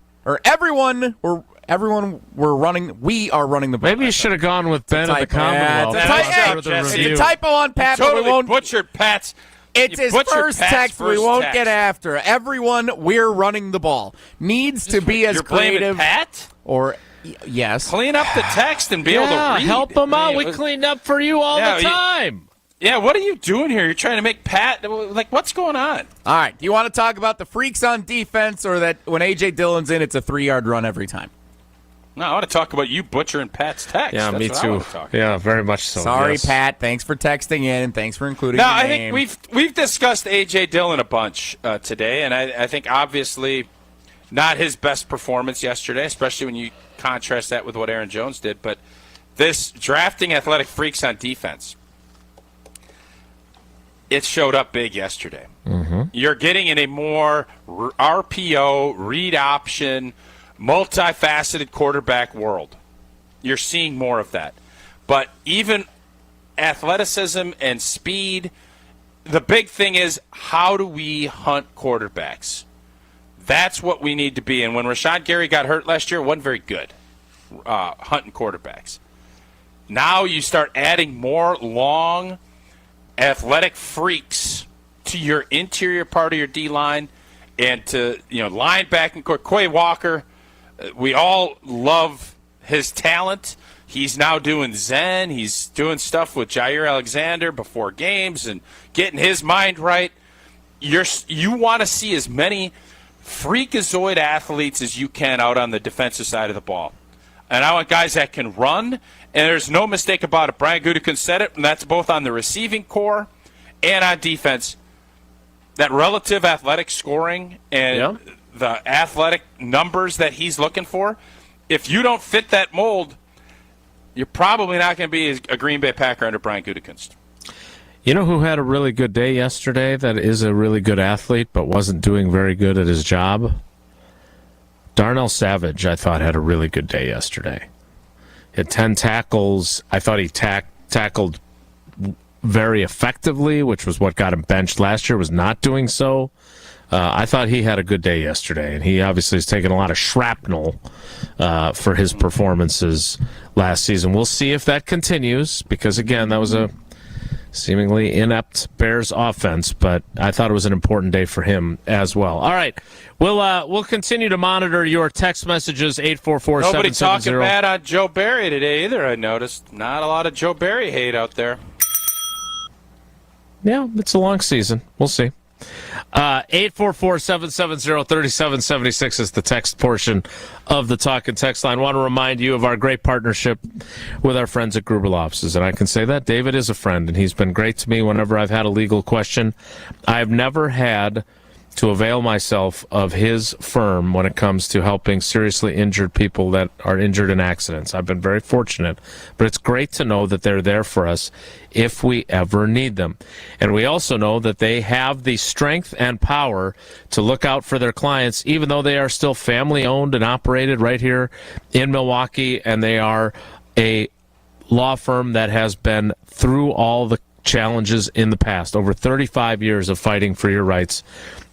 [SPEAKER 13] we're running. We are running the ball.
[SPEAKER 1] Maybe you should have gone with Ben at the Commonwealth.
[SPEAKER 13] It's a typo on Pat.
[SPEAKER 3] Totally
[SPEAKER 13] we won't
[SPEAKER 3] butchered Pat's.
[SPEAKER 13] It's his first text. We won't get after. Everyone, we're running the ball. Needs to be as creative.
[SPEAKER 3] Blaming Pat?
[SPEAKER 13] Or yes,
[SPEAKER 3] clean up the text and be able to read.
[SPEAKER 1] Help him out. We cleaned up for you all the time.
[SPEAKER 3] What are you doing here? You're trying to make Pat what's going on?
[SPEAKER 13] All right. Do you want to talk about the freaks on defense, or that when A.J. Dillon's in, it's a 3-yard run every time?
[SPEAKER 3] No, I want to talk about you butchering Pat's text.
[SPEAKER 1] Yeah,
[SPEAKER 3] That's
[SPEAKER 1] me
[SPEAKER 3] what
[SPEAKER 1] too.
[SPEAKER 3] I want to talk about.
[SPEAKER 1] Yeah, very much so.
[SPEAKER 13] Sorry,
[SPEAKER 1] yes.
[SPEAKER 13] Pat. Thanks for texting in, and thanks for including
[SPEAKER 3] I
[SPEAKER 13] name.
[SPEAKER 3] think we've discussed A.J. Dillon a bunch today, and I think obviously not his best performance yesterday, especially when you contrast that with what Aaron Jones did. But this drafting athletic freaks on defense, it showed up big yesterday. You're getting in a more RPO, read option, multifaceted quarterback world. You're seeing more of that. But even athleticism and speed, the big thing is, how do we hunt quarterbacks? That's what we need to be. And when Rashawn Gary got hurt last year, it wasn't very good hunting quarterbacks. Now you start adding more long, athletic freaks to your interior part of your D-line and to linebacking. Quay Walker, we all love his talent. He's now doing Zen. He's doing stuff with Jair Alexander before games and getting his mind right. You want to see as many freakazoid athletes as you can out on the defensive side of the ball. And I want guys that can run, and there's no mistake about it. Brian Gutekunst said it, and that's both on the receiving core and on defense. That relative athletic scoring and the athletic numbers that he's looking for, if you don't fit that mold, you're probably not going to be a Green Bay Packer under Brian Gutekunst.
[SPEAKER 1] You know who had a really good day yesterday that is a really good athlete but wasn't doing very good at his job? Darnell Savage, I thought, had a really good day yesterday. He had 10 tackles. I thought he tackled very effectively, which was what got him benched last year, was not doing so. I thought he had a good day yesterday, and he obviously has taken a lot of shrapnel for his performances last season. We'll see if that continues, because, again, that was a seemingly inept Bears offense, but I thought it was an important day for him as well. All right, we'll continue to monitor your text messages, 844-770.
[SPEAKER 3] Nobody talking bad on Joe Barry today either, I noticed. Not a lot of Joe Barry hate out there.
[SPEAKER 1] Yeah, it's a long season. We'll see. 844-770-3776 is the text portion of the talk and text line. I want to remind you of our great partnership with our friends at Gruber Law Offices, and I can say that David is a friend, and he's been great to me whenever I've had a legal question. I've never had to avail myself of his firm when it comes to helping seriously injured people that are injured in accidents. I've been very fortunate, but it's great to know that they're there for us if we ever need them. And we also know that they have the strength and power to look out for their clients, even though they are still family owned and operated right here in Milwaukee, and they are a law firm that has been through all the challenges in the past, over 35 years of fighting for your rights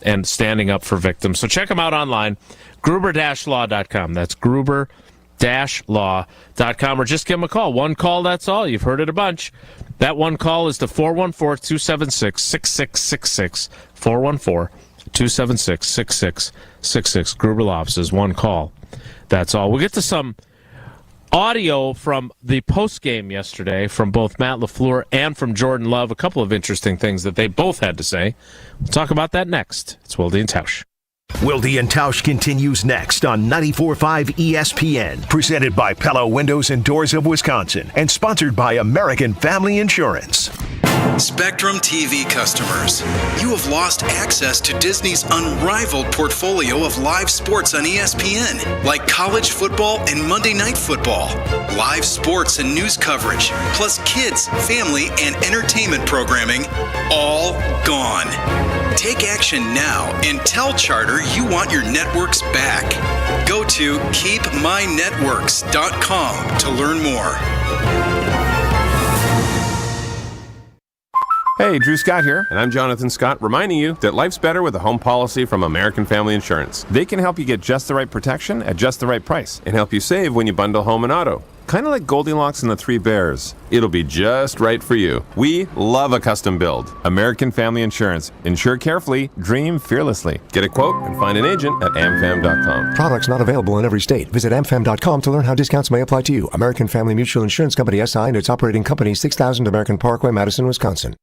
[SPEAKER 1] and standing up for victims. So check them out online, gruber-law.com. That's gruber-law.com, or just give them a call. One call, that's all. You've heard it a bunch. That one call is to 414-276-6666, 414-276-6666. Gruber Law offices, one call. That's all. We'll get to some audio from the post-game yesterday from both Matt LaFleur and from Jordan Love. A couple of interesting things that they both had to say. We'll talk about that next. It's Wilde and Tausch.
[SPEAKER 4] Wilde and Tausch continues next on 94.5 ESPN. Presented by Pella Windows and Doors of Wisconsin and sponsored by American Family Insurance.
[SPEAKER 7] Spectrum TV customers, you have lost access to Disney's unrivaled portfolio of live sports on ESPN, like college football and Monday Night Football, live sports and news coverage, plus kids, family, and entertainment programming, all gone. Take action now and tell Charter you want your networks back. Go to keepmynetworks.com to learn more.
[SPEAKER 8] Hey, Drew Scott here, and I'm Jonathan Scott, reminding you that life's better with a home policy from American Family Insurance. They can help you get just the right protection at just the right price and help you save when you bundle home and auto. Kind of like Goldilocks and the Three Bears. It'll be just right for you. We love a custom build. American Family Insurance. Insure carefully, dream fearlessly. Get a quote and find an agent at amfam.com.
[SPEAKER 9] Products not available in every state. Visit amfam.com to learn how discounts may apply to you. American Family Mutual Insurance Company SI and its operating company, 6000 American Parkway, Madison, Wisconsin.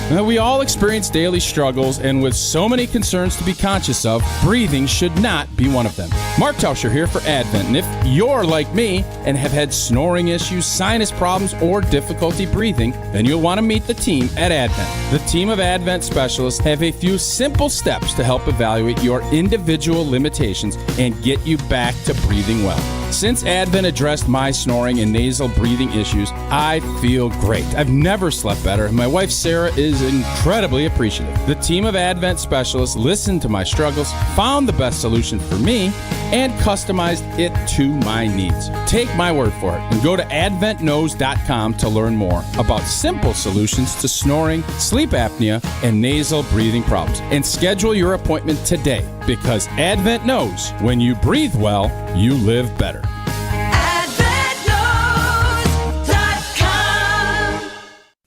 [SPEAKER 10] Now, we all experience daily struggles, and with so many concerns to be conscious of, breathing should not be one of them. Mark Tausch here for Advent, and if you're like me and have had snoring issues, sinus problems, or difficulty breathing, then you'll want to meet the team at Advent. The team of Advent specialists have a few simple steps to help evaluate your individual limitations and get you back to breathing well. Since Advent addressed my snoring and nasal breathing issues, I feel great. I've never slept better, and my wife Sarah is incredibly appreciative. The team of Advent specialists listened to my struggles, found the best solution for me, and customized it to my needs. Take my word for it and go to adventknows.com to learn more about simple solutions to snoring, sleep apnea, and nasal breathing problems. And schedule your appointment today, because Advent knows when you breathe well, you live better.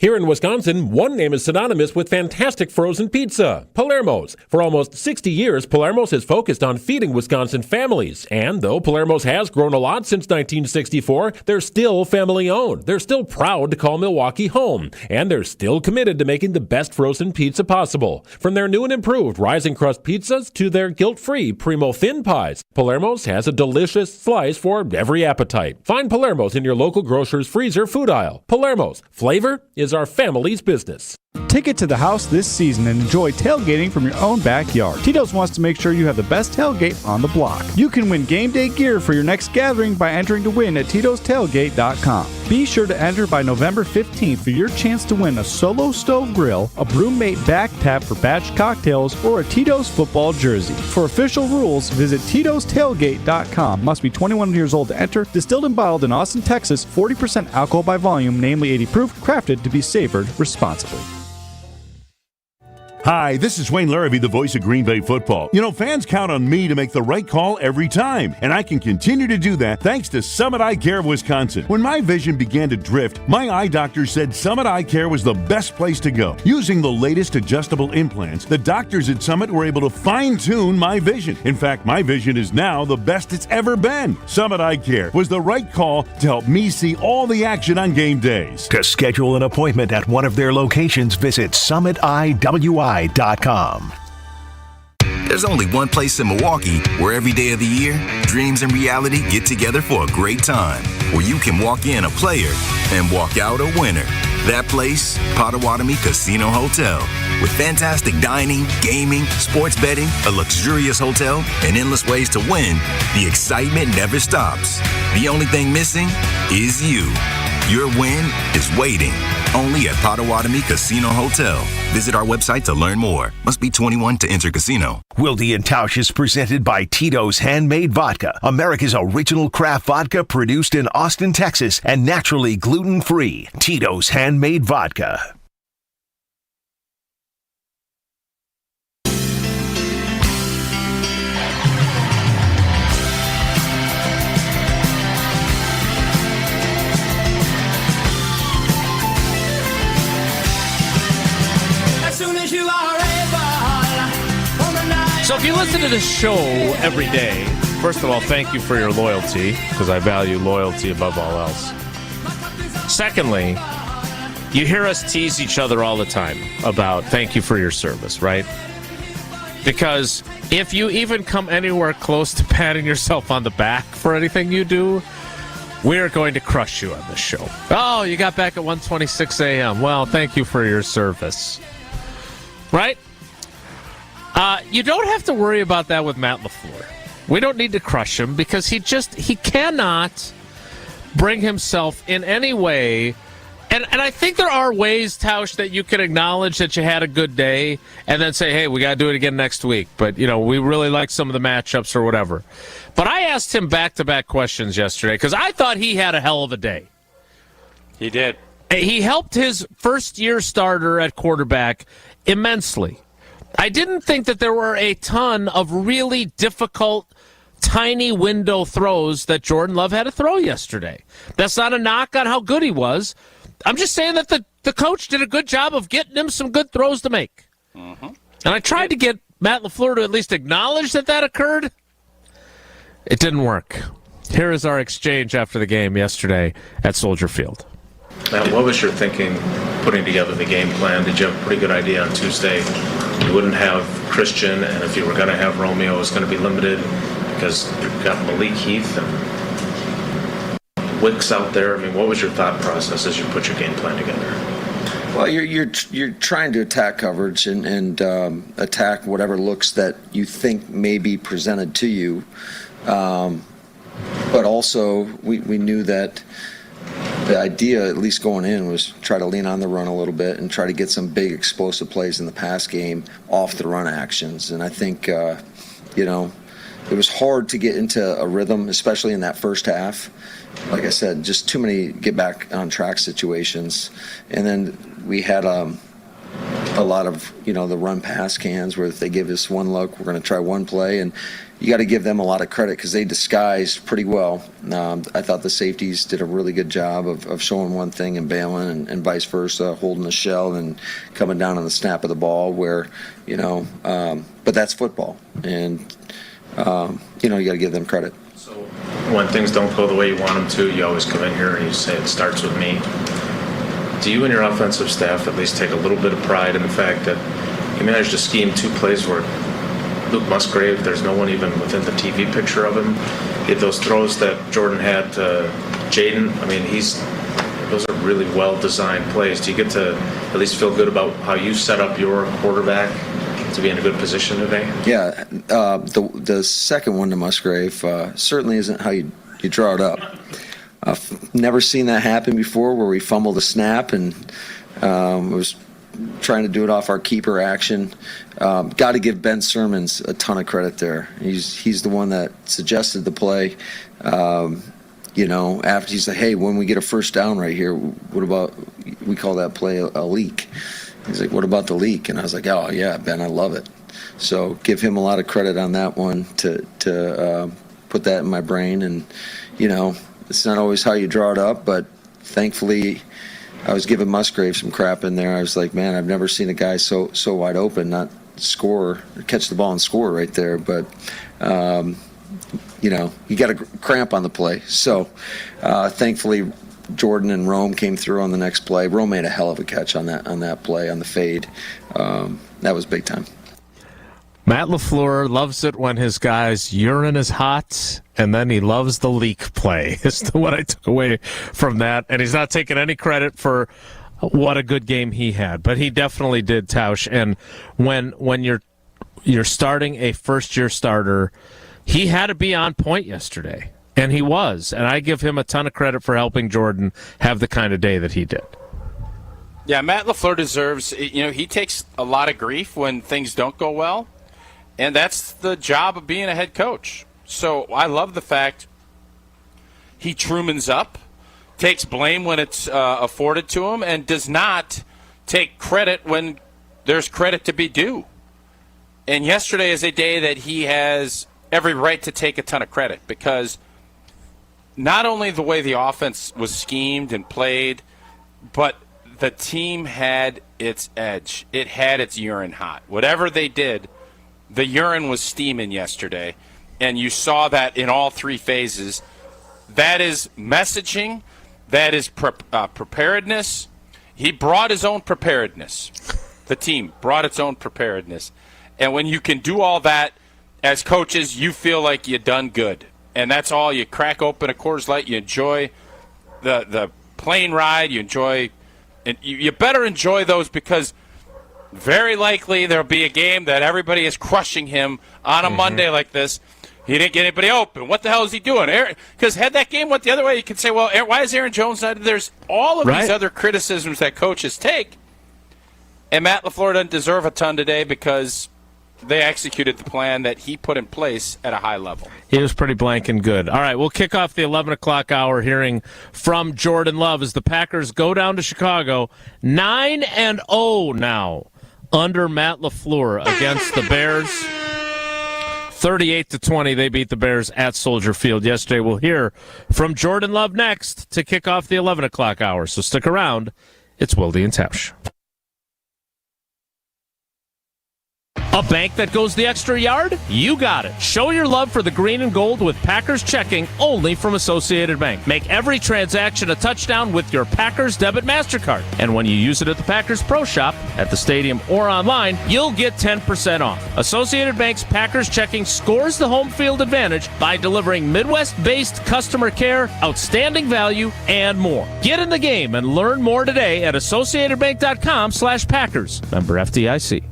[SPEAKER 15] Here in Wisconsin, one name is synonymous with fantastic frozen pizza, Palermo's. For almost 60 years, Palermo's has focused on feeding Wisconsin families. And though Palermo's has grown a lot since 1964, they're still family-owned. They're still proud to call Milwaukee home. And they're still committed to making the best frozen pizza possible. From their new and improved rising crust pizzas to their guilt-free Primo thin pies, Palermo's has a delicious slice for every appetite. Find Palermo's in your local grocer's freezer food aisle. Palermo's. Flavor is our family's business.
[SPEAKER 13] Take it to the house this season and enjoy tailgating from your own backyard. Tito's wants to make sure you have the best tailgate on the block. You can win game day gear for your next gathering by entering to win at Tito'sTailgate.com. Be sure to enter by November 15th for your chance to win a Solo Stove Grill, a Broommate back tap for batch cocktails, or a Tito's football jersey. For official rules, visit Tito'sTailgate.com. Must be 21 years old to enter. Distilled and bottled in Austin, Texas. 40% alcohol by volume, namely 80 proof. Crafted to be savored responsibly.
[SPEAKER 24] Hi, this is Wayne Larrabee, the voice of Green Bay football. You know, fans count on me to make the right call every time, and I can continue to do that thanks to Summit Eye Care of Wisconsin. When my vision began to drift, my eye doctor said Summit Eye Care was the best place to go. Using the latest adjustable implants, the doctors at Summit were able to fine-tune my vision. In fact, my vision is now the best it's ever been. Summit Eye Care was the right call to help me see all the action on game days.
[SPEAKER 4] To schedule an appointment at one of their locations, visit summitiwi.com.
[SPEAKER 20] There's only one place in Milwaukee where every day of the year, dreams and reality get together for a great time. Where you can walk in a player and walk out a winner. That place, Potawatomi Casino Hotel. With fantastic dining, gaming, sports betting, a luxurious hotel, and endless ways to win, the excitement never stops. The only thing missing is you. Your win is waiting only at Potawatomi Casino Hotel. Visit our website to learn more. Must be 21 to enter casino.
[SPEAKER 4] Wilde and Tausch is presented by Tito's Handmade Vodka, America's original craft vodka produced in Austin, Texas, and naturally gluten-free. Tito's Handmade Vodka.
[SPEAKER 1] So if you listen to this show every day, first of all, thank you for your loyalty, because I value loyalty above all else. Secondly, you hear us tease each other all the time about thank you for your service, right? Because if you even come anywhere close to patting yourself on the back for anything you do, we're going to crush you on this show. Oh, you got back at 1:26 a.m. Well, thank you for your service. Right? You don't have to worry about that with Matt LaFleur. We don't need to crush him because he cannot bring himself in any way. And I think there are ways, Tausch, that you can acknowledge that you had a good day and then say, hey, we got to do it again next week. But, we really like some of the matchups or whatever. But I asked him back-to-back questions yesterday because I thought he had a hell of a day.
[SPEAKER 3] He did.
[SPEAKER 1] He helped his first-year starter at quarterback immensely. I didn't think that there were a ton of really difficult, tiny window throws that Jordan Love had to throw yesterday. That's not a knock on how good he was. I'm just saying that the coach did a good job of getting him some good throws to make. Mm-hmm. And I tried to get Matt LaFleur to at least acknowledge that occurred. It didn't work. Here is our exchange after the game yesterday at Soldier Field.
[SPEAKER 2] Matt, what was your thinking putting together the game plan? Did you have a pretty good idea on Tuesday? You wouldn't have Christian, and if you were going to have Romeo, it was going to be limited because you've got Malik Heath and Wicks out there. I mean, what was your thought process as you put your game plan together?
[SPEAKER 11] Well, you're trying to attack coverage and attack whatever looks that you think may be presented to you. But also, we knew that the idea, at least going in, was try to lean on the run a little bit and try to get some big explosive plays in the pass game off the run actions. And I think, it was hard to get into a rhythm, especially in that first half. Like I said, just too many get back on track situations. And then we had a lot of, the run pass cans where if they give us one look, we're going to try one play. And you got to give them a lot of credit because they disguised pretty well. I thought the safeties did a really good job of showing one thing and bailing and vice versa, holding the shell and coming down on the snap of the ball where, but that's football. And, you got to give them credit.
[SPEAKER 2] So when things don't go the way you want them to, you always come in here and you say it starts with me. Do you and your offensive staff at least take a little bit of pride in the fact that you managed to scheme two plays where Luke Musgrave, there's no one even within the TV picture of him. Those throws that Jordan had to Jaden, those are really well-designed plays. Do you get to at least feel good about how you set up your quarterback to be in a good position today?
[SPEAKER 11] Yeah, the second one to Musgrave certainly isn't how you draw it up. I've never seen that happen before where we fumbled a snap and was trying to do it off our keeper action. Got to give Ben Sermons a ton of credit there. He's the one that suggested the play. After he's like, hey, when we get a first down right here, what about, we call that play a leak. He's like, what about the leak? And I was like, oh, yeah, Ben, I love it. So give him a lot of credit on that one to put that in my brain. And, it's not always how you draw it up, but thankfully I was giving Musgrave some crap in there. I was like, man, I've never seen a guy so wide open not score, catch the ball and score right there. But, you got a cramp on the play. So thankfully Jordan and Rome came through on the next play. Rome made a hell of a catch on that play, on the fade. That was big time.
[SPEAKER 1] Matt LaFleur loves it when his guy's urine is hot, and then he loves the leak play, is what I took away from that. And he's not taking any credit for what a good game he had. But he definitely did, Tausch. And when you're starting a first-year starter, he had to be on point yesterday, and he was. And I give him a ton of credit for helping Jordan have the kind of day that he did.
[SPEAKER 3] Yeah, Matt LaFleur deserves, he takes a lot of grief when things don't go well, and that's the job of being a head coach. So I love the fact he Trumans up, takes blame when it's afforded to him, and does not take credit when there's credit to be due. And yesterday is a day that he has every right to take a ton of credit, because not only the way the offense was schemed and played, but the team had its edge. It had its urine hot. Whatever they did, the urine was steaming yesterday, and you saw that in all three phases. That is messaging. That is preparedness. He brought his own preparedness. The team brought its own preparedness. And when you can do all that as coaches, you feel like you done good. And that's all. You crack open a Coors Light. You enjoy the plane ride. You enjoy – and you better enjoy those, because very likely there'll be a game that everybody is crushing him on a Monday like this. He didn't get anybody open. What the hell is he doing? Because had that game went the other way, you could say, well, why is Aaron Jones not? There's all of these other criticisms that coaches take. And Matt LaFleur doesn't deserve a ton today because they executed the plan that he put in place at a high level.
[SPEAKER 1] He was pretty blank and good. All right, we'll kick off the 11 o'clock hour hearing from Jordan Love as the Packers go down to Chicago 9-0 now under Matt LaFleur against the Bears. 38-20, they beat the Bears at Soldier Field yesterday. We'll hear from Jordan Love next to kick off the 11 o'clock hour, so stick around. It's Wilde and Tausch. A bank that goes the extra yard? You got it. Show your love for the green and gold with Packers checking only from Associated Bank. Make every transaction a touchdown with your Packers debit MasterCard. And when you use it at the Packers Pro Shop, at the stadium, or online, you'll get 10% off. Associated Bank's Packers checking scores the home field advantage by delivering Midwest-based customer care, outstanding value, and more. Get in the game and learn more today at AssociatedBank.com/Packers. Member FDIC.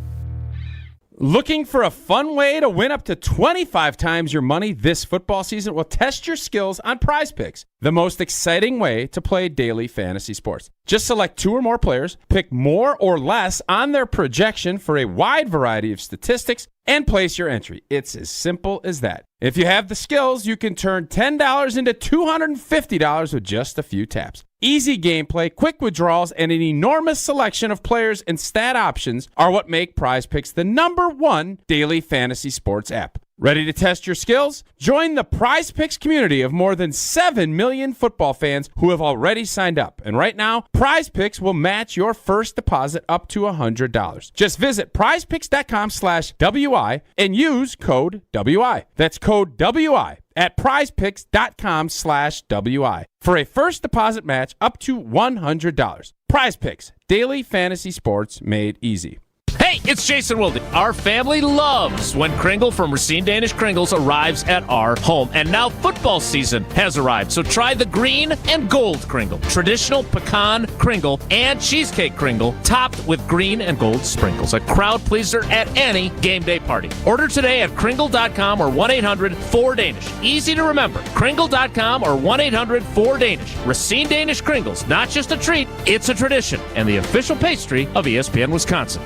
[SPEAKER 10] Looking for a fun way to win up to 25 times your money this football season? Well, test your skills on Prize Picks, the most exciting way to play daily fantasy sports. Just select 2 or more players, pick more or less on their projection for a wide variety of statistics, and place your entry. It's as simple as that. If you have the skills, you can turn $10 into $250 with just a few taps. Easy gameplay, quick withdrawals, and an enormous selection of players and stat options are what make Prize Picks the #1 daily fantasy sports app. Ready to test your skills? Join the Prize Picks community of more than 7 million football fans who have already signed up. And right now, Prize Picks will match your first deposit up to $100. Just visit prizepicks.com/WI and use code WI. That's code WI at prizepicks.com/WI for a first deposit match up to $100. Prize Picks, daily fantasy sports made easy.
[SPEAKER 1] Hey, it's Jason Wilde. Our family loves when Kringle from Racine Danish Kringles arrives at our home. And now football season has arrived, so try the green and gold Kringle. Traditional pecan Kringle and cheesecake Kringle topped with green and gold sprinkles. A crowd pleaser at any game day party. Order today at Kringle.com or 1-800-4DANISH. Easy to remember. Kringle.com or 1-800-4DANISH. Racine Danish Kringles, not just a treat, it's a tradition. And the official pastry of ESPN Wisconsin.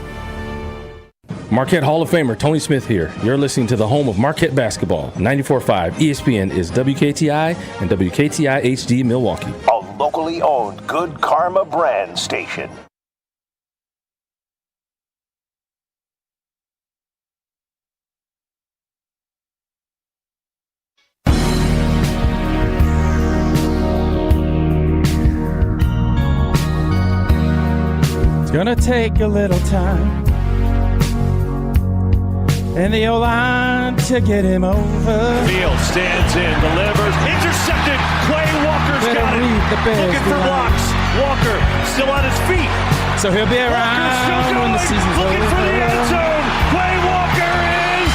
[SPEAKER 12] Marquette Hall of Famer Tony Smith here. You're listening to the home of Marquette basketball. 94.5 ESPN is WKTI and WKTI HD Milwaukee.
[SPEAKER 14] A locally owned Good Karma brand station.
[SPEAKER 10] It's gonna take a little time and the O-line to get him over.
[SPEAKER 16] Field stands in, delivers, intercepted. Quay Walker's got it. Looking for blocks. Walker still on his feet.
[SPEAKER 10] So he'll be around when the season's over.
[SPEAKER 16] Looking for the end zone. Quay Walker is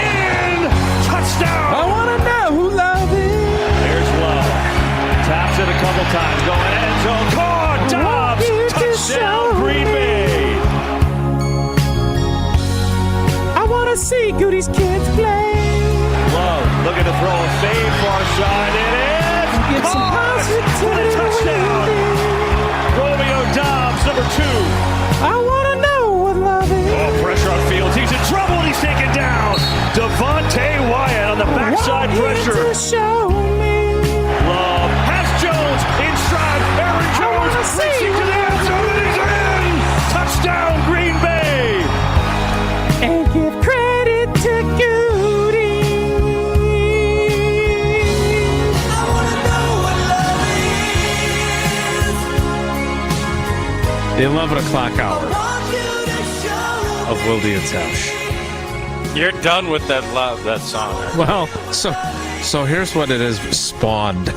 [SPEAKER 16] in. Touchdown.
[SPEAKER 10] I want to know who Love is.
[SPEAKER 16] There's Love. Taps it a couple times. Going end zone. Caught. Dobbs. Touchdown. throw, a fade, far side, and in. Caught for the touchdown. Romeo Dobbs, number 2.
[SPEAKER 18] I want to know what love is.
[SPEAKER 16] Oh, pressure on Fields. He's in trouble, and he's taken down. Devontae Wyatt on the backside pressure. Love has Jones in stride. Aaron Jones racing to the end zone, and he's in. Touchdown, Green Bay.
[SPEAKER 18] And give credit to Goody. I want to know what love is.
[SPEAKER 1] The 11 o'clock hour of Wilde and Tausch.
[SPEAKER 3] You're done with that song.
[SPEAKER 1] Well, so here's what it has spawned.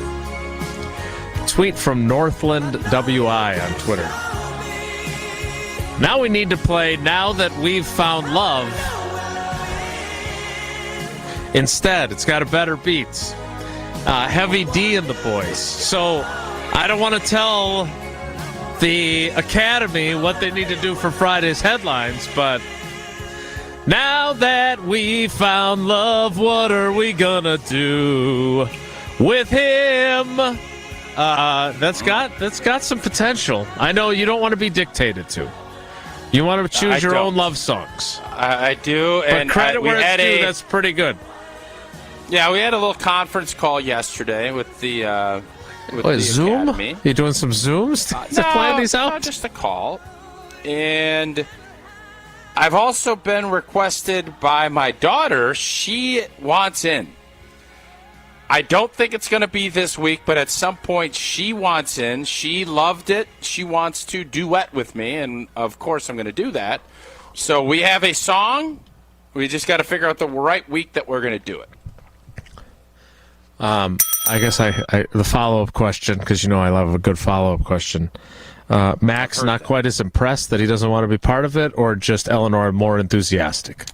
[SPEAKER 1] Tweet from Northland WI on Twitter. Now we need to play Now That We've Found Love. Instead, it's got a better beat. Heavy D and the Boys. So I don't want to tell the Academy what they need to do for Friday's headlines, but now that we found love, what are we gonna do with him? That's got some potential. I know you don't want to be dictated to. You want to choose your own love songs.
[SPEAKER 3] I do,
[SPEAKER 1] but
[SPEAKER 3] and
[SPEAKER 1] credit where it's due. That's pretty good.
[SPEAKER 3] Yeah, we had a little conference call yesterday with the
[SPEAKER 1] Zoom?
[SPEAKER 3] Academy.
[SPEAKER 1] You doing some Zooms to plan these out?
[SPEAKER 3] No, just a call. And I've also been requested by my daughter. She wants in. I don't think it's going to be this week, but at some point she wants in. She loved it. She wants to duet with me, and of course I'm going to do that. So we have a song. We just got to figure out the right week that we're going to do it.
[SPEAKER 1] I guess the follow-up question, because you know I love a good follow-up question. Max not quite as impressed that he doesn't want to be part of it, or just Eleanor more enthusiastic?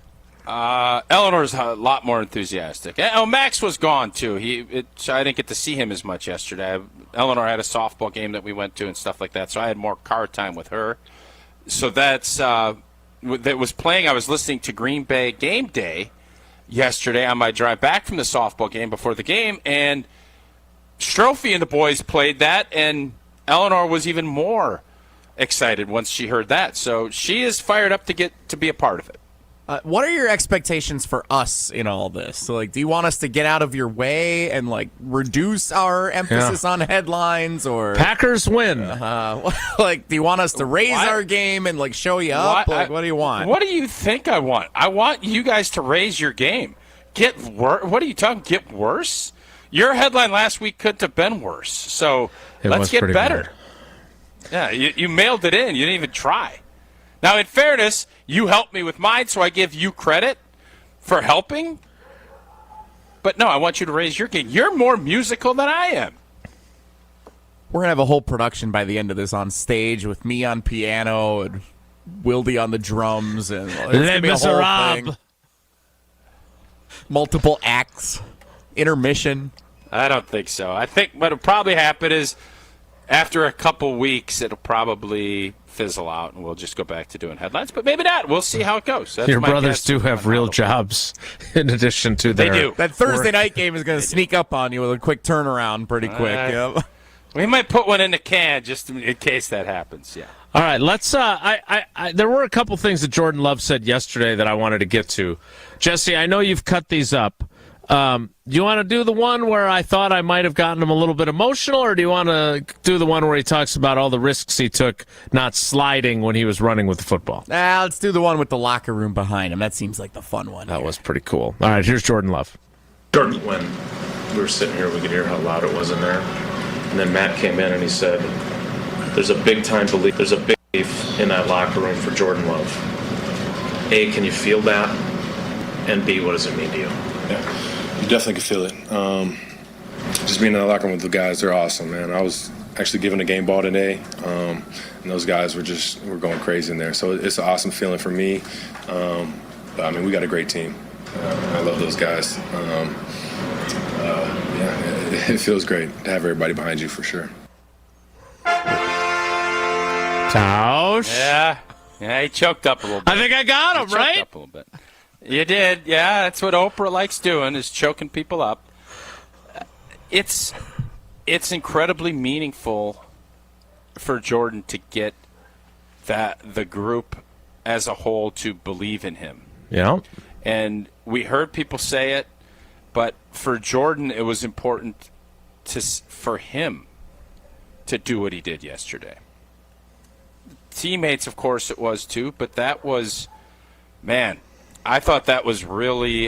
[SPEAKER 3] Eleanor's a lot more enthusiastic. Oh, Max was gone too. I didn't get to see him as much yesterday. Eleanor had a softball game that we went to and stuff like that, so I had more car time with her. So that was playing. I was listening to Green Bay Game Day yesterday on my drive back from the softball game before the game, and Strophe and the boys played that, and Eleanor was even more excited once she heard that. So she is fired up to get to be a part of it.
[SPEAKER 17] What are your expectations for us in all this? So, do you want us to get out of your way and reduce our emphasis on headlines, or
[SPEAKER 1] Packers win?
[SPEAKER 17] Do you want us to raise our game and show you up? What do you want?
[SPEAKER 3] What do you think I want? I want you guys to raise your game. What are you talking? Get worse? Your headline last week couldn't have been worse. So let's get better. Yeah, you mailed it in. You didn't even try. Now, in fairness, you helped me with mine, so I give you credit for helping. But no, I want you to raise your game. You're more musical than I am.
[SPEAKER 17] We're going to have a whole production by the end of this on stage with me on piano and Wilde on the drums. And
[SPEAKER 1] Les Miserables.
[SPEAKER 17] Multiple acts. Intermission.
[SPEAKER 3] I don't think so. I think what'll probably happen is after a couple weeks, it'll probably fizzle out, and we'll just go back to doing headlines. But maybe not. We'll see how it goes. That's
[SPEAKER 1] Your brothers do have real jobs in addition to their...
[SPEAKER 3] They do.
[SPEAKER 17] That Thursday night game is going to sneak up on you with a quick turnaround pretty quick. Yep.
[SPEAKER 3] We might put one in the can just in case that happens, yeah.
[SPEAKER 1] All right, let's... there were a couple things that Jordan Love said yesterday that I wanted to get to. Jesse, I know you've cut these up. Do you want to do the one where I thought I might have gotten him a little bit emotional, or do you want to do the one where he talks about all the risks he took not sliding when he was running with the football?
[SPEAKER 17] Let's do the one with the locker room behind him. That seems like the fun one.
[SPEAKER 1] That was pretty cool. All right, here's Jordan Love.
[SPEAKER 19] Jordan, when we were sitting here, we could hear how loud it was in there. And then Matt came in and he said, there's a big belief in that locker room for Jordan Love. A, can you feel that? And B, what does it mean to you?
[SPEAKER 21] Yeah. You definitely can feel it. Just being in the locker room with the guys, they're awesome, man. I was actually given a game ball today, and those guys were going crazy in there. So it's an awesome feeling for me. But, we got a great team. I love those guys. It feels great to have everybody behind you for sure.
[SPEAKER 1] Tausch.
[SPEAKER 3] Yeah, he choked up a little bit.
[SPEAKER 1] I think I got him, right?
[SPEAKER 3] Choked up a little bit. You did, yeah. That's what Oprah likes doing, is choking people up. it's incredibly meaningful for Jordan to get the group as a whole to believe in him.
[SPEAKER 1] Yeah.
[SPEAKER 3] And we heard people say it, but for Jordan, it was important for him to do what he did yesterday. Teammates, of course, it was too, but that was, man, I thought that was really,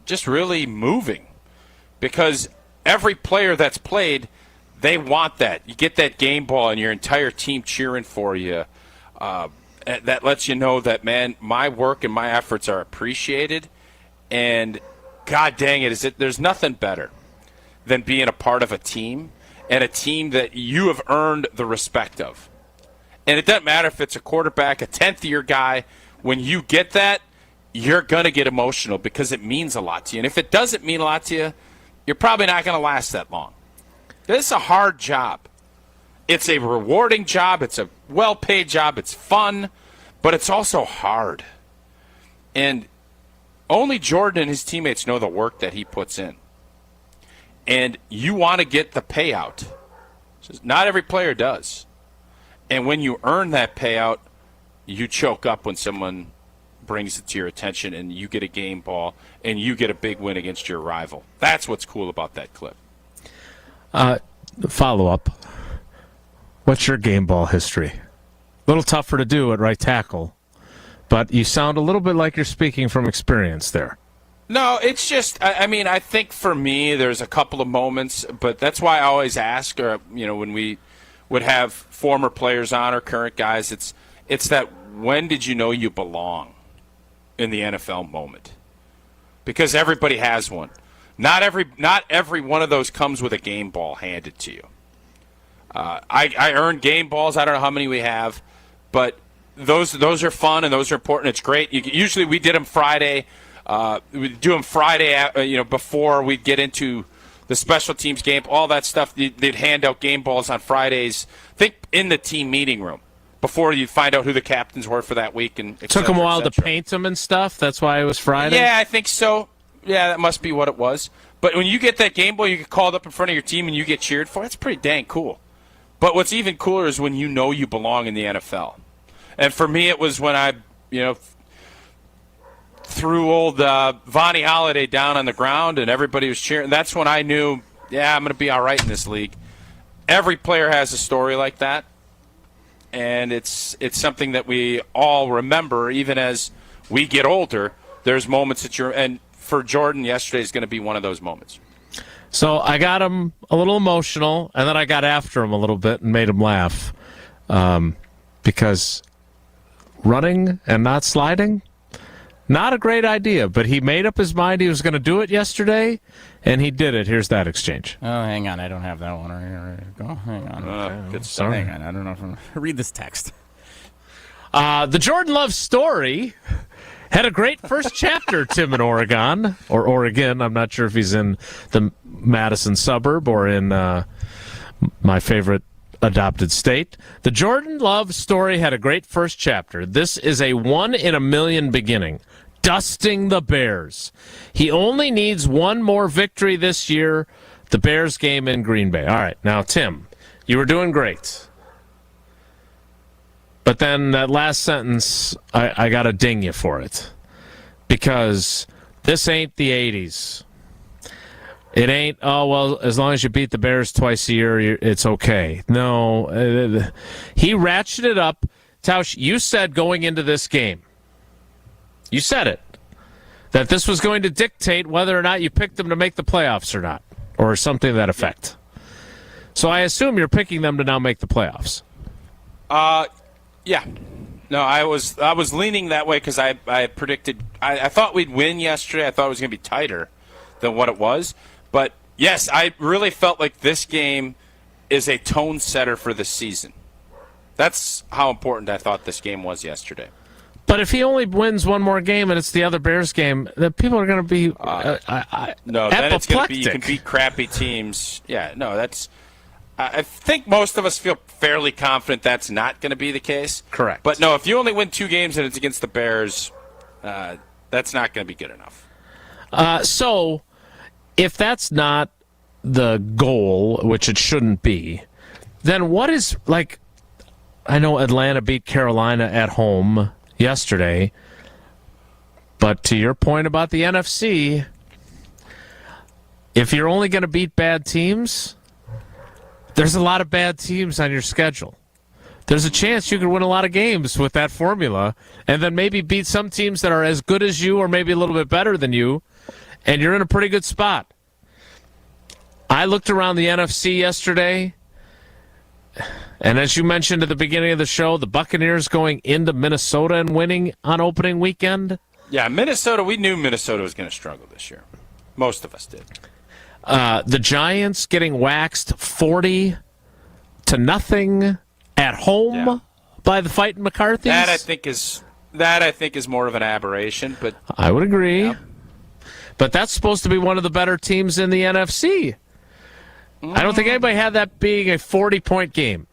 [SPEAKER 3] just really moving, because every player that's played, they want that. You get that game ball and your entire team cheering for you. That lets you know that, man, my work and my efforts are appreciated. And God dang it, there's nothing better than being a part of a team, and a team that you have earned the respect of. And it doesn't matter if it's a quarterback, a 10th-year guy. When you get that, you're going to get emotional because it means a lot to you. And if it doesn't mean a lot to you, you're probably not going to last that long. This is a hard job. It's a rewarding job. It's a well-paid job. It's fun, but it's also hard. And only Jordan and his teammates know the work that he puts in. And you want to get the payout. Not every player does. And when you earn that payout, you choke up when someone brings it to your attention and you get a game ball and you get a big win against your rival. That's what's cool about that clip.
[SPEAKER 1] Follow-up. What's your game ball history? A little tougher to do at right tackle, but you sound a little bit like you're speaking from experience there.
[SPEAKER 3] No, it's just, I mean, I think for me there's a couple of moments, but that's why I always ask, or, when we would have former players on or current guys, it's that when did you know you belong in the NFL moment? Because everybody has one. Not every one of those comes with a game ball handed to you. I earned game balls. I don't know how many we have, but those are fun and those are important. It's great. Usually we did them Friday. We do them Friday, before we get into the special teams game, all that stuff. They'd hand out game balls on Fridays. I think in the team meeting room before you find out who the captains were for that week. And
[SPEAKER 1] took them a while to paint them and stuff. That's why it was Friday.
[SPEAKER 3] Yeah, I think so. Yeah, that must be what it was. But when you get that game ball, you get called up in front of your team and you get cheered for. That's pretty dang cool. But what's even cooler is when you know you belong in the NFL. And for me, it was when I, threw old Vonnie Holliday down on the ground and everybody was cheering. That's when I knew, I'm going to be all right in this league. Every player has a story like that, and it's something that we all remember. Even as we get older, there's moments that and for Jordan, yesterday is going to be one of those moments.
[SPEAKER 1] So I got him a little emotional, and then I got after him a little bit and made him laugh, because running and not sliding, not a great idea, but he made up his mind he was going to do it yesterday, and he did it. Here's that exchange.
[SPEAKER 17] Oh, hang on. I don't have that one. Go. Hang on.
[SPEAKER 1] Okay. Good stuff.
[SPEAKER 17] Hang on. I don't know if I'm... Read this text.
[SPEAKER 1] The Jordan Love story had a great first chapter, Tim, in Oregon. Or Oregon. I'm not sure if he's in the Madison suburb or in my favorite adopted state. The Jordan Love story had a great first chapter. This is a 1 in a million beginning. Dusting the Bears. He only needs one more victory this year, the Bears game in Green Bay. All right, now, Tim, you were doing great. But then that last sentence, I got to ding you for it. Because this ain't the 80s. It ain't, as long as you beat the Bears twice a year, it's okay. No, he ratcheted it up. Tausch, you said going into this game, you said it, that this was going to dictate whether or not you picked them to make the playoffs or not, or something to that effect. So I assume you're picking them to now make the playoffs.
[SPEAKER 3] Yeah. No, I was leaning that way because I predicted, I thought we'd win yesterday. I thought it was going to be tighter than what it was. But, yes, I really felt like this game is a tone setter for the season. That's how important I thought this game was yesterday.
[SPEAKER 1] But if he only wins one more game and it's the other Bears game, then people are going to be
[SPEAKER 3] no, then it's going to be you can beat crappy teams. Yeah, no, that's I think most of us feel fairly confident that's not going to be the case.
[SPEAKER 1] Correct.
[SPEAKER 3] But, no, if you only win 2 games and it's against the Bears, that's not going to be good enough.
[SPEAKER 1] So if that's not the goal, which it shouldn't be, then what is, like, I know Atlanta beat Carolina at home yesterday, but to your point about the NFC, if you're only going to beat bad teams, there's a lot of bad teams on your schedule. There's a chance you could win a lot of games with that formula and then maybe beat some teams that are as good as you or maybe a little bit better than you, and you're in a pretty good spot. I looked around the NFC yesterday, and as you mentioned at the beginning of the show, the Buccaneers going into Minnesota and winning on opening weekend.
[SPEAKER 3] Yeah, Minnesota, we knew Minnesota was going to struggle this year. Most of us did.
[SPEAKER 1] The Giants getting waxed 40-0 at home by the Fighting McCarthys.
[SPEAKER 3] That I think is more of an aberration, but
[SPEAKER 1] I would agree. Yeah. But that's supposed to be one of the better teams in the NFC. I don't think anybody had that being a 40-point game.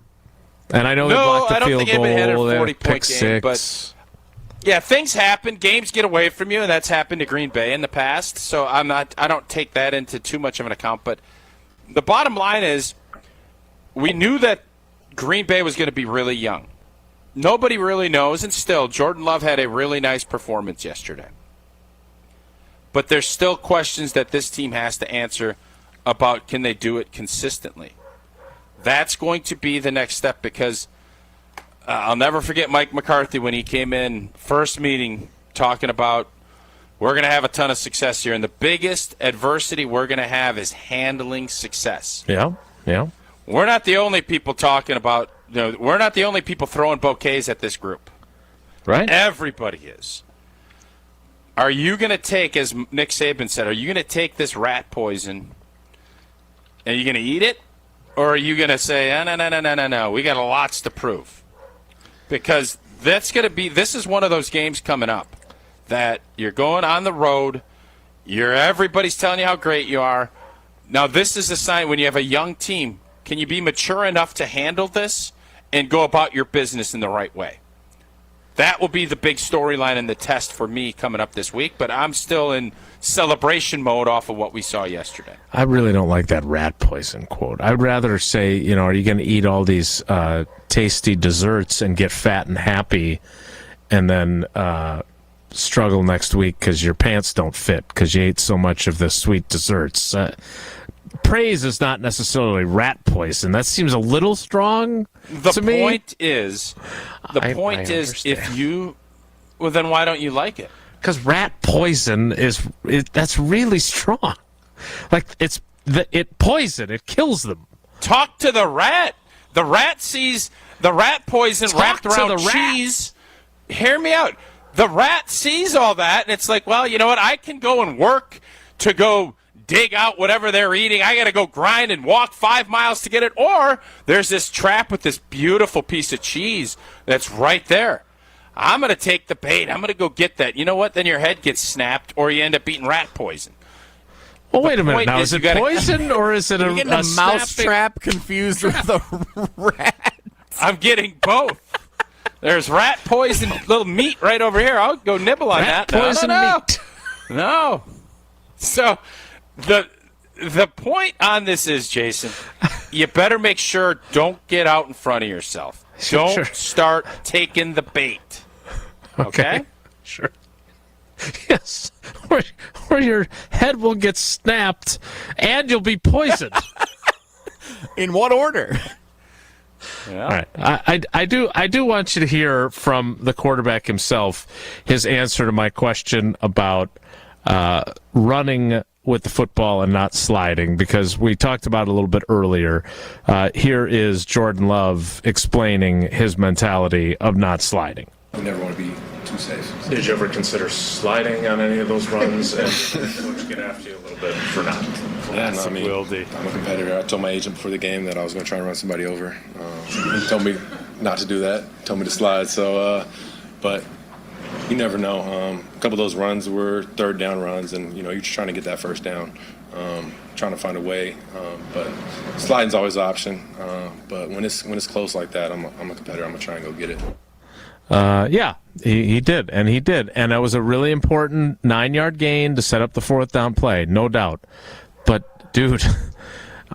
[SPEAKER 1] And I know they blocked the field goal.
[SPEAKER 3] I don't think anybody had a 40-point
[SPEAKER 1] game,
[SPEAKER 3] game, but yeah, things happen. Games get away from you, and that's happened to Green Bay in the past. So I don't take that into too much of an account. But the bottom line is, we knew that Green Bay was going to be really young. Nobody really knows, and still, Jordan Love had a really nice performance yesterday. But there's still questions that this team has to answer about, can they do it consistently? That's going to be the next step, because I'll never forget Mike McCarthy when he came in first meeting talking about, we're going to have a ton of success here, and the biggest adversity we're going to have is handling success.
[SPEAKER 1] Yeah.
[SPEAKER 3] We're not the only people talking about, we're not the only people throwing bouquets at this group.
[SPEAKER 1] Right.
[SPEAKER 3] Everybody is. Are you going to take, as Nick Saban said, are you going to take this rat poison and you're going to eat it? Or are you going to say, no, we got lots to prove? Because this is one of those games coming up that you're going on the road, everybody's telling you how great you are. Now, this is a sign when you have a young team, can you be mature enough to handle this and go about your business in the right way? That will be the big storyline and the test for me coming up this week, but I'm still in celebration mode off of what we saw yesterday.
[SPEAKER 1] I really don't like that rat poison quote. I'd rather say, are you going to eat all these tasty desserts and get fat and happy and then struggle next week because your pants don't fit because you ate so much of the sweet desserts? Praise is not necessarily rat poison. That seems a little strong to me.
[SPEAKER 3] The point is, if you, well, then why don't you like it?
[SPEAKER 1] Because rat poison that's really strong. Like it poison. It kills them.
[SPEAKER 3] Talk to the rat. The rat sees the rat poison wrapped around cheese. Hear me out. The rat sees all that, and it's like, well, you know what? I can go and work to go dig out whatever they're eating. I got to go grind and walk 5 miles to get it. Or there's this trap with this beautiful piece of cheese that's right there. I'm going to take the bait. I'm going to go get that. You know what? Then your head gets snapped, or you end up eating rat poison.
[SPEAKER 1] Well, wait a minute. Now, is it poison or is it a
[SPEAKER 17] mouse trap confused with a rat?
[SPEAKER 3] I'm getting both. There's rat poison, little meat right over here. I'll go nibble on
[SPEAKER 1] rat
[SPEAKER 3] that.
[SPEAKER 1] Poison meat.
[SPEAKER 3] No. So the point on this is, Jason, you better make sure don't get out in front of yourself. Don't start taking the bait. Okay?
[SPEAKER 1] Sure. Yes. Or your head will get snapped and you'll be poisoned.
[SPEAKER 17] In what order?
[SPEAKER 3] Yeah.
[SPEAKER 1] All right. I do want you to hear from the quarterback himself his answer to my question about running with the football and not sliding, because we talked about it a little bit earlier. Here is Jordan Love explaining his mentality of not sliding.
[SPEAKER 21] We never want to be too safe.
[SPEAKER 19] Did you ever consider sliding on any of those runs and coach get after you a little bit for not?
[SPEAKER 21] Classic Wilde. I'm a competitor. I told my agent before the game that I was going to try and run somebody over. He told me not to do that. Told me to slide. So, but you never know. A couple of those runs were third down runs, and you're just trying to get that first down, trying to find a way. But sliding's always an option. But when it's close like that, I'm a competitor. I'm gonna try and go get it.
[SPEAKER 1] Yeah, he did, and that was a really important 9-yard gain to set up the fourth down play, no doubt. But dude,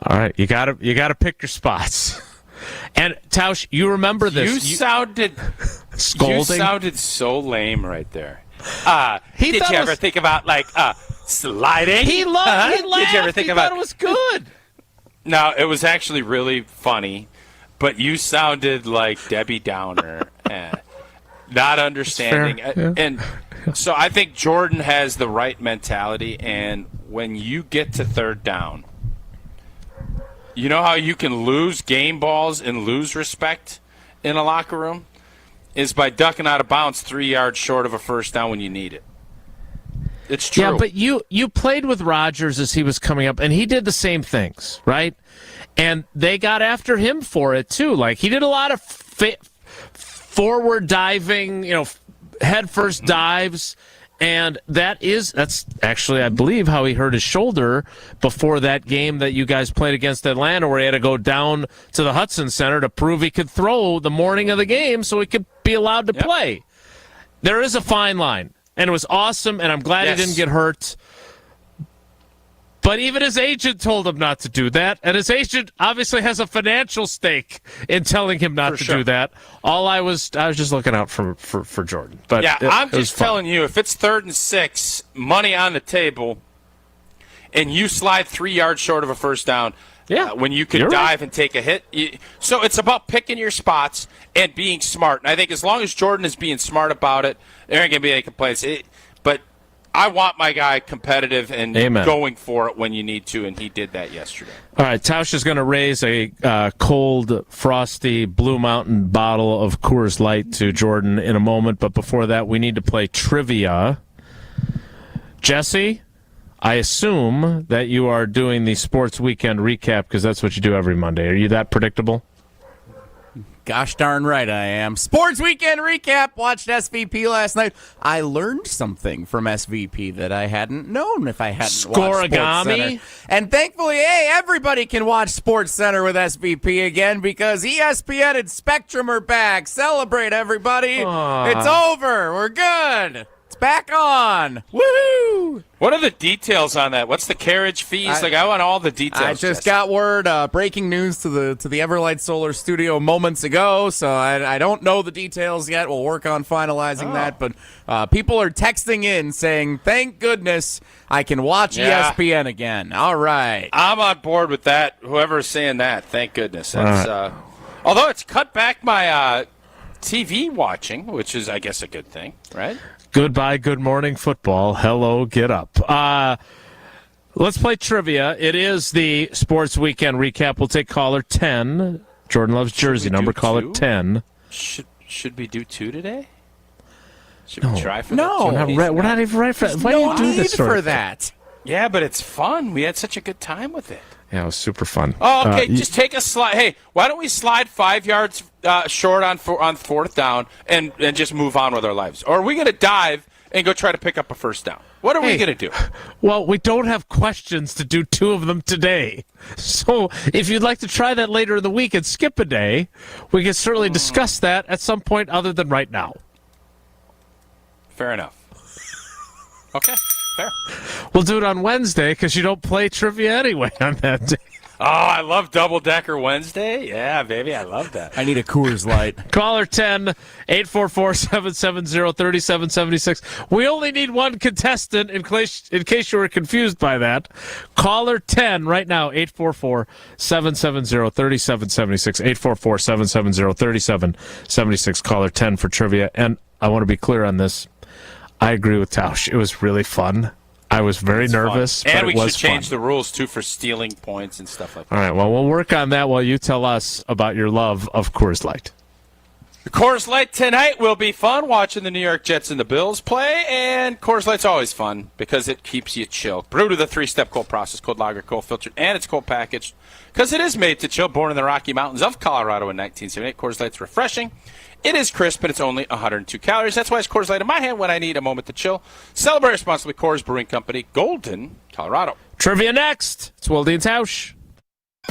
[SPEAKER 1] all right, you gotta pick your spots. And Tausch, you remember this?
[SPEAKER 3] You sounded
[SPEAKER 1] scolding.
[SPEAKER 3] You sounded so lame right there.
[SPEAKER 1] Did
[SPEAKER 3] you ever think about sliding?
[SPEAKER 1] He laughed.
[SPEAKER 3] Did you ever think
[SPEAKER 1] he
[SPEAKER 3] about
[SPEAKER 1] thought it was good?
[SPEAKER 3] No, it was actually really funny, but you sounded like Debbie Downer, not understanding.
[SPEAKER 1] Yeah.
[SPEAKER 3] And so I think Jordan has the right mentality, and when you get to third down, you know how you can lose game balls and lose respect in a locker room? Is by ducking out of bounds 3 yards short of a first down when you need it. It's true.
[SPEAKER 1] Yeah, but you played with Rodgers as he was coming up, and he did the same things, right? And they got after him for it, too. Like, he did a lot of forward diving, head first dives, and that's actually, I believe, how he hurt his shoulder before that game that you guys played against Atlanta, where he had to go down to the Hudson Center to prove he could throw the morning of the game so he could be allowed to play. There is a fine line, and it was awesome, and I'm glad he didn't get hurt. But even his agent told him not to do that, and his agent obviously has a financial stake in telling him not to do that. I was just looking out for Jordan. But
[SPEAKER 3] yeah, I'm just telling you, if it's 3rd and 6, money on the table, and you slide 3 yards short of a first down, when you could dive and take a hit. So it's about picking your spots and being smart. And I think as long as Jordan is being smart about it, there ain't going to be any complaints. But I want my guy competitive and going for it when you need to, and he did that yesterday.
[SPEAKER 1] All right, Tausch is going to raise a cold, frosty Blue Mountain bottle of Coors Light to Jordan in a moment. But before that, we need to play trivia. Jesse, I assume that you are doing the Sports Weekend recap because that's what you do every Monday. Are you that predictable?
[SPEAKER 17] Gosh darn right I am. Sports Weekend recap. Watched SVP last night. I learned something from SVP that I hadn't known if I hadn't watched SportsCenter. And thankfully, everybody can watch SportsCenter with SVP again because ESPN and Spectrum are back. Celebrate, everybody. It's over. We're good. It's back on. Woohoo!
[SPEAKER 3] What are the details on that? What's the carriage fees? I want all the details.
[SPEAKER 17] I just got word, breaking news to the Everlight Solar Studio moments ago, so I don't know the details yet. We'll work on finalizing that, but people are texting in saying, thank goodness I can watch ESPN again. All right.
[SPEAKER 3] I'm on board with that. Whoever's saying that, thank goodness. That's, although it's cut back my TV watching, which is, I guess, a good thing, right?
[SPEAKER 1] Goodbye, good morning football. Hello, get up. Let's play trivia. It is the Sports Weekend recap. We'll take caller 10. Jordan loves jersey number. Caller 10.
[SPEAKER 3] Should we do 2 today? Should we try for that?
[SPEAKER 1] No. We're not even ready for that. Why do you do this
[SPEAKER 17] for that?
[SPEAKER 3] Yeah, but it's fun. We had such a good time with it.
[SPEAKER 1] Yeah, it was super fun.
[SPEAKER 3] Oh, okay. Just take a slide. Hey, why don't we slide 5 yards short on 4th down and just move on with our lives? Or are we going to dive and go try to pick up a first down? What are we going to do?
[SPEAKER 1] Well, we don't have questions to do 2 of them today. So if you'd like to try that later in the week and skip a day, we can certainly discuss that at some point other than right now.
[SPEAKER 3] Fair enough. Okay, fair.
[SPEAKER 1] We'll do it on Wednesday because you don't play trivia anyway on that day.
[SPEAKER 3] Oh, I love Double Decker Wednesday. Yeah, baby, I love that.
[SPEAKER 17] I need a Coors Light.
[SPEAKER 1] Caller 10, 844-770-3776. We only need one contestant in case you were confused by that. Caller 10 right now, 844-770-3776. 844-770-3776. Caller 10 for trivia. And I want to be clear on this. I agree with Tausch. It was really fun. I was very nervous, but it was fun.
[SPEAKER 3] And we should change the rules, too, for stealing points and stuff like that.
[SPEAKER 1] All right, well, we'll work on that while you tell us about your love of Coors Light.
[SPEAKER 3] The Coors Light tonight will be fun, watching the New York Jets and the Bills play, and Coors Light's always fun because it keeps you chill. Brewed with a 3-step cold process, cold lager, cold filtered, and it's cold packaged because it is made to chill. Born in the Rocky Mountains of Colorado in 1978, Coors Light's refreshing. It is crisp, and it's only 102 calories. That's why it's Coors Light in my hand when I need a moment to chill. Celebrate responsibly. Coors Brewing Company, Golden, Colorado.
[SPEAKER 1] Trivia next. It's Wilde and Tausch.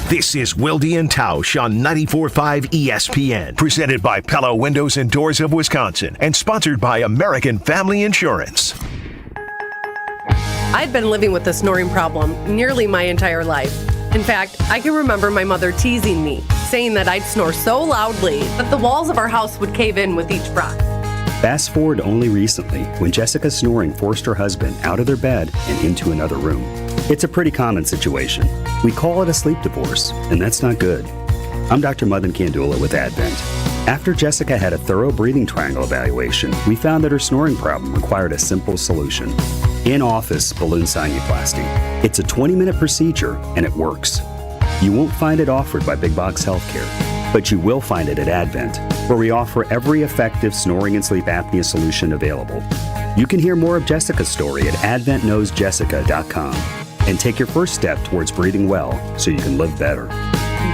[SPEAKER 4] This is Wilde and Tausch on 94.5 ESPN. Presented by Pella Windows and Doors of Wisconsin. And sponsored by American Family Insurance.
[SPEAKER 5] I'd been living with a snoring problem nearly my entire life. In fact, I can remember my mother teasing me, saying that I'd snore so loudly that the walls of our house would cave in with each breath.
[SPEAKER 6] Fast forward only recently, when Jessica's snoring forced her husband out of their bed and into another room. It's a pretty common situation. We call it a sleep divorce, and that's not good. I'm Dr. Mothin Kandula with Advent. After Jessica had a thorough breathing triangle evaluation, we found that her snoring problem required a simple solution. In-office balloon sinuplasty. It's a 20-minute procedure, and it works. You won't find it offered by big box healthcare, but you will find it at Advent, where we offer every effective snoring and sleep apnea solution available. You can hear more of Jessica's story at adventknowsjessica.com and take your first step towards breathing well so you can live better.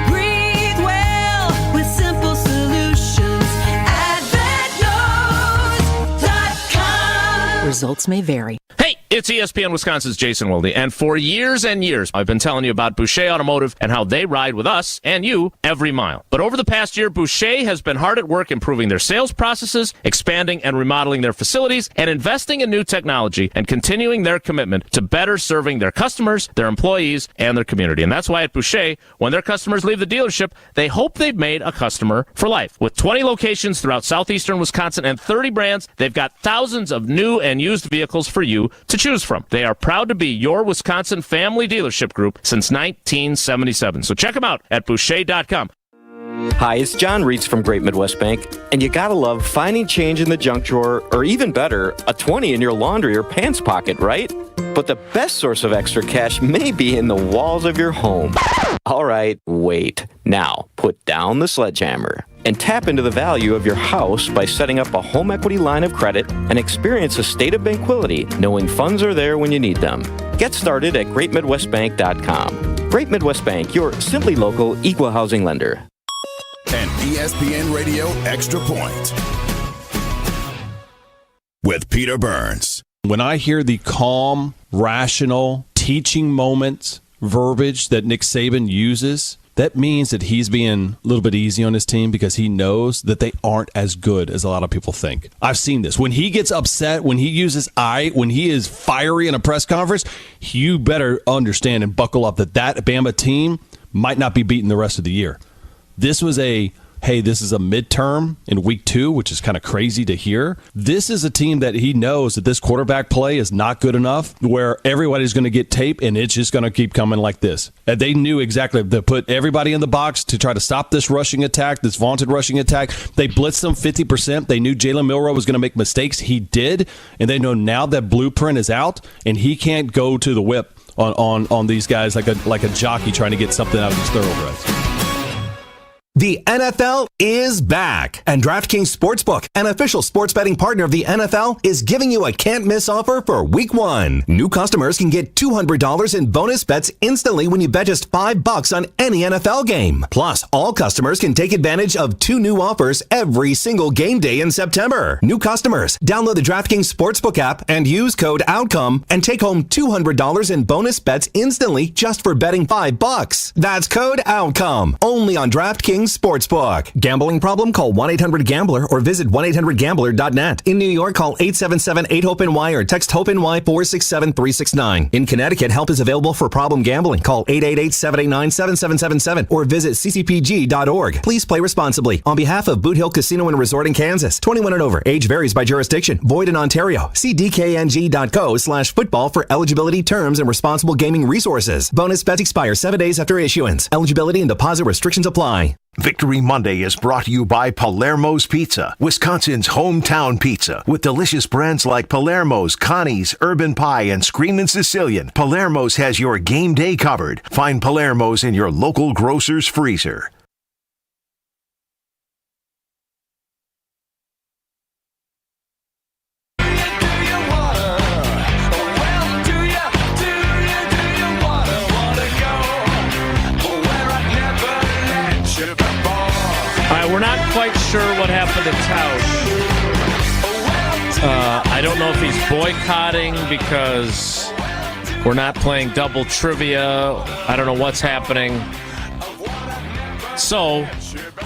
[SPEAKER 22] Breathe well with simple solutions. AdventKnows.com.
[SPEAKER 23] Results may vary.
[SPEAKER 1] Hey, it's ESPN Wisconsin's Jason Wilde, and for years and years, I've been telling you about Boucher Automotive and how they ride with us and you every mile. But over the past year, Boucher has been hard at work improving their sales processes, expanding and remodeling their facilities, and investing in new technology and continuing their commitment to better serving their customers, their employees, and their community. And that's why at Boucher, when their customers leave the dealership, they hope they've made a customer for life. With 20 locations throughout southeastern Wisconsin and 30 brands, they've got thousands of new and used vehicles for you to choose from. They are proud to be your Wisconsin family dealership group since 1977. So check them out at Boucher.com.
[SPEAKER 25] Hi, it's John Reitz from Great Midwest Bank, and you gotta love finding change in the junk drawer, or even better, a 20 in your laundry or pants pocket, right? But the best source of extra cash may be in the walls of your home. All right, wait. Now, put down the sledgehammer and tap into the value of your house by setting up a home equity line of credit and experience a state of tranquility knowing funds are there when you need them. Get started at greatmidwestbank.com. Great Midwest Bank, your simply local equal housing lender.
[SPEAKER 26] An ESPN Radio Extra Point with Peter Burns.
[SPEAKER 27] When I hear the calm, rational, teaching moments verbiage that Nick Saban uses, that means that he's being a little bit easy on his team because he knows that they aren't as good as a lot of people think. I've seen this. When he gets upset, when he uses when he is fiery in a press conference, you better understand and buckle up that Bama team might not be beaten the rest of the year. This was this is a midterm in week 2, which is kind of crazy to hear. This is a team that he knows that this quarterback play is not good enough, where everybody's going to get tape and it's just going to keep coming like this. And they knew exactly to put everybody in the box to try to stop this rushing attack, this vaunted rushing attack. They blitzed them 50%. They knew Jalen Milroe was going to make mistakes. He did. And they know now that blueprint is out and he can't go to the whip on these guys like a jockey trying to get something out of his thoroughbreds.
[SPEAKER 28] The NFL is back, and DraftKings Sportsbook, an official sports betting partner of the NFL, is giving you a can't-miss offer for Week 1. New customers can get $200 in bonus bets instantly when you bet just $5 on any NFL game. Plus, all customers can take advantage of 2 new offers every single game day in September. New customers, download the DraftKings Sportsbook app and use code OUTCOME and take home $200 in bonus bets instantly just for betting $5. That's code OUTCOME, only on DraftKings Sportsbook. Gambling problem? Call 1-800-GAMBLER or visit 1-800-GAMBLER.net. In New York, call 877-8-HOPE-NY or text HOPE-NY 467-369. In Connecticut, help is available for problem gambling. Call 888-789-7777 or visit ccpg.org. Please play responsibly. On behalf of Boot Hill Casino and Resort in Kansas, 21 and over. Age varies by jurisdiction. Void in Ontario. See dkng.co/football for eligibility, terms, and responsible gaming resources. Bonus bets expire 7 days after issuance. Eligibility and deposit restrictions apply.
[SPEAKER 4] Victory Monday is brought to you by Palermo's Pizza, Wisconsin's hometown pizza. With delicious brands like Palermo's, Connie's, Urban Pie, and Screamin' Sicilian, Palermo's has your game day covered. Find Palermo's in your local grocer's freezer.
[SPEAKER 1] We're not quite sure what happened to Tausch. I don't know if he's boycotting because we're not playing double trivia. I don't know what's happening. So,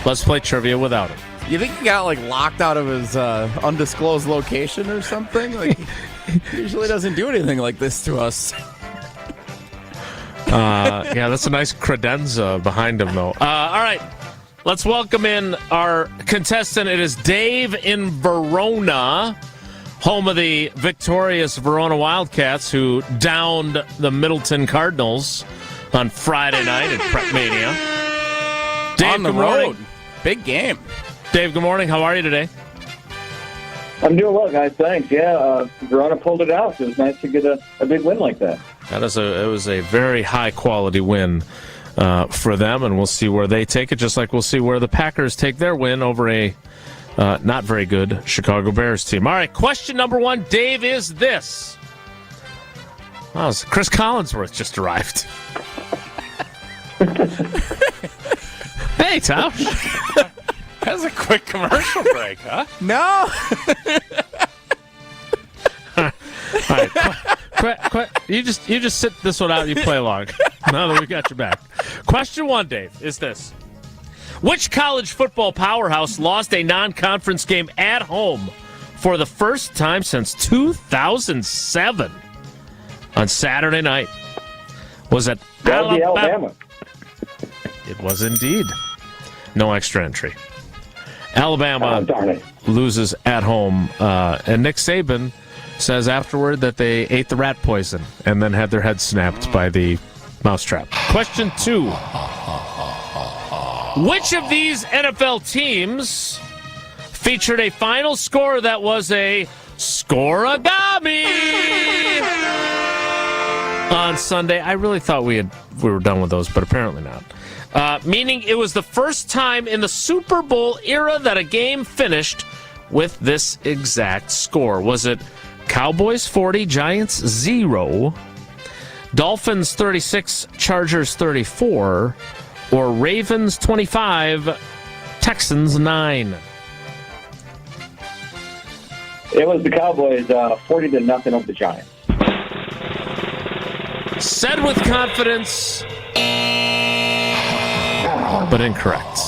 [SPEAKER 1] let's play trivia without him.
[SPEAKER 17] You think he got locked out of his undisclosed location or something? Like, he usually doesn't do anything like this to us.
[SPEAKER 1] Yeah, that's a nice credenza behind him, though. All right, let's welcome in our contestant. It is Dave in Verona, home of the victorious Verona Wildcats, who downed the Middleton Cardinals on Friday night at Prep Mania. Dave,
[SPEAKER 17] on the road. Big game.
[SPEAKER 1] Dave, good morning. How are you today?
[SPEAKER 7] I'm doing well, guys. Thanks. Yeah, Verona pulled it out. It was nice to get a big win like that.
[SPEAKER 1] It was a very high-quality win for them, and we'll see where they take it, just like we'll see where the Packers take their win over a not very good Chicago Bears team. All right, question number one, Dave, is this. Wow, Chris Collinsworth just arrived. Hey, Tausch.
[SPEAKER 3] That was a quick commercial break, huh?
[SPEAKER 17] No.
[SPEAKER 1] All right, you just sit this one out and you play along. Now that we got your back. Question one, Dave, is this. Which college football powerhouse lost a non-conference game at home for the first time since 2007 on Saturday night? Was it
[SPEAKER 7] Alabama?
[SPEAKER 1] It was indeed. No extra entry. Alabama loses at home, and Nick Saban says afterward that they ate the rat poison and then had their heads snapped by the mousetrap. Question two. Which of these NFL teams featured a final score that was a scoreagami on Sunday? I really thought we were done with those, but apparently not. Meaning it was the first time in the Super Bowl era that a game finished with this exact score. Was it Cowboys 40, Giants 0, Dolphins 36, Chargers 34, or Ravens 25, Texans 9?
[SPEAKER 7] It was the Cowboys 40-0 over the Giants.
[SPEAKER 1] Said with confidence, but incorrect.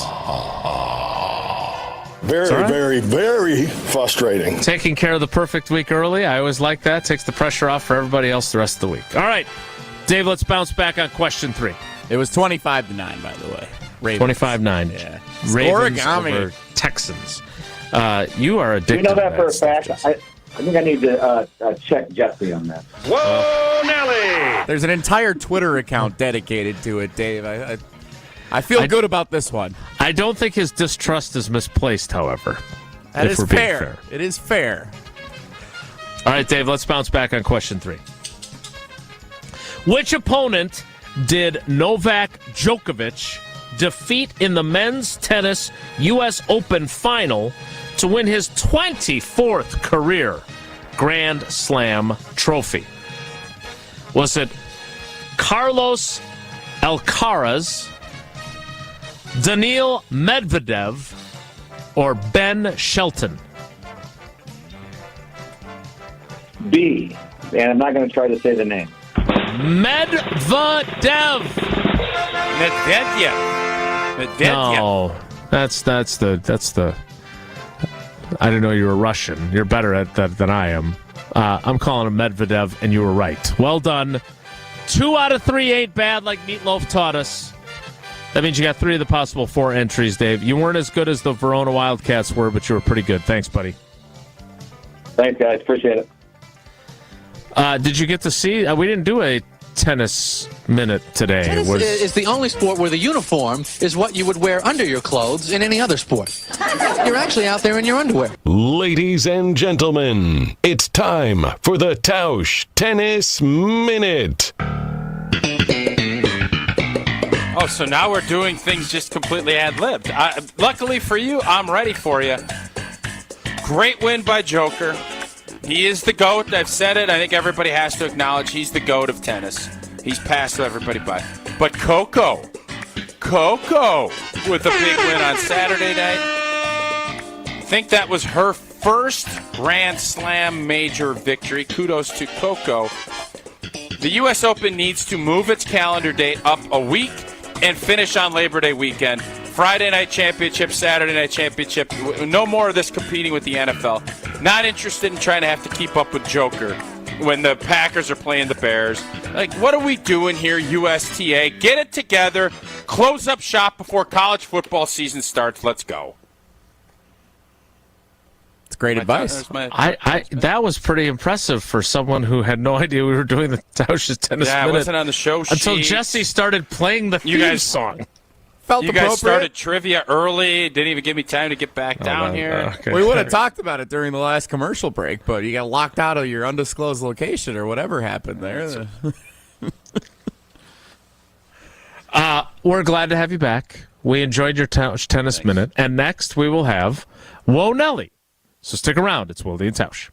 [SPEAKER 8] Very, very frustrating.
[SPEAKER 1] Taking care of the perfect week early. I always like that. Takes the pressure off for everybody else the rest of the week. All right, Dave, let's bounce back on question three.
[SPEAKER 17] It was 25-9, by the way.
[SPEAKER 1] 25-9.
[SPEAKER 17] Yeah.
[SPEAKER 1] Ravens
[SPEAKER 17] Scoregami.
[SPEAKER 1] over Texans. You are addicted.
[SPEAKER 7] You know that
[SPEAKER 1] to
[SPEAKER 7] for a fact. I think I need to check Jesse on that.
[SPEAKER 17] Whoa, Nelly! There's an entire Twitter account dedicated to it, Dave. I feel good about this one.
[SPEAKER 1] I don't think his distrust is misplaced, however.
[SPEAKER 17] That is fair. It is fair.
[SPEAKER 1] All right, Dave, let's bounce back on question three. Which opponent did Novak Djokovic defeat in the men's tennis U.S. Open final to win his 24th career Grand Slam trophy? Was it Carlos Alcaraz, Daniil Medvedev, or Ben Shelton?
[SPEAKER 7] B, and I'm not going to try to say the name.
[SPEAKER 1] Medvedev. No, that's the. I didn't know you were Russian. You're better at that than I am. I'm calling him Medvedev, and you were right. Well done. 2 out of 3 ain't bad, like Meatloaf taught us. That means you got 3 of the possible 4 entries, Dave. You weren't as good as the Verona Wildcats were, but you were pretty good. Thanks, buddy.
[SPEAKER 7] Thanks, guys. Appreciate it.
[SPEAKER 1] Did you get to see? We didn't do a tennis minute today.
[SPEAKER 9] Tennis is the only sport where the uniform is what you would wear under your clothes in any other sport. You're actually out there in your underwear.
[SPEAKER 28] Ladies and gentlemen, it's time for the Tausch Tennis Minute.
[SPEAKER 3] Oh, so now we're doing things just completely ad-libbed. Luckily for you, I'm ready for you. Great win by Joker. He is the GOAT. I've said it. I think everybody has to acknowledge he's the GOAT of tennis. He's passed everybody by. But Coco with a big win on Saturday night. I think that was her first Grand Slam major victory. Kudos to Coco. The U.S. Open needs to move its calendar date up a week and finish on Labor Day weekend Friday night championship, Saturday night championship. No more of this competing with the NFL. Not interested in trying to have to keep up with Joker when the Packers are playing the Bears. Like, what are we doing here, USTA? Get it together. Close up shop before college football season starts. Let's go.
[SPEAKER 17] It's great advice.
[SPEAKER 1] That was pretty impressive for someone who had no idea we were doing the Tausch's Tennis Minute.
[SPEAKER 3] Yeah, I wasn't on the show sheet.
[SPEAKER 1] Until Jesse started playing the theme song.
[SPEAKER 3] You guys started trivia early. Didn't even give me time to get back down here.
[SPEAKER 17] Okay. We would have talked about it during the last commercial break, but you got locked out of your undisclosed location or whatever happened there.
[SPEAKER 1] We're glad to have you back. We enjoyed your Tausch Tennis Minute. And next we will have Whoa Nelly. So stick around. It's Wilde and Tausch.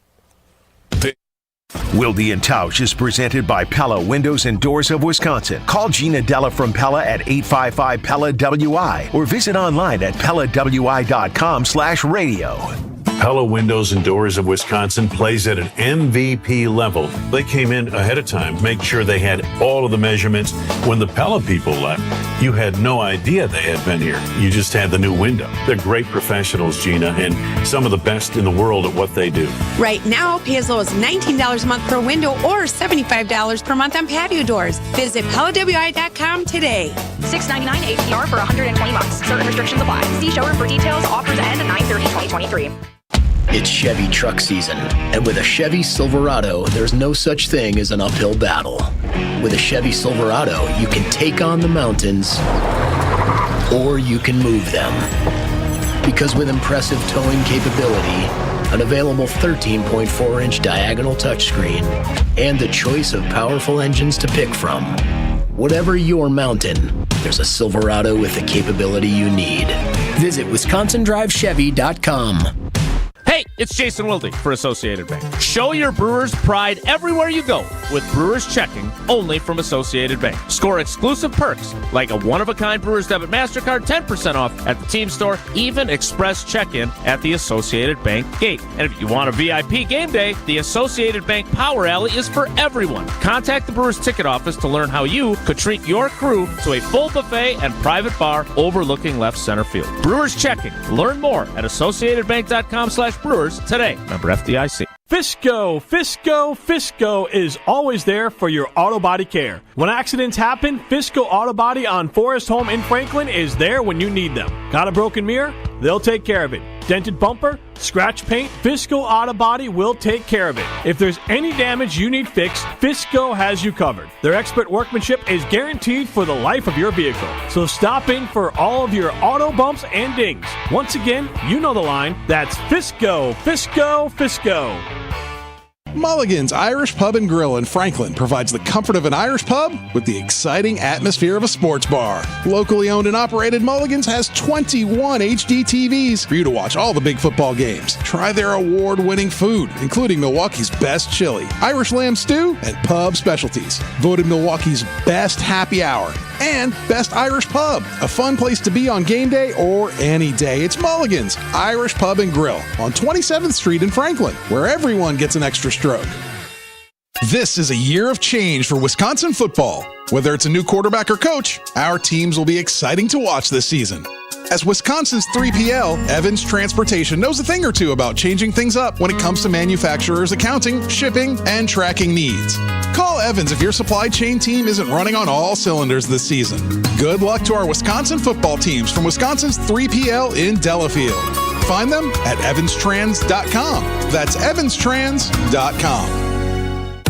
[SPEAKER 4] Wilde and Tausch is presented by Pella Windows and Doors of Wisconsin. Call Gina Della from Pella at 855-PELLA-WI or visit online at PellaWI.com/radio.
[SPEAKER 2] Pella Windows and Doors of Wisconsin plays at an MVP level. They came in ahead of time, make sure they had all of the measurements. When the Pella people left, you had no idea they had been here. You just had the new window. They're great professionals, Gina, and some of the best in the world at what they do.
[SPEAKER 11] Right now, pay as low as $19 a month per window or $75 per month on patio doors. Visit PellaWI.com today.
[SPEAKER 12] $6.99 APR for 120 months. Certain restrictions apply. See showroom for details. Offers end 9/30/2023.
[SPEAKER 13] It's Chevy truck season, and with a Chevy Silverado, there's no such thing as an uphill battle. With a Chevy Silverado, you can take on the mountains, or you can move them. Because with impressive towing capability, an available 13.4-inch diagonal touchscreen, and the choice of powerful engines to pick from, whatever your mountain, there's a Silverado with the capability you need. Visit WisconsinDriveChevy.com.
[SPEAKER 1] Hey, it's Jason Wilde for Associated Bank. Show your Brewers pride everywhere you go with Brewers Checking, only from Associated Bank. Score exclusive perks like a one-of-a-kind Brewers Debit MasterCard, 10% off at the team store, even express check-in at the Associated Bank gate. And if you want a VIP game day, the Associated Bank Power Alley is for everyone. Contact the Brewers ticket office to learn how you could treat your crew to a full buffet and private bar overlooking left center field. Brewers Checking. Learn more at associatedbank.com/Brewers today. Member FDIC.
[SPEAKER 16] Fisco is always there for your auto body care. When accidents happen, Fisco Auto Body on Forest Home in Franklin is there when you need them. Got a broken mirror? They'll take care of it. Dented bumper? Scratch paint? Fisco Auto Body will take care of it. If there's any damage you need fixed, Fisco has you covered. Their expert workmanship is guaranteed for the life of your vehicle. So stop in for all of your auto bumps and dings. Once again, you know the line. That's Fisco.
[SPEAKER 15] Mulligan's Irish Pub and Grill in Franklin provides the comfort of an Irish pub with the exciting atmosphere of a sports bar. Locally owned and operated, Mulligan's has 21 HD TVs for you to watch all the big football games. Try their award-winning food, including Milwaukee's best chili, Irish lamb stew, and pub specialties. Voted Milwaukee's best happy hour and best Irish pub. A fun place to be on game day or any day. It's Mulligan's Irish Pub and Grill on 27th Street in Franklin, where everyone gets an extra stroke. This is a year of change for Wisconsin football. Whether it's a new quarterback or coach, our teams will be exciting to watch this season. As Wisconsin's 3PL, Evans Transportation knows a thing or two about changing things up when it comes to manufacturers' accounting, shipping, and tracking needs. Call Evans if your supply chain team isn't running on all cylinders this season. Good luck to our Wisconsin football teams from Wisconsin's 3PL in Delafield. Find them at evanstrans.com. That's evanstrans.com.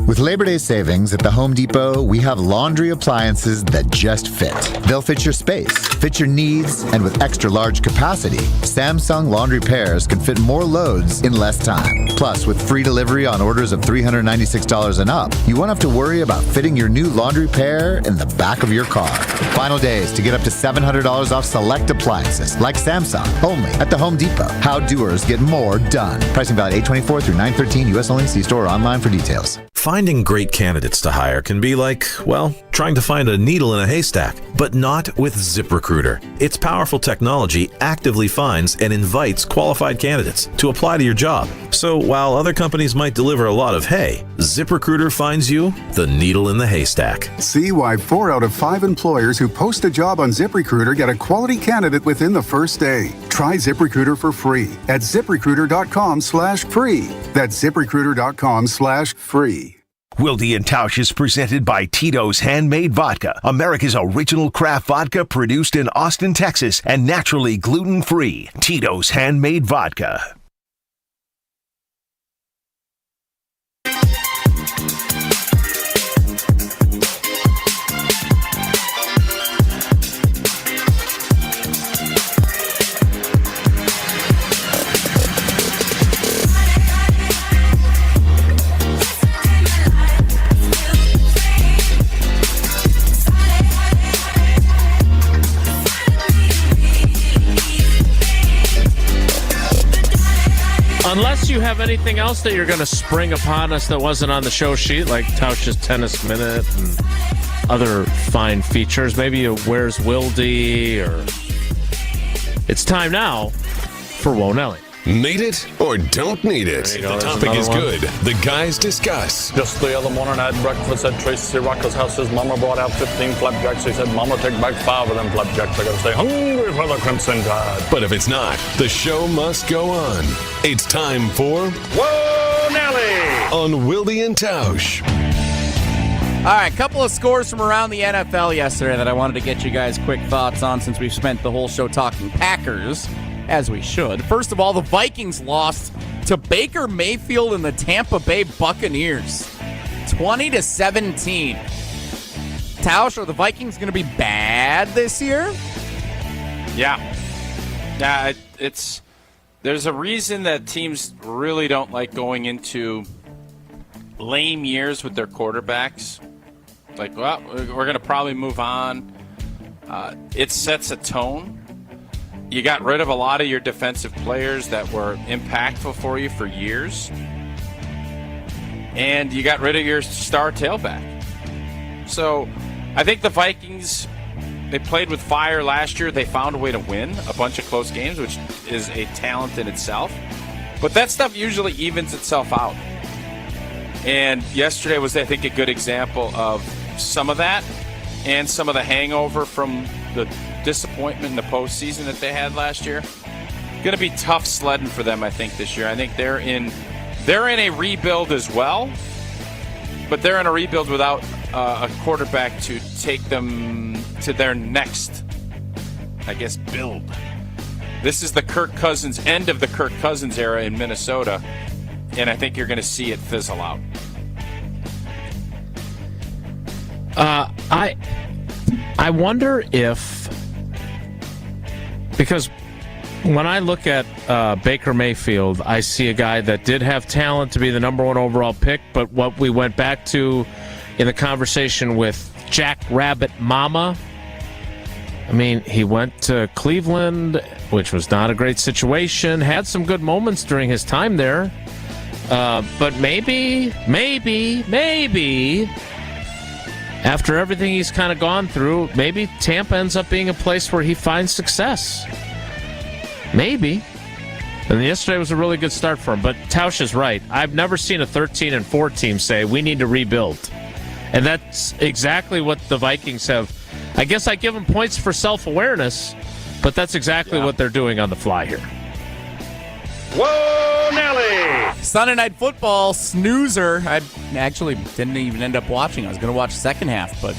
[SPEAKER 20] With Labor Day savings at the Home Depot, we have laundry appliances that just fit. They'll fit your space, fit your needs, and with extra large capacity, Samsung laundry pairs can fit more loads in less time. Plus, with free delivery on orders of $396 and up, you won't have to worry about fitting your new laundry pair in the back of your car. Final days to get up to $700 off select appliances, like Samsung, only at the Home Depot. How doers get more done. Pricing valid 8/24 through 9/13, U.S. only. See store or online for details.
[SPEAKER 5] Finding great candidates to hire can be like, well, trying to find a needle in a haystack, but not with ZipRecruiter. Its powerful technology actively finds and invites qualified candidates to apply to your job. So while other companies might deliver a lot of hay, ZipRecruiter finds you the needle in the haystack.
[SPEAKER 10] See why 4 out of 5 employers who post a job on ZipRecruiter get a quality candidate within the first day. Try ZipRecruiter for free at ZipRecruiter.com/free. That's ZipRecruiter.com/free.
[SPEAKER 4] Wilde and Tausch is presented by Tito's Handmade Vodka, America's original craft vodka produced in Austin, Texas, and naturally gluten-free. Tito's Handmade Vodka.
[SPEAKER 1] Unless you have anything else that you're going to spring upon us that wasn't on the show sheet, like Tausch's Tennis Minute and other fine features, maybe a Where's Wilde, or it's time now for Whoa Nelly.
[SPEAKER 14] Need it or don't need it? The topic is good. The guys discuss.
[SPEAKER 18] Just the other morning I had breakfast at Tracy Rocker's house. His mama brought out 15 flapjacks. He said, Mama, take back 5 of them flapjacks. I gotta stay hungry for the Crimson Tide.
[SPEAKER 14] But if it's not, the show must go on. It's time for
[SPEAKER 18] Whoa Nelly
[SPEAKER 14] on Wilde and Tausch.
[SPEAKER 17] All right, couple of scores from around the NFL yesterday that I wanted to get you guys quick thoughts on since we've spent the whole show talking Packers. As we should. First of all, the Vikings lost to Baker Mayfield and the Tampa Bay Buccaneers. 20-17. Tausch, are the Vikings going to be bad this year?
[SPEAKER 3] Yeah. There's a reason that teams really don't like going into lame years with their quarterbacks. Like, well, we're going to probably move on. It sets a tone. You got rid of a lot of your defensive players that were impactful for you for years. And you got rid of your star tailback. So I think the Vikings, they played with fire last year. They found a way to win a bunch of close games, which is a talent in itself. But that stuff usually evens itself out. And yesterday was, I think, a good example of some of that and some of the hangover from the disappointment in the postseason that they had last year. Going to be tough sledding for them, I think, this year. I think they're in a rebuild as well, but they're in a rebuild without a quarterback to take them to their next, I guess, build. This is the Kirk Cousins, end of the Kirk Cousins era in Minnesota, and I think you're going to see it fizzle out.
[SPEAKER 1] I wonder if, because when I look at Baker Mayfield, I see a guy that did have talent to be the number 1 overall pick, but what we went back to in the conversation with Jack Rabbit Mama, I mean, he went to Cleveland, which was not a great situation, had some good moments during his time there, but maybe, after everything he's kind of gone through, maybe Tampa ends up being a place where he finds success. Maybe. And yesterday was a really good start for him. But Tausch is right. I've never seen a 13-4 team say, we need to rebuild. And that's exactly what the Vikings have. I guess I give them points for self-awareness, but that's exactly what they're doing on the fly here.
[SPEAKER 18] Whoa Nelly!
[SPEAKER 17] Sunday Night Football, snoozer. I actually didn't even end up watching. I was going to watch the second half, but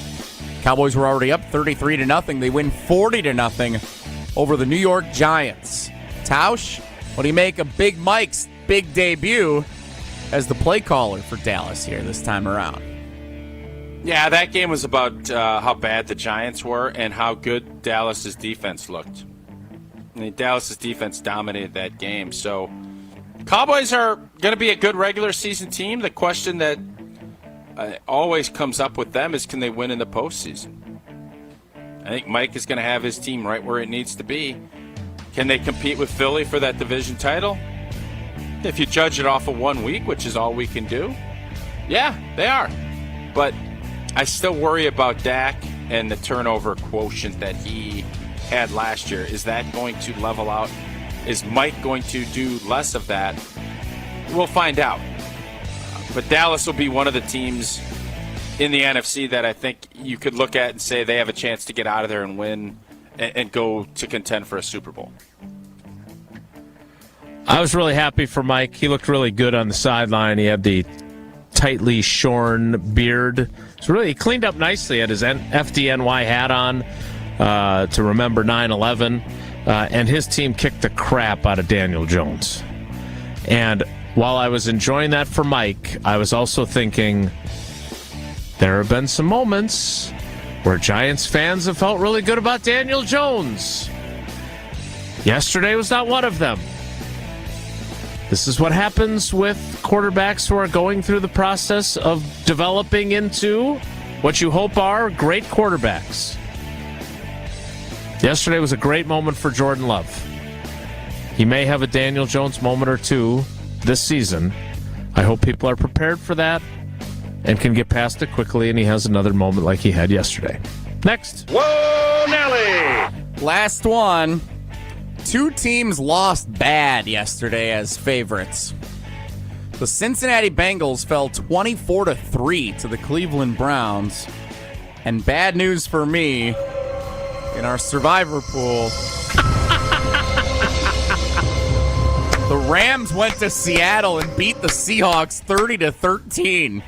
[SPEAKER 17] Cowboys were already up 33-0. They win 40-0 over the New York Giants. Tausch, what do you make of Big Mike's big debut as the play caller for Dallas here this time around?
[SPEAKER 3] Yeah, that game was about how bad the Giants were and how good Dallas's defense looked. I mean, Dallas's defense dominated that game. So Cowboys are going to be a good regular season team. The question that always comes up with them is, can they win in the postseason? I think Mike is going to have his team right where it needs to be. Can they compete with Philly for that division title? If you judge it off of 1 week, which is all we can do, Yeah, they are. But I still worry about Dak and the turnover quotient that he had last year. Is that going to level out? Is Mike going to do less of that? We'll find out. But Dallas will be one of the teams in the NFC that I think you could look at and say they have a chance to get out of there and win and go to contend for a Super Bowl.
[SPEAKER 1] I was really happy for Mike. He looked really good on the sideline. He had the tightly shorn beard. He cleaned up nicely. He had his FDNY hat on to remember 9/11. And his team kicked the crap out of Daniel Jones. And while I was enjoying that for Mike, I was also thinking there have been some moments where Giants fans have felt really good about Daniel Jones. Yesterday was not one of them. This is what happens with quarterbacks who are going through the process of developing into what you hope are great quarterbacks. Yesterday was a great moment for Jordan Love. He may have a Daniel Jones moment or two this season. I hope people are prepared for that and can get past it quickly, and he has another moment like he had yesterday. Next.
[SPEAKER 3] Whoa, Nelly!
[SPEAKER 17] Last one. Two teams lost bad yesterday as favorites. The Cincinnati Bengals fell 24-3 to the Cleveland Browns. And bad news for me, in our survivor pool, the Rams went to Seattle and beat the Seahawks 30-13.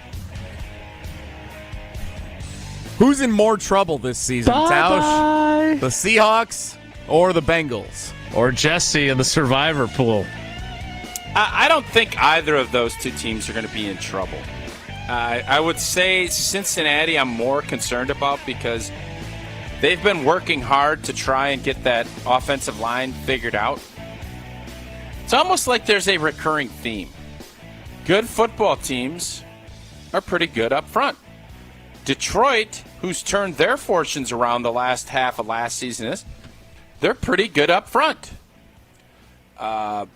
[SPEAKER 17] Who's in more trouble this season, Tausch? The Seahawks or the Bengals?
[SPEAKER 1] Or Jesse in the survivor pool?
[SPEAKER 3] I don't think either of those two teams are going to be in trouble. I would say Cincinnati I'm more concerned about because they've been working hard to try and get that offensive line figured out. It's almost like there's a recurring theme. Good football teams are pretty good up front. Detroit, who's turned their fortunes around the last half of last season, they're pretty good up front. The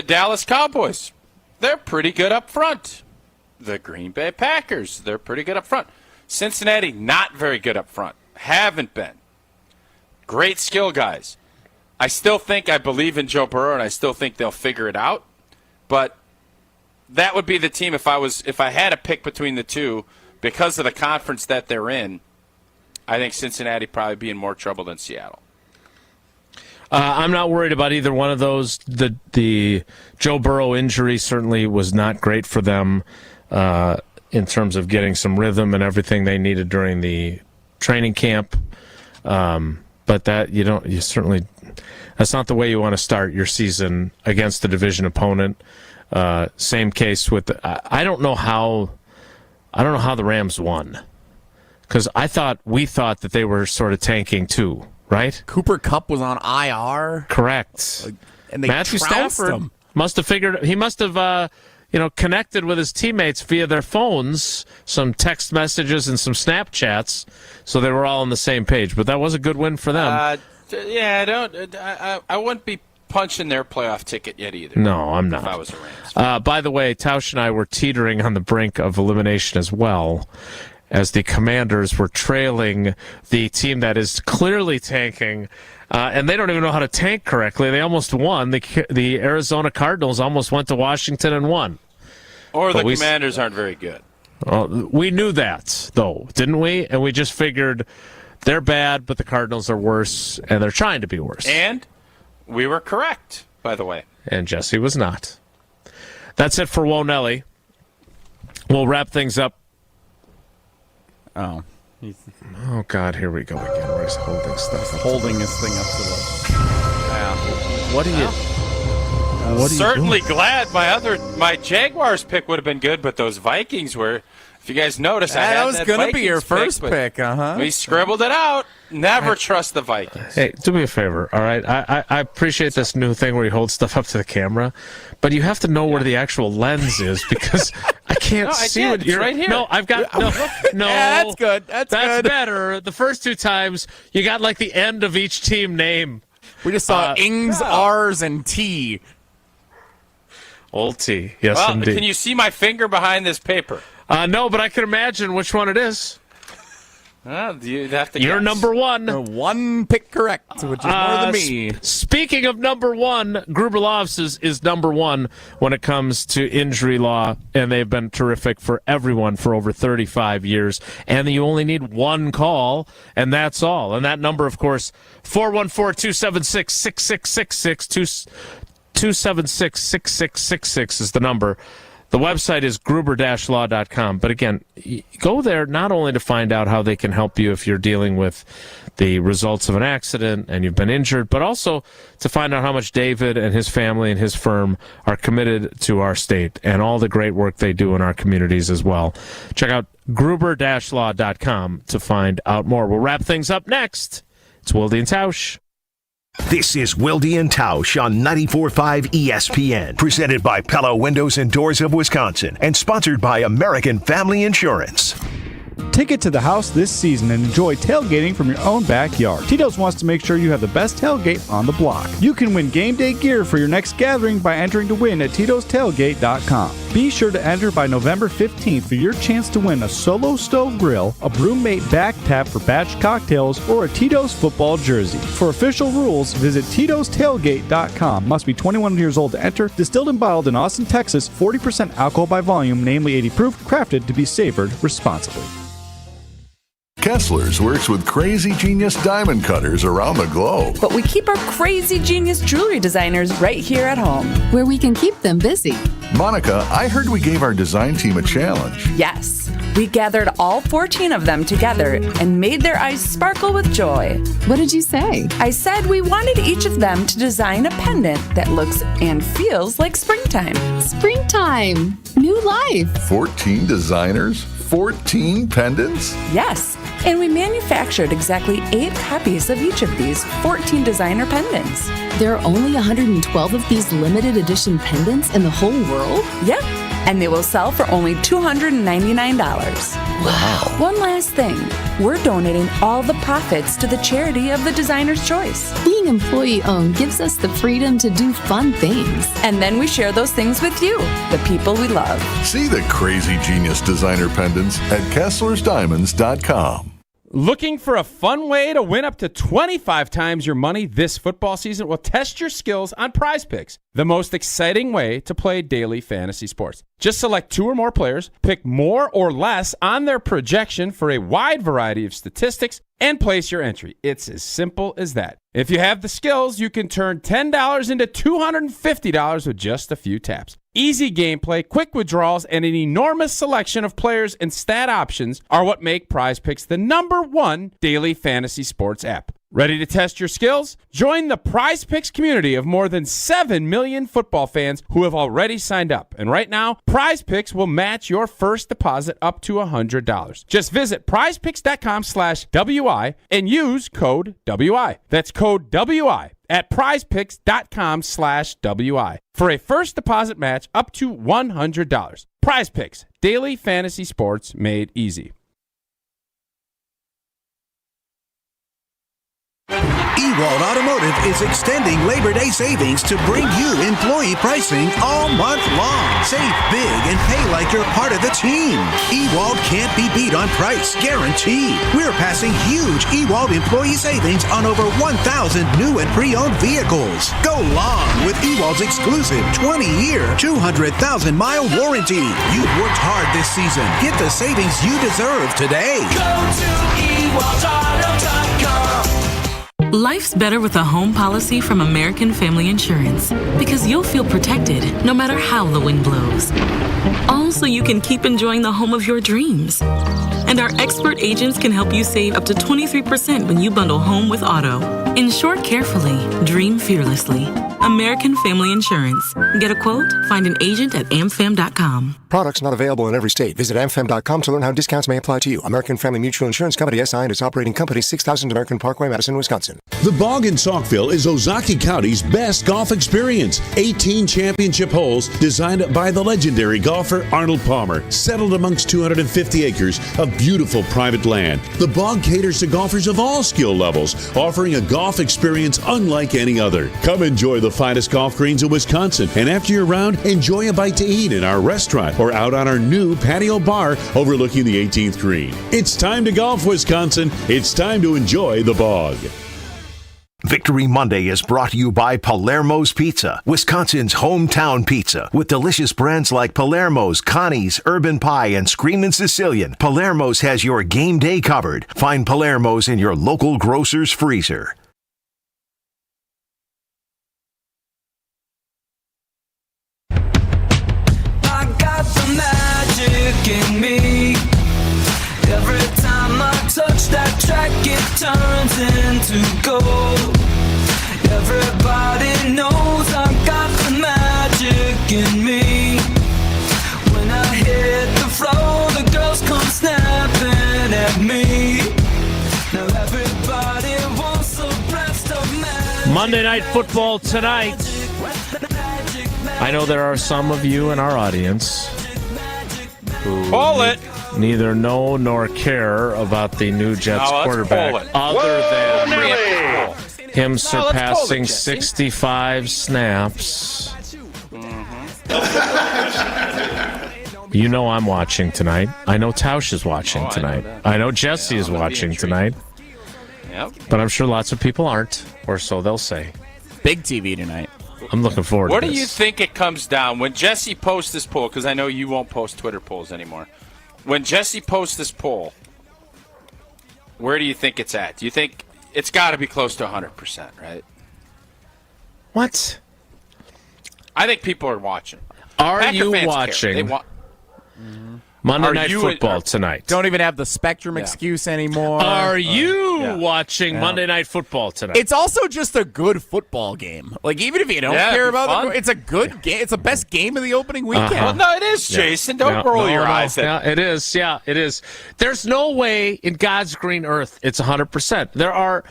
[SPEAKER 3] Dallas Cowboys, they're pretty good up front. The Green Bay Packers, they're pretty good up front. Cincinnati, not very good up front. Haven't been. Great skill guys. I believe in Joe Burrow, and I still think they'll figure it out. But that would be the team if I had to pick between the two, because of the conference that they're in. I think Cincinnati probably be in more trouble than Seattle.
[SPEAKER 1] I'm not worried about either one of those. The Joe Burrow injury certainly was not great for them in terms of getting some rhythm and everything they needed during the training camp. But that's not the way you want to start your season against a division opponent. Same case with I don't know how the Rams won, because we thought that they were sort of tanking too. Right?
[SPEAKER 17] Cooper Kupp was on IR.
[SPEAKER 1] Correct.
[SPEAKER 17] And they
[SPEAKER 1] Matthew Stafford
[SPEAKER 17] him.
[SPEAKER 1] must have connected with his teammates via their phones, some text messages and some Snapchats, so they were all on the same page. But that was a good win for them.
[SPEAKER 3] I wouldn't be punching their playoff ticket yet either.
[SPEAKER 1] No, I'm not.
[SPEAKER 3] If I was a Rams.
[SPEAKER 1] By the way, Tausch and I were teetering on the brink of elimination as well, as the Commanders were trailing the team that is clearly tanking, and they don't even know how to tank correctly. They almost won. The Arizona Cardinals almost went to Washington and won.
[SPEAKER 3] Or the Commanders aren't very good.
[SPEAKER 1] We knew that, though, didn't we? And we just figured they're bad, but the Cardinals are worse, and they're trying to be worse.
[SPEAKER 3] And we were correct, by the way.
[SPEAKER 1] And Jesse was not. That's it for Whoa Nelly. We'll wrap things up.
[SPEAKER 17] Oh,
[SPEAKER 1] God! Here we go again. Where's holding stuff?
[SPEAKER 17] Holding this thing up to the.
[SPEAKER 3] Yeah.
[SPEAKER 1] What are you?
[SPEAKER 3] Certainly glad my Jaguars pick would have been good, but those Vikings were. If you guys notice,
[SPEAKER 17] that was going to be your first pick.
[SPEAKER 3] We scribbled it out. Never trust the Vikings.
[SPEAKER 1] Hey, do me a favor, all right? I appreciate this new thing where you hold stuff up to the camera, but you have to know where the actual lens is, because I can't see what you're
[SPEAKER 3] right here.
[SPEAKER 1] No, I've got no.
[SPEAKER 17] Yeah, that's good. That's good.
[SPEAKER 1] better. The first two times you got like the end of each team name.
[SPEAKER 17] We just saw Ings, R's, and T.
[SPEAKER 1] Old T, yes,
[SPEAKER 3] well,
[SPEAKER 1] indeed.
[SPEAKER 3] Can you see my finger behind this paper?
[SPEAKER 1] No, but I can imagine which one it is.
[SPEAKER 3] You'd have to
[SPEAKER 1] You're
[SPEAKER 3] guess.
[SPEAKER 1] number one.
[SPEAKER 17] One pick correct, which is more than me.
[SPEAKER 1] Speaking of number one, Gruber Law Offices is number one when it comes to injury law, and they've been terrific for everyone for over 35 years. And you only need one call, and that's all. And that number, of course, 414-276-6666, 276-6666 is the number. The website is gruber-law.com. But again, go there not only to find out how they can help you if you're dealing with the results of an accident and you've been injured, but also to find out how much David and his family and his firm are committed to our state and all the great work they do in our communities as well. Check out gruber-law.com to find out more. We'll wrap things up next. It's Wilde and Tausch.
[SPEAKER 4] This is Wilde and Tausch on 94.5 ESPN, presented by Pella Windows and Doors of Wisconsin, and sponsored by American Family Insurance.
[SPEAKER 6] Take it to the house this season and enjoy tailgating from your own backyard. Tito's wants to make sure you have the best tailgate on the block. You can win game day gear for your next gathering by entering to win at Tito'sTailgate.com. Be sure to enter by November 15th for your chance to win a Solo Stove Grill, a Broommate back tap for batch cocktails, or a Tito's football jersey. For official rules, visit Tito'sTailgate.com. Must be 21 years old to enter. Distilled and bottled in Austin, Texas. 40% alcohol by volume, namely 80 proof. Crafted to be savored responsibly.
[SPEAKER 19] Kessler's works with crazy genius diamond cutters around the globe.
[SPEAKER 21] But we keep our crazy genius jewelry designers right here at home, where we can keep them busy.
[SPEAKER 19] Monica, I heard we gave our design team a challenge.
[SPEAKER 21] Yes, we gathered all 14 of them together and made their eyes sparkle with joy. What did you say? I said we wanted each of them to design a pendant that looks and feels like springtime.
[SPEAKER 22] Springtime! New life!
[SPEAKER 19] 14 designers? 14 pendants?
[SPEAKER 21] Yes, and we manufactured exactly 8 copies of each of these 14 designer pendants.
[SPEAKER 22] There are only 112 of these limited edition pendants in the whole world?
[SPEAKER 21] Yep, and they will sell for only $299.
[SPEAKER 19] Wow.
[SPEAKER 21] One last thing, we're donating all the profits to the charity of the designer's choice.
[SPEAKER 22] Being employee-owned gives us the freedom to do fun things.
[SPEAKER 21] And then we share those things with you, the people we love.
[SPEAKER 19] See the crazy genius designer pendants at KesslersDiamonds.com.
[SPEAKER 23] Looking for a fun way to win up to 25 times your money this football season? Well, test your skills on Prize Picks, the most exciting way to play daily fantasy sports. Just select 2 or more players, pick more or less on their projection for a wide variety of statistics, and place your entry. It's as simple as that. If you have the skills, you can turn $10 into $250 with just a few taps. Easy gameplay, quick withdrawals, and an enormous selection of players and stat options are what make Prize Picks the #1 daily fantasy sports app. Ready to test your skills? Join the Prize Picks community of more than 7 million football fans who have already signed up. And right now, Prize Picks will match your first deposit up to $100. Just visit prizepicks.com/WI and use code WI. That's code WI at prizepicks.com/WI for a first deposit match up to $100. Prize Picks, daily fantasy sports made easy.
[SPEAKER 24] Wilde Automotive is extending Labor Day savings to bring you employee pricing all month long. Save big and pay like you're part of the team. Wilde can't be beat on price, guaranteed. We're passing huge Wilde employee savings on over 1,000 new and pre-owned vehicles. Go long with Wilde's exclusive 20-year, 200,000-mile warranty. You've worked hard this season. Get the savings you deserve today.
[SPEAKER 25] Go to ewaldeauto.com.
[SPEAKER 26] Life's better with a home policy from American Family Insurance because you'll feel protected no matter how the wind blows. All so you can keep enjoying the home of your dreams. And our expert agents can help you save up to 23% when you bundle home with auto. Insure carefully, dream fearlessly. American Family Insurance. Get a quote? Find an agent at amfam.com.
[SPEAKER 29] Products not available in every state. Visit amfam.com to learn how discounts may apply to you. American Family Mutual Insurance Company, SI, and its operating company, 6000 American Parkway, Madison, Wisconsin.
[SPEAKER 30] The Bog in Saukville is Ozaukee County's best golf experience. 18 championship holes designed by the legendary golfer Arnold Palmer, settled amongst 250 acres of beautiful private land. The Bog caters to golfers of all skill levels, offering a golf experience unlike any other. Come enjoy the the finest golf greens in Wisconsin. And after your round, enjoy a bite to eat in our restaurant or out on our new patio bar overlooking the 18th green. It's time to golf, Wisconsin. It's time to enjoy the bog.
[SPEAKER 4] Victory Monday is brought to you by Palermo's Pizza, Wisconsin's hometown pizza. With delicious brands like Palermo's, Connie's, Urban Pie, and Screamin' Sicilian, Palermo's has your game day covered. Find Palermo's in your local grocer's freezer.
[SPEAKER 2] I got the magic in me. Every time I touch that track, it turns into gold. Everybody knows I got the magic in me. When I hit the floor, the girls come snapping at me. Now everybody wants a breast of magic.
[SPEAKER 1] Monday Night Football tonight. I know there are some of you in our audience who neither know nor care about the new Jets quarterback other than him surpassing 65 snaps. You know I'm watching tonight. I know Tausch is watching tonight. I know Jesse is watching tonight.
[SPEAKER 3] Yep.
[SPEAKER 1] But I'm sure lots of people aren't, or so they'll say.
[SPEAKER 17] Big TV tonight.
[SPEAKER 1] I'm looking forward to this.
[SPEAKER 3] What do you think it comes down when Jesse posts this poll? Because I know you won't post Twitter polls anymore. When Jesse posts this poll, where do you think it's at? Do you think it's got to be close to 100%, right?
[SPEAKER 1] What?
[SPEAKER 3] I think people are watching.
[SPEAKER 1] Are
[SPEAKER 3] Packer
[SPEAKER 1] you
[SPEAKER 3] fans
[SPEAKER 1] watching
[SPEAKER 3] care.
[SPEAKER 1] Monday Night Football tonight?
[SPEAKER 17] Don't even have the Spectrum excuse anymore.
[SPEAKER 1] Are you watching Monday Night Football tonight?
[SPEAKER 17] It's also just a good football game. Like, even if you don't care about it, it's a good game. It's the best game of the opening weekend.
[SPEAKER 3] Well, no, it is, Jason. Don't roll your eyes at
[SPEAKER 1] it. Yeah, it is. Yeah, it is. There's no way in God's green earth it's 100%. There are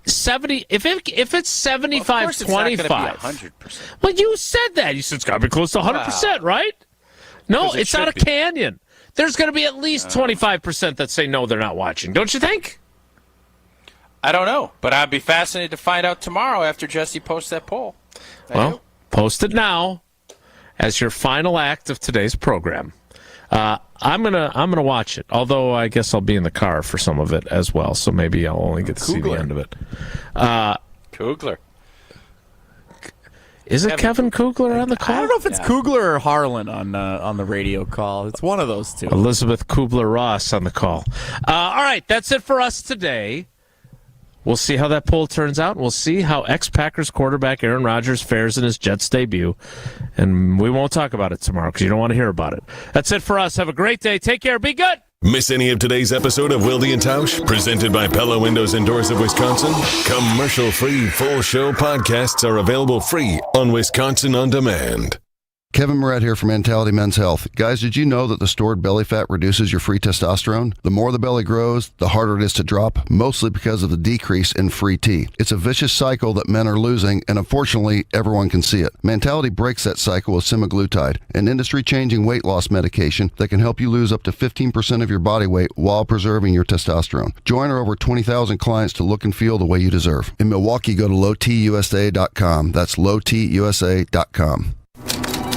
[SPEAKER 1] 70. If it's 75, 25.
[SPEAKER 3] 100%.
[SPEAKER 1] Well, you said that. You said it's got to be close to 100%, right? No, it's not a canyon. There's going to be at least 25% that say no, they're not watching. Don't you think?
[SPEAKER 3] I don't know, but I'd be fascinated to find out tomorrow after Jesse posts that poll.
[SPEAKER 1] Well, post it now as your final act of today's program. I'm gonna watch it. Although I guess I'll be in the car for some of it as well, so maybe I'll only get to see the end of it.
[SPEAKER 3] Kugler.
[SPEAKER 1] Is it Kevin Kugler on the call?
[SPEAKER 17] I don't know if it's Kugler or Harlan on the radio call. It's one of those two.
[SPEAKER 1] Elizabeth Kubler-Ross on the call. All right, that's it for us today. We'll see how that poll turns out. We'll see how ex-Packers quarterback Aaron Rodgers fares in his Jets debut. And we won't talk about it tomorrow because you don't want to hear about it. That's it for us. Have a great day. Take care. Be good.
[SPEAKER 14] Miss any of today's episode of Wilde and Tausch, presented by Pella Windows and Doors of Wisconsin? Commercial-free full show podcasts are available free on Wisconsin On Demand.
[SPEAKER 7] Kevin Moret here from Mentality Men's Health. Guys, did you know that the stored belly fat reduces your free testosterone? The more the belly grows, the harder it is to drop, mostly because of the decrease in free T. It's a vicious cycle that men are losing, and unfortunately, everyone can see it. Mentality breaks that cycle with semaglutide, an industry-changing weight loss medication that can help you lose up to 15% of your body weight while preserving your testosterone. Join our over 20,000 clients to look and feel the way you deserve. In Milwaukee, go to lowtusa.com. That's lowtusa.com.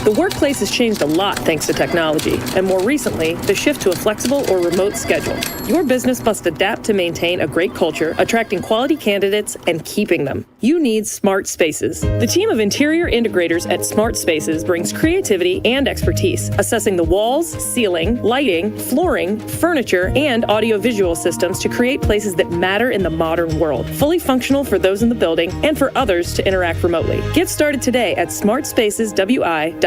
[SPEAKER 8] The workplace has changed a lot thanks to technology, and more recently, the shift to a flexible or remote schedule. Your business must adapt to maintain a great culture, attracting quality candidates and keeping them. You need Smart Spaces. The team of interior integrators at Smart Spaces brings creativity and expertise, assessing the walls, ceiling, lighting, flooring, furniture, and audiovisual systems to create places that matter in the modern world, fully functional for those in the building and for others to interact remotely. Get started today at smartspaceswi.com.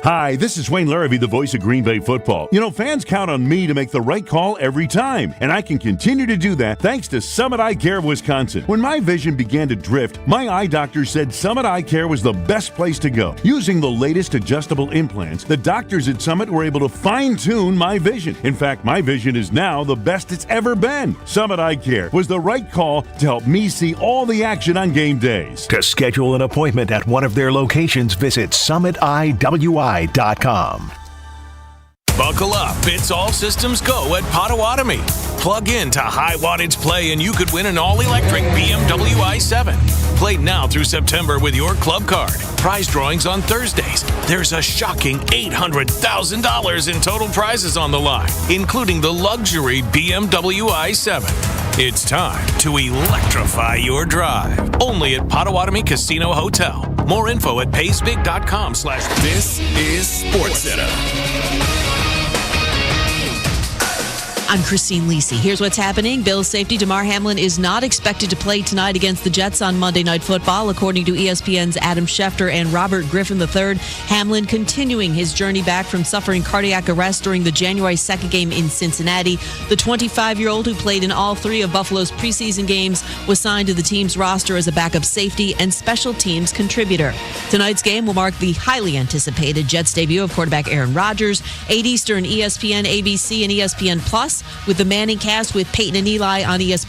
[SPEAKER 9] Hi, this is Wayne Larrabee, the voice of Green Bay football. You know, fans count on me to make the right call every time, and I can continue to do that thanks to Summit Eye Care of Wisconsin. When my vision began to drift, my eye doctor said Summit Eye Care was the best place to go. Using the latest adjustable implants, the doctors at Summit were able to fine-tune my vision. In fact, my vision is now the best it's ever been. Summit Eye Care was the right call to help me see all the action on game days.
[SPEAKER 4] To schedule an appointment at one of their locations, visit summitiwi.com.
[SPEAKER 11] Buckle up. It's all systems go at Potawatomi. Plug in to high wattage play and you could win an all-electric BMW i7. Play now through September with your club card. Prize drawings on Thursdays. There's a shocking $800,000 in total prizes on the line, including the luxury BMW i7. It's time to electrify your drive. Only at Potawatomi Casino Hotel. More info at paysbig.com/.
[SPEAKER 5] This is SportsCenter.
[SPEAKER 10] I'm Christine Lisi. Here's what's happening. Bills safety Damar Hamlin is not expected to play tonight against the Jets on Monday Night Football, according to ESPN's Adam Schefter and Robert Griffin III. Hamlin continuing his journey back from suffering cardiac arrest during the January 2nd game in Cincinnati. The 25-year-old, who played in all 3 of Buffalo's preseason games, was signed to the team's roster as a backup safety and special teams contributor. Tonight's game will mark the highly anticipated Jets debut of quarterback Aaron Rodgers. 8 Eastern, ESPN, ABC, and ESPN Plus, with the Manning cast with Peyton and Eli on ESPN.